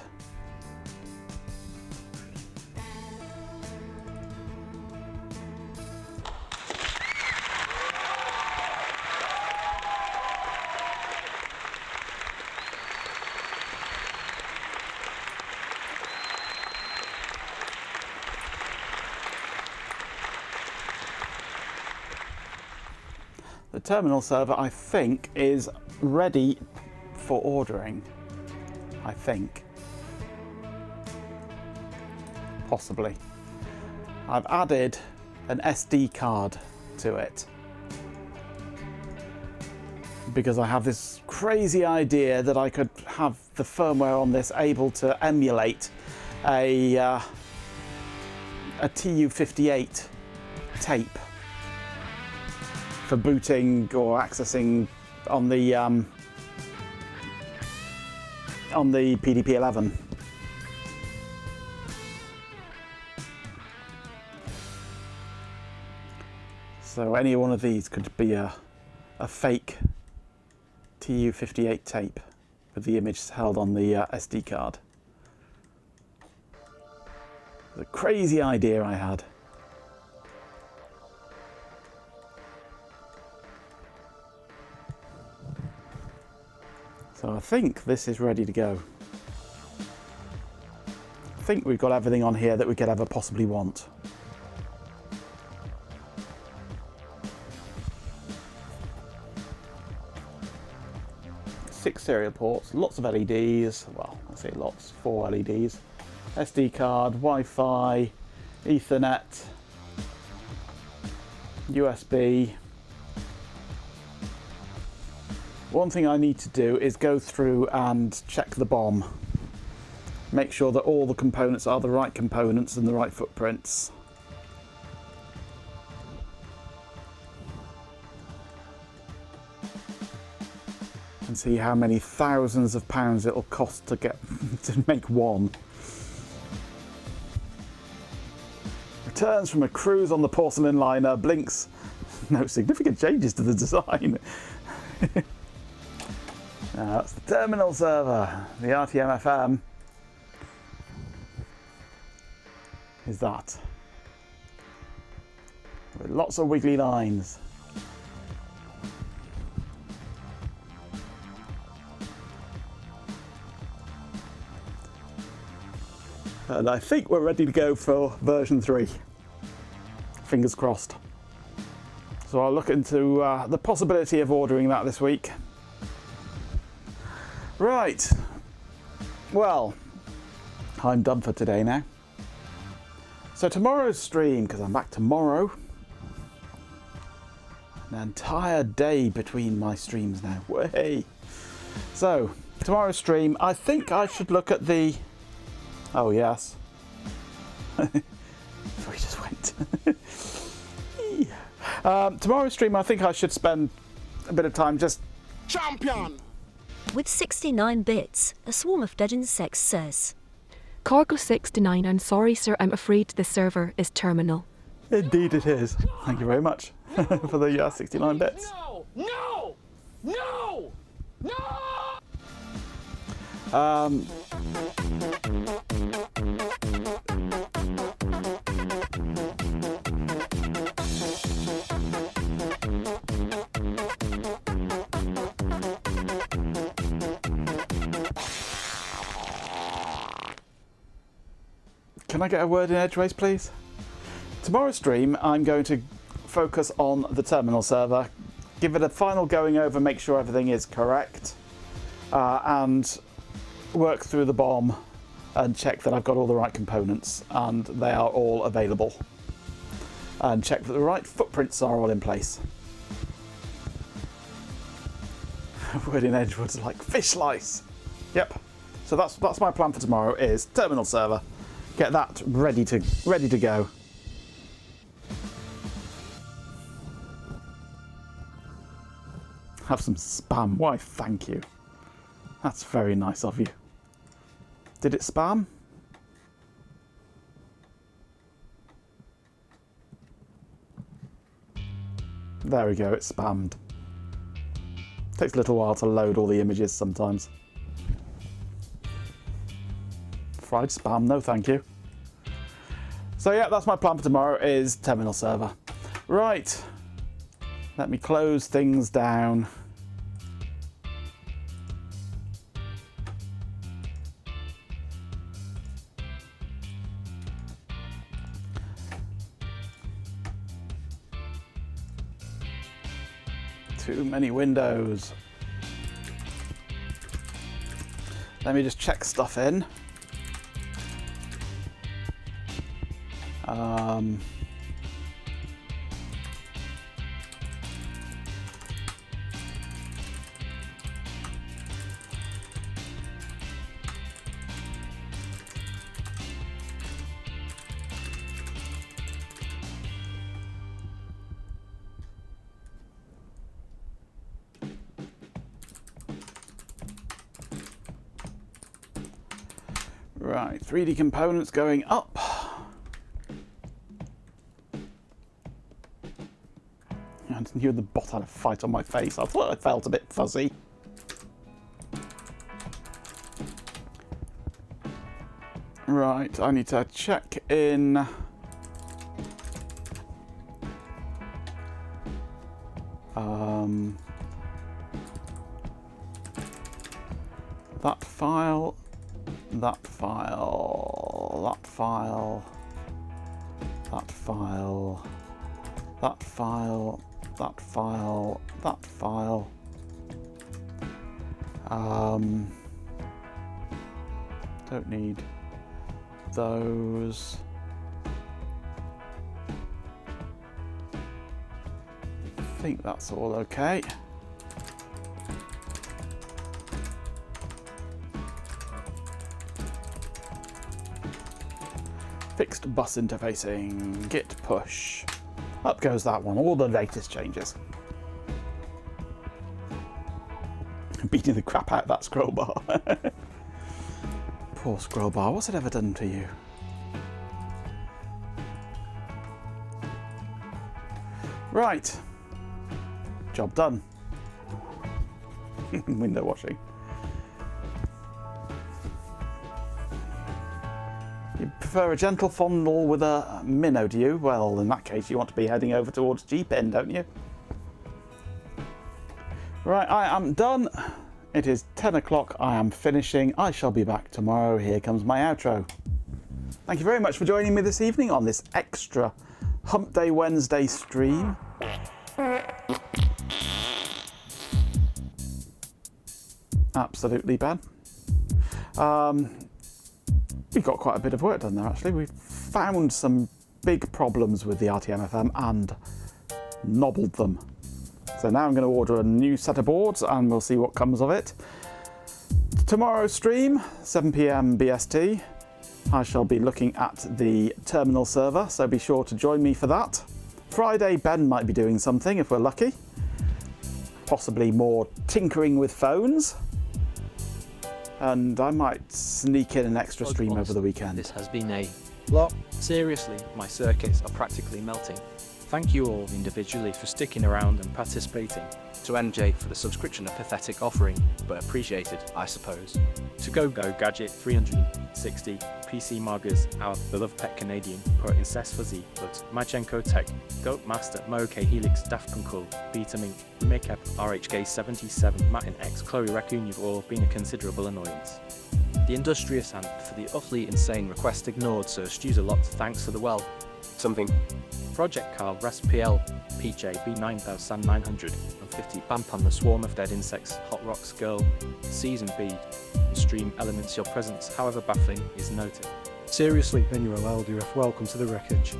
The terminal server, I think, is ready for ordering. I think. Possibly. I've added an SD card to it because I have this crazy idea that I could have the firmware on this able to emulate a TU-58 tape for booting or accessing on the PDP-11. So any one of these could be a fake TU-58 tape with the image held on the SD card. The crazy idea I had. So I think this is ready to go. I think we've got everything on here that we could ever possibly want. Six serial ports, lots of LEDs, well, I say lots, 4 LEDs, SD card, Wi-Fi, Ethernet, USB. One thing I need to do is go through and check the BOM. Make sure that all the components are the right components and the right footprints. And see how many thousands of pounds it'll cost to get to make one. Returns from a cruise on the porcelain liner, blinks. No significant changes to the design. That's the terminal server. The RTmFM is that. With lots of wiggly lines. And I think we're ready to go for version 3. Fingers crossed. So I'll look into the possibility of ordering that this week. Right. Well, I'm done for today now. So tomorrow's stream, because I'm back tomorrow. An entire day between my streams now. Way. So, tomorrow's stream, I think I should look at the... Oh, yes. We just went. Tomorrow's stream, I think I should spend a bit of time just... Champion! With 69 bits, a swarm of dead insects says. Corgo69, I'm sorry, sir. I'm afraid the server is terminal. Indeed it is. Thank you very much for the 69 bits. No! No! No! No! Can I get a word in edgeways, please? Tomorrow's stream, I'm going to focus on the terminal server, give it a final going over, make sure everything is correct, and work through the BOM and check that I've got all the right components and they are all available. And check that the right footprints are all in place. Word in Edgewood's like fish slice. Yep. So that's my plan for tomorrow is terminal server. Get that ready to go. Have some spam. Why, thank you. That's very nice of you. Did it spam? There we go, it's spammed. Takes a little while to load all the images sometimes. Fried spam, no thank you. So yeah, that's my plan for tomorrow is terminal server. Right, let me close things down. Too many windows. Let me just check stuff in. Right, 3D components going up. I knew the bot had a fight on my face. I thought I felt a bit fuzzy. Right, I need to check in. That file. That file, that file, that file, that file, that file, that file. Don't need those. I think that's all okay. Fixed bus interfacing, git push. Up goes that one, all the latest changes. Beating the crap out of that scroll bar. Poor scroll bar, what's it ever done to you? Right. Job done. Window washing. prefer a gentle fondle with a minnow, do you? Well, in that case, you want to be heading over towards G-Pen, don't you? Right, I am done. It is 10 o'clock. I am finishing. I shall be back tomorrow. Here comes my outro. Thank you very much for joining me this evening on this extra Hump Day Wednesday stream. Absolutely bad. We got quite a bit of work done there, actually. We found some big problems with the RTmFM and nobbled them. So now I'm going to order a new set of boards and we'll see what comes of it. Tomorrow's stream, 7 PM BST, I shall be looking at the terminal server, so be sure to join me for that. Friday, Ben might be doing something if we're lucky. Possibly more tinkering with phones. And I might sneak in an extra stream over the weekend. This has been a lot. Seriously, my circuits are practically melting. Thank you all individually for sticking around and participating. To NJ for the subscription, a pathetic offering, but appreciated, I suppose. To Go Gadget 360, PC Margers, our beloved pet Canadian, Pro Incest Fuzzy, but Machenko Tech, Goat Master, Moke Helix, Daft Punkle, Beta Mink, Makeup, RHK 77, Martin X, Chloe Raccoon, you've all been a considerable annoyance. The industrious ant for the utterly insane request ignored, so stews a lot, thanks for the well. Something. Project Carl, RASPL, PJ, B9950, Bamp on the Swarm of Dead Insects, Hot Rocks Girl, Season B, Stream Elements, your presence, however baffling, is noted. Seriously, then you're allowed, welcome to the wreckage.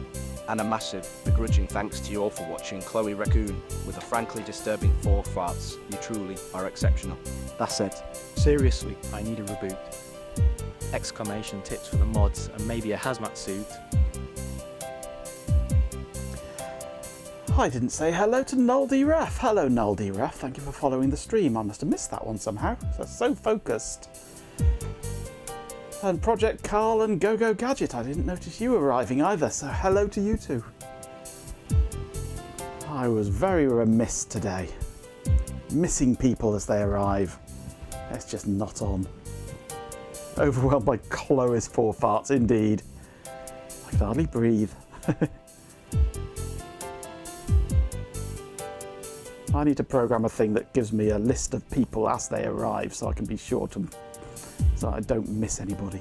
And a massive, begrudging thanks to you all for watching Chloe Raccoon with a frankly disturbing 4 farts. You truly are exceptional. That's it. Seriously, I need a reboot. Exclamation tips for the mods and maybe a hazmat suit. I didn't say hello to Noldy Ref. Hello, Noldy Ref. Thank you for following the stream. I must have missed that one somehow. So focused. And Project Carl and Go Gadget. I didn't notice you arriving either, so hello to you two. I was very remiss today. Missing people as they arrive. It's just not on. Overwhelmed by Chloe's 4 farts, indeed. I could hardly breathe. I need to program a thing that gives me a list of people as they arrive so I can be sure to, so I don't miss anybody.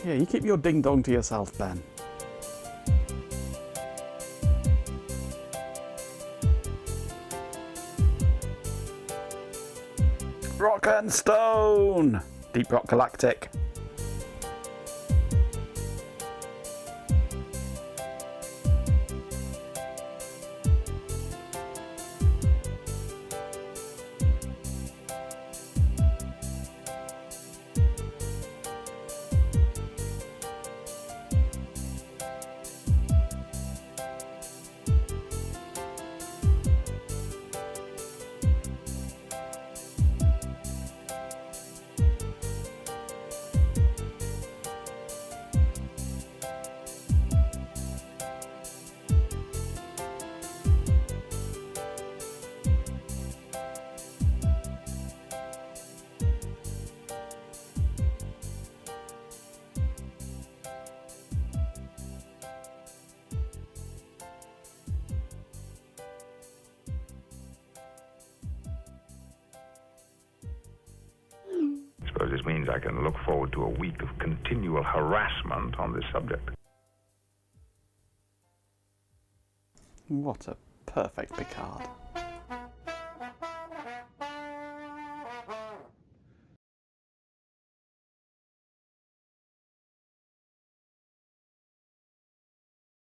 Yeah, you keep your ding-dong to yourself, Ben. Rock and Stone! Deep Rock Galactic. This means I can look forward to a week of continual harassment on this subject. What a perfect Picard.